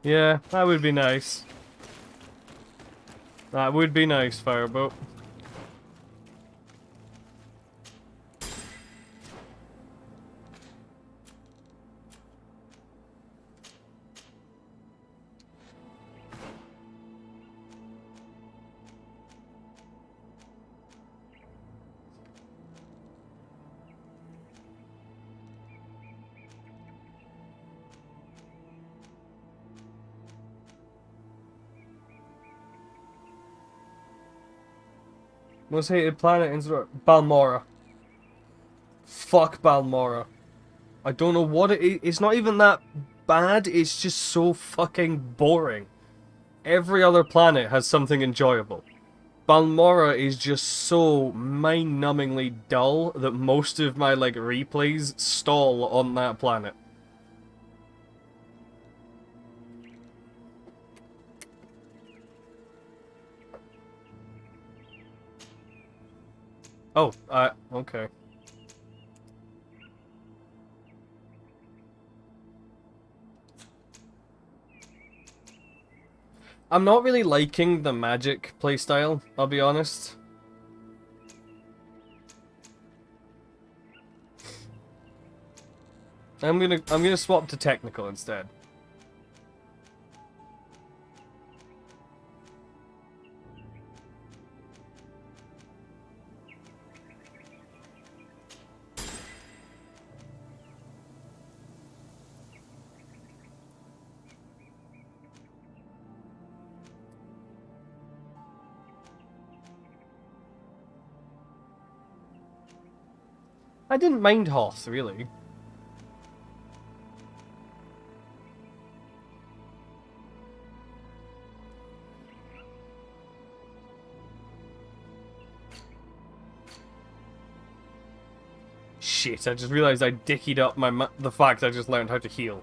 Yeah, that would be nice. That would be nice, Fireboat. Most hated planet in Balmora. Fuck Balmora. I don't know what it is. It's not even that bad. It's just so fucking boring. Every other planet has something enjoyable. Balmora is just so mind-numbingly dull that most of my like replays stall on that planet. Oh, okay. I'm not really liking the magic playstyle, I'll be honest. I'm gonna swap to technical instead. I didn't mind Hoth, really. Shit, I just realized I dickied up the fact I just learned how to heal.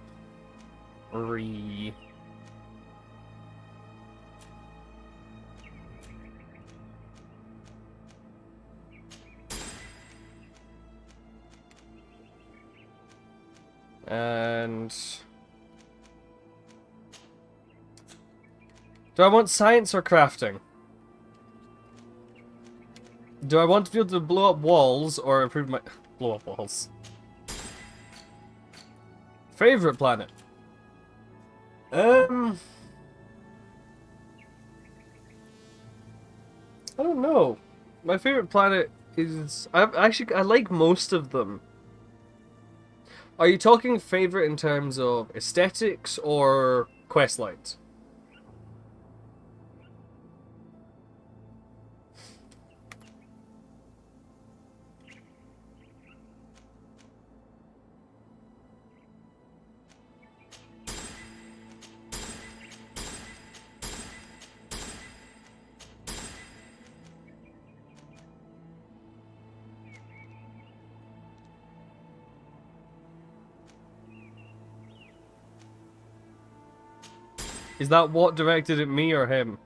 And... do I want science or crafting? Do I want to be able to blow up walls or improve my... blow up walls. Favorite planet? I don't know. My favorite planet is... I like most of them. Are you talking favorite in terms of aesthetics or quest lines? Is that what directed at me or him?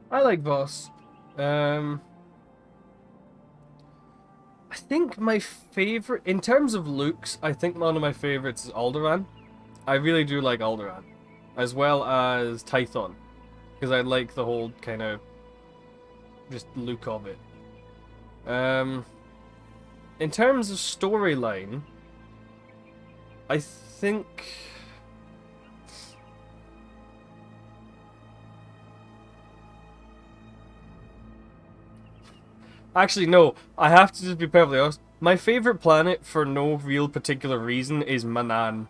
I like Voss. I think my favorite, in terms of looks, I think one of my favorites is Alderaan. I really do like Alderaan, as well as Tython, because I like the whole kind of just look of it. In terms of storyline, I think... Actually, no. I have to just be perfectly honest. My favorite planet, for no real particular reason, is Manaan.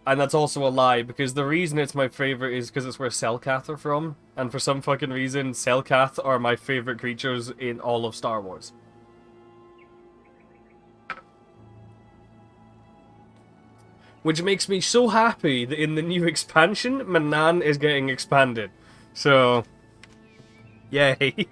And that's also a lie, because the reason it's my favorite is because it's where Selkath are from. And for some fucking reason, Selkath are my favorite creatures in all of Star Wars. Which makes me so happy that in the new expansion, Manaan is getting expanded. So, yay.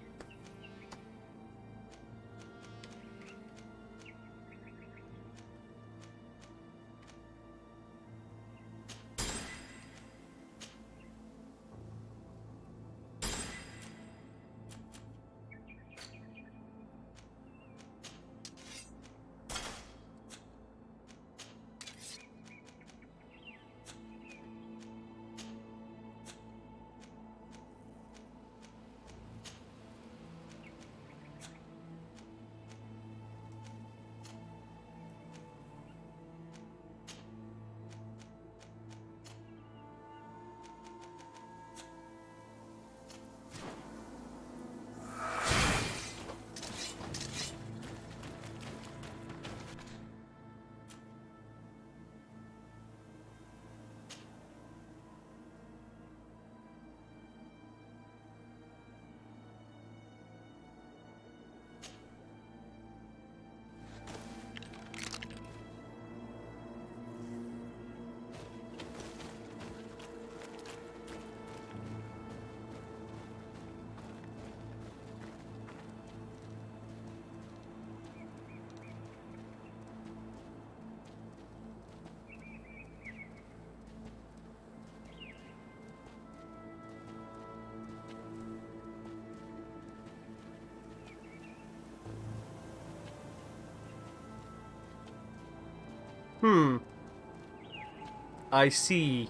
I see.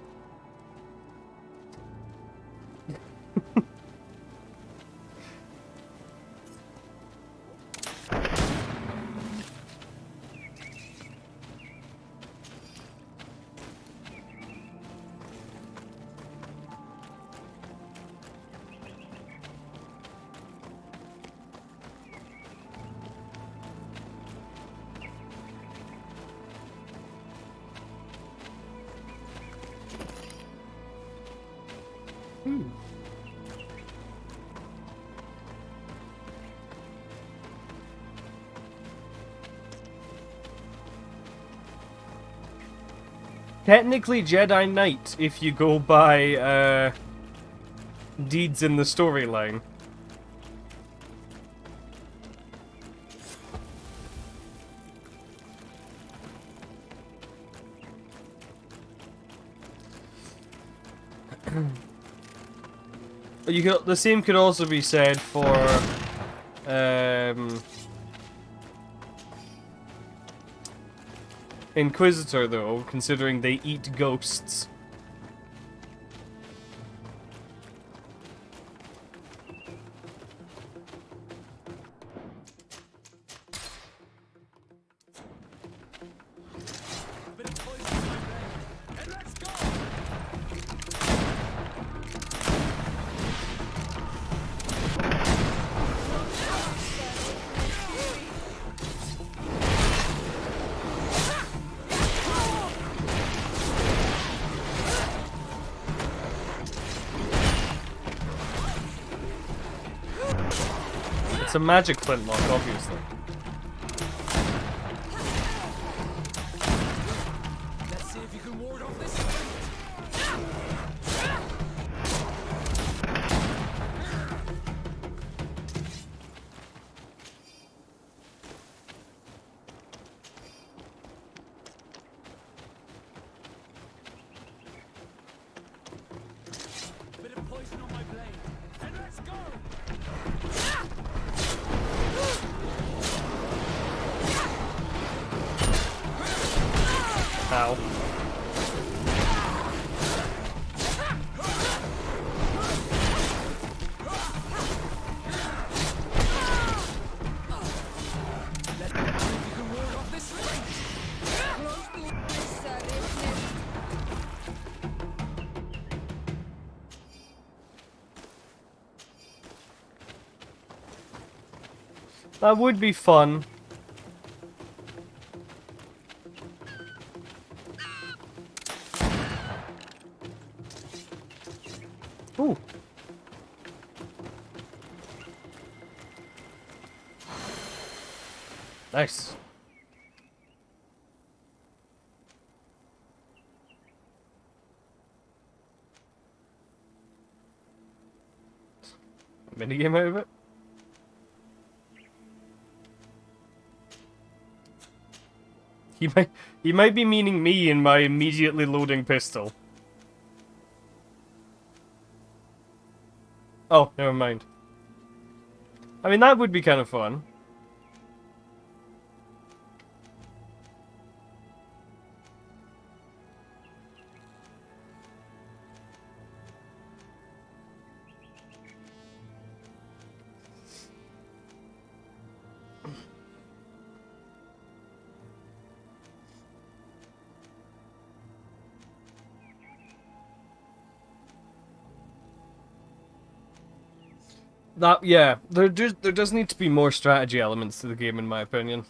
Technically Jedi Knight if you go by deeds in the storyline. The same could also be said for Inquisitor, though, considering they eat ghosts. It's a magic flintlock, obviously. Let's see if you can ward off this. Bit of poison on my blade, and let's go. Ow. That would be fun. Ooh. Nice. Minigame out of it? He might be meaning me in my immediately loading pistol. Oh, never mind. I mean, that would be kind of fun. That, yeah, there does need to be more strategy elements to the game, in my opinion.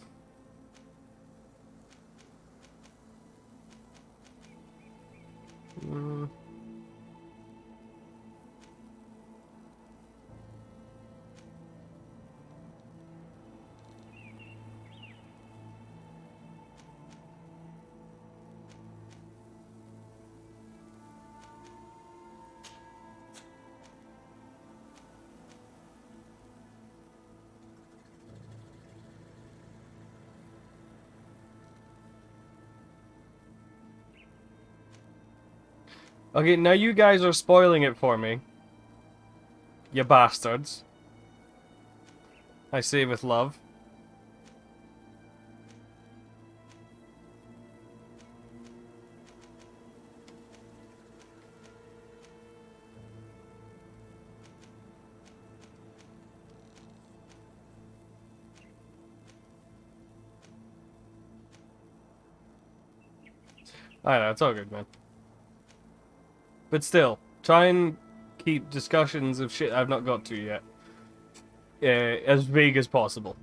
Okay, now you guys are spoiling it for me. You bastards. I say with love. I know, it's all good, man. But still, try and keep discussions of shit I've not got to yet as vague as possible.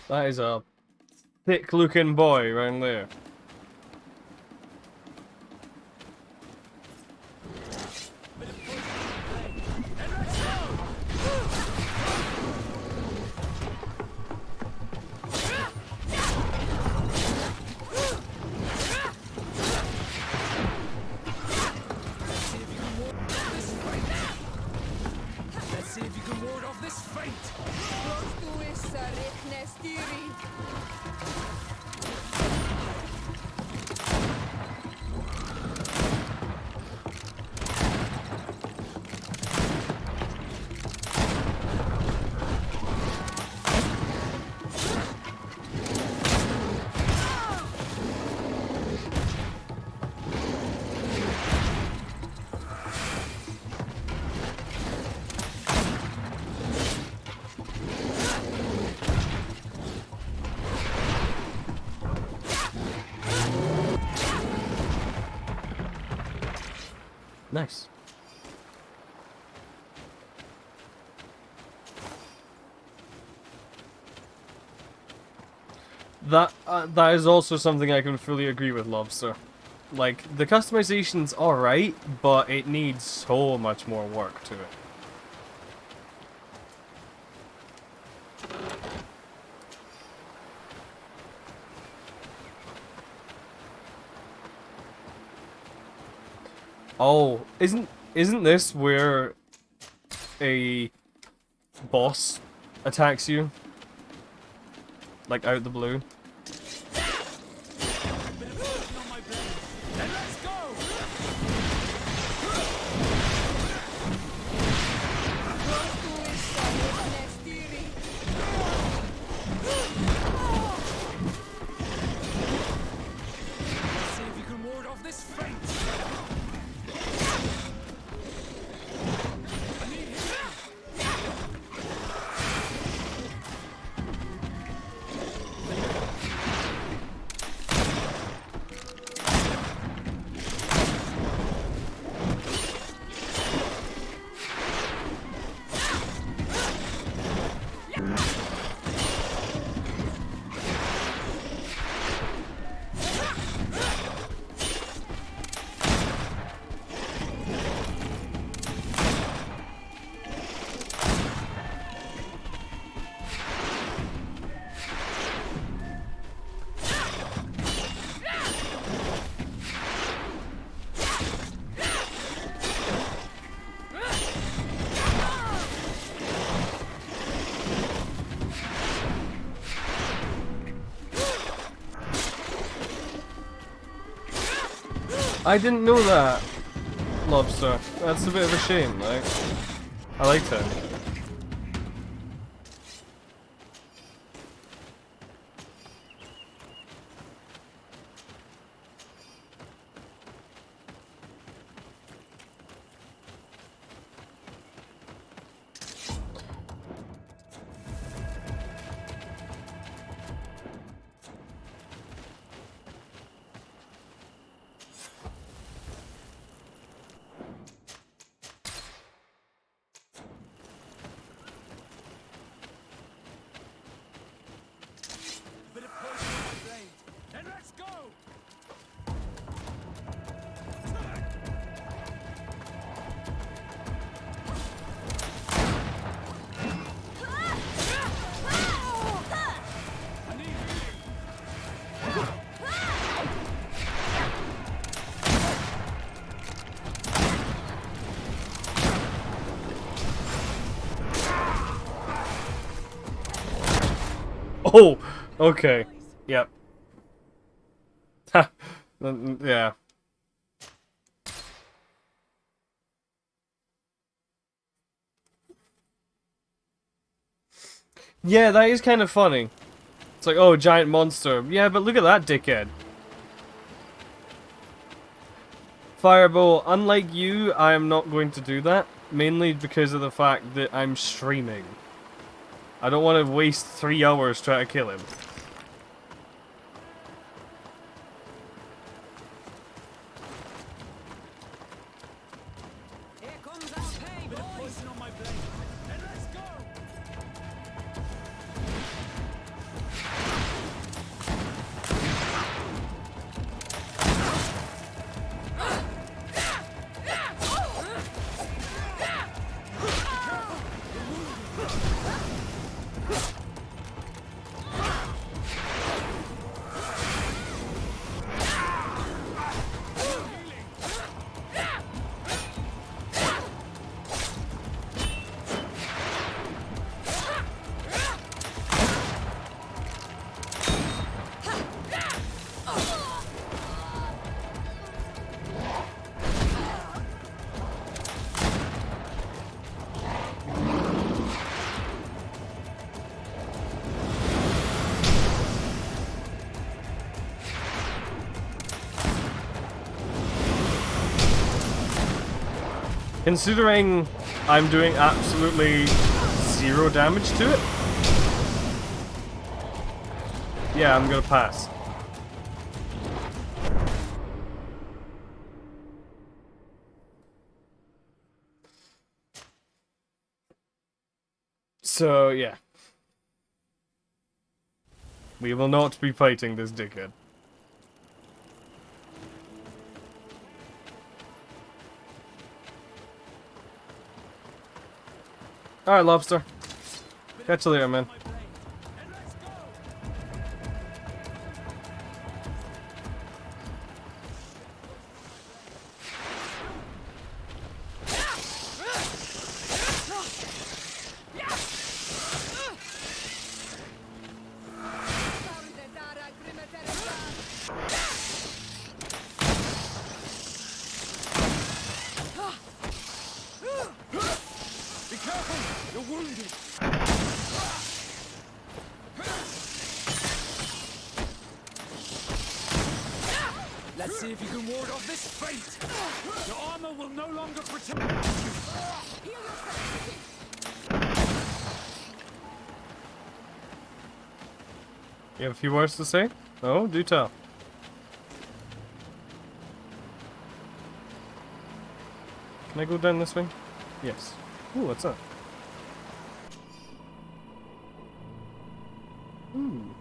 That is a thick-looking boy around there. Let's see if you can ward off this fate. Nice. That is also something I can fully agree with, Lobster. Like, the customization's alright, but it needs so much more work to it. Oh, isn't Isn't this where a boss attacks you? Like out the blue? I didn't know that, Lobster. That's a bit of a shame, like. I liked it. Oh, okay. Yep. Ha. Yeah. Yeah, that is kind of funny. It's like, oh, giant monster. Yeah, but look at that dickhead. Fireball, unlike you, I am not going to do that. Mainly because of the fact that I'm streaming. I don't want to waste 3 hours trying to kill him. Considering I'm doing absolutely 0 damage to it, yeah, I'm gonna pass. So, yeah. We will not be fighting this dickhead. Alright, Lobster. Catch you later, man. You're wounded. Let's see if you can ward off this fate. Your armor will no longer protect you. You have a few words to say? Oh, do tell. Can I go down this way? Yes. Ooh, what's that? Ooh.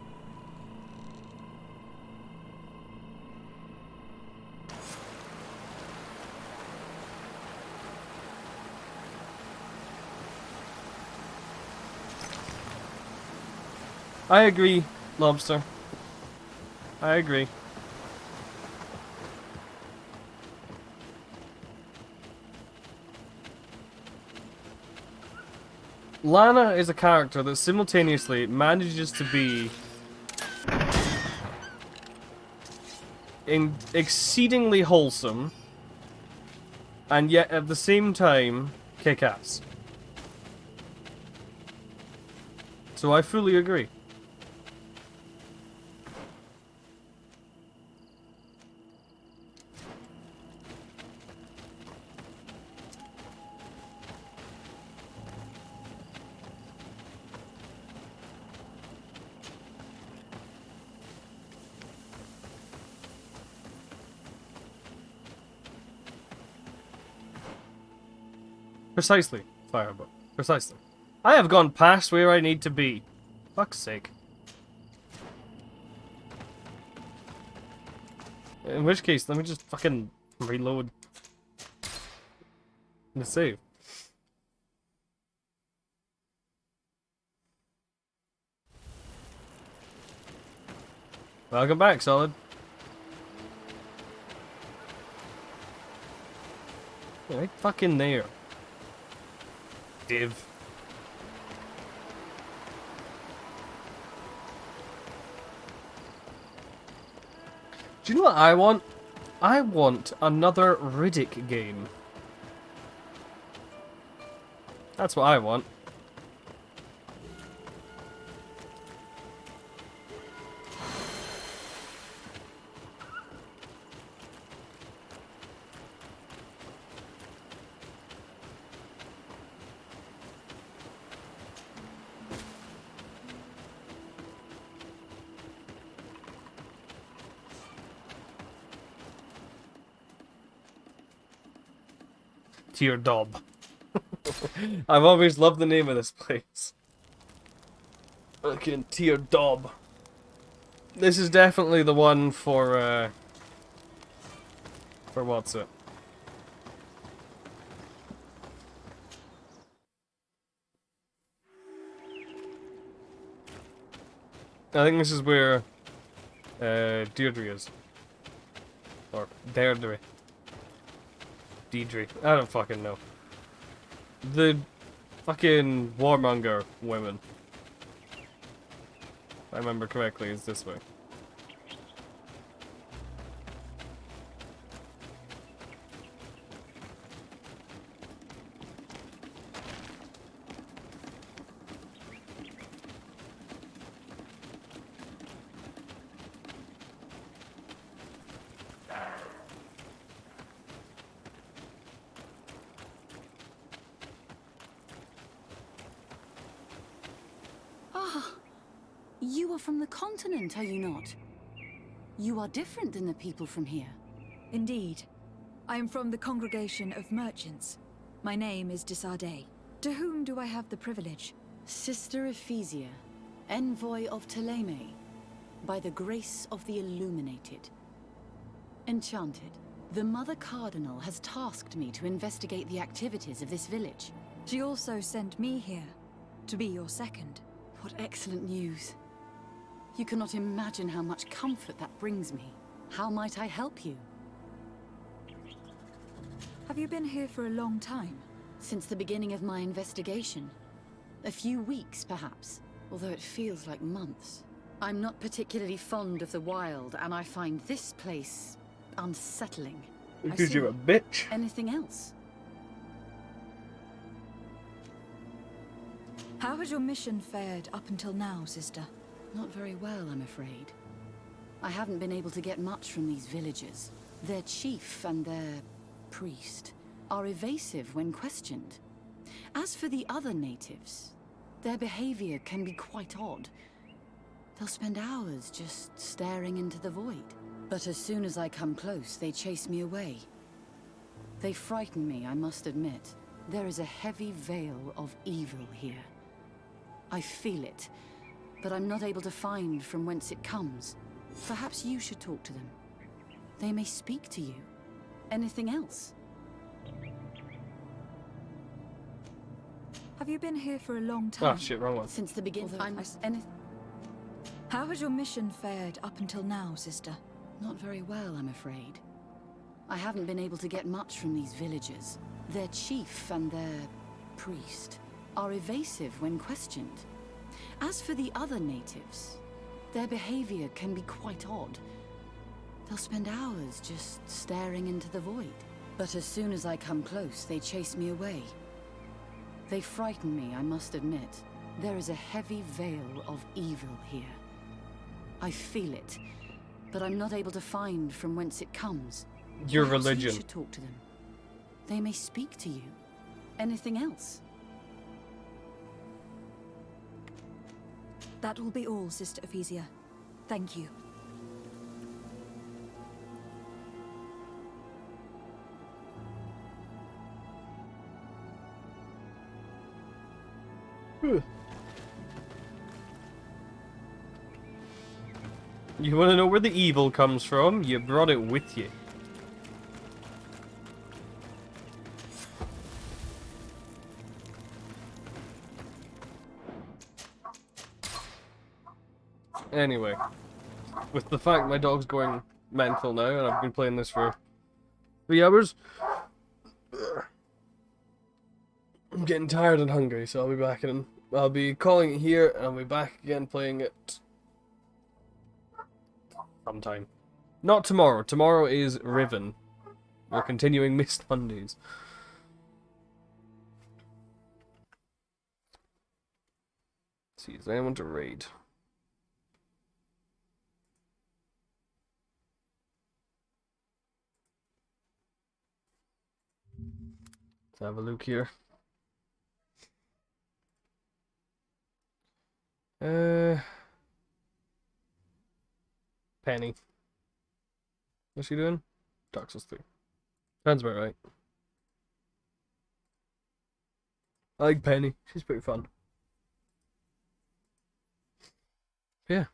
I agree, Lobster. I agree. Lana is a character that simultaneously manages to be exceedingly wholesome and yet at the same time kick-ass. So I fully agree. Precisely, Fireball. Precisely. I have gone past where I need to be. Fuck's sake. In which case, let me just fucking reload the save. Welcome back, Solid. Right fucking there. Div. Do you know what I want? I want another Riddick game. That's what I want. Teardob. I've always loved the name of this place. Fucking Teardob. This is definitely the one for what's it? I think this is where Deirdre is. Or Deirdre. Deidre. I don't fucking know. The fucking warmonger women. If I remember correctly, is this way. You are from the continent, are you not? You are different than the people from here. Indeed. I am from the Congregation of Merchants. My name is Desardet. To whom do I have the privilege? Sister Ephesia, envoy of Ptolemy, by the grace of the Illuminated. Enchanted, the Mother Cardinal has tasked me to investigate the activities of this village. She also sent me here, to be your second. What excellent news. You cannot imagine how much comfort that brings me. How might I help you? Have you been here for a long time? Since the beginning of my investigation. A few weeks, perhaps, although it feels like months. I'm not particularly fond of the wild, and I find this place unsettling. Because you're a bitch. Anything else? How has your mission fared up until now, sister? Not very well, I'm afraid. I haven't been able to get much from these villagers. Their chief and their priest are evasive when questioned. As for the other natives, their behavior can be quite odd. They'll spend hours just staring into the void. But as soon as I come close, they chase me away. They frighten me, I must admit. There is a heavy veil of evil here. I feel it, but I'm not able to find from whence it comes. Perhaps you should talk to them. They may speak to you. Anything else? Have you been here for a long time? Oh shit, wrong one. Since the beginning. How has your mission fared up until now, sister? Not very well, I'm afraid. I haven't been able to get much from these villagers. Their chief and their priest are evasive when questioned. As for the other natives, their behavior can be quite odd. They'll spend hours just staring into the void. But as soon as I come close, they chase me away. They frighten me, I must admit. There is a heavy veil of evil here. I feel it, but I'm not able to find from whence it comes. Your Perhaps religion. You should talk to them. They may speak to you. Anything else? That will be all, Sister Ephesia. Thank you. You want to know where the evil comes from? You brought it with you. Anyway, with the fact my dog's going mental now, and I've been playing this for 3 hours, I'm getting tired and hungry, so I'll be back in. I'll be calling it here, and I'll be back again playing it sometime. Not tomorrow. Tomorrow is Riven. We're continuing Mist Mondays. Let's see, is there anyone to raid? Let's have a look here. Penny. What's she doing? Dark Souls 3. Sounds about right. I like Penny. She's pretty fun. Yeah.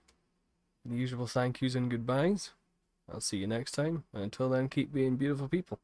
The usual thank yous and goodbyes. I'll see you next time. And until then, keep being beautiful people.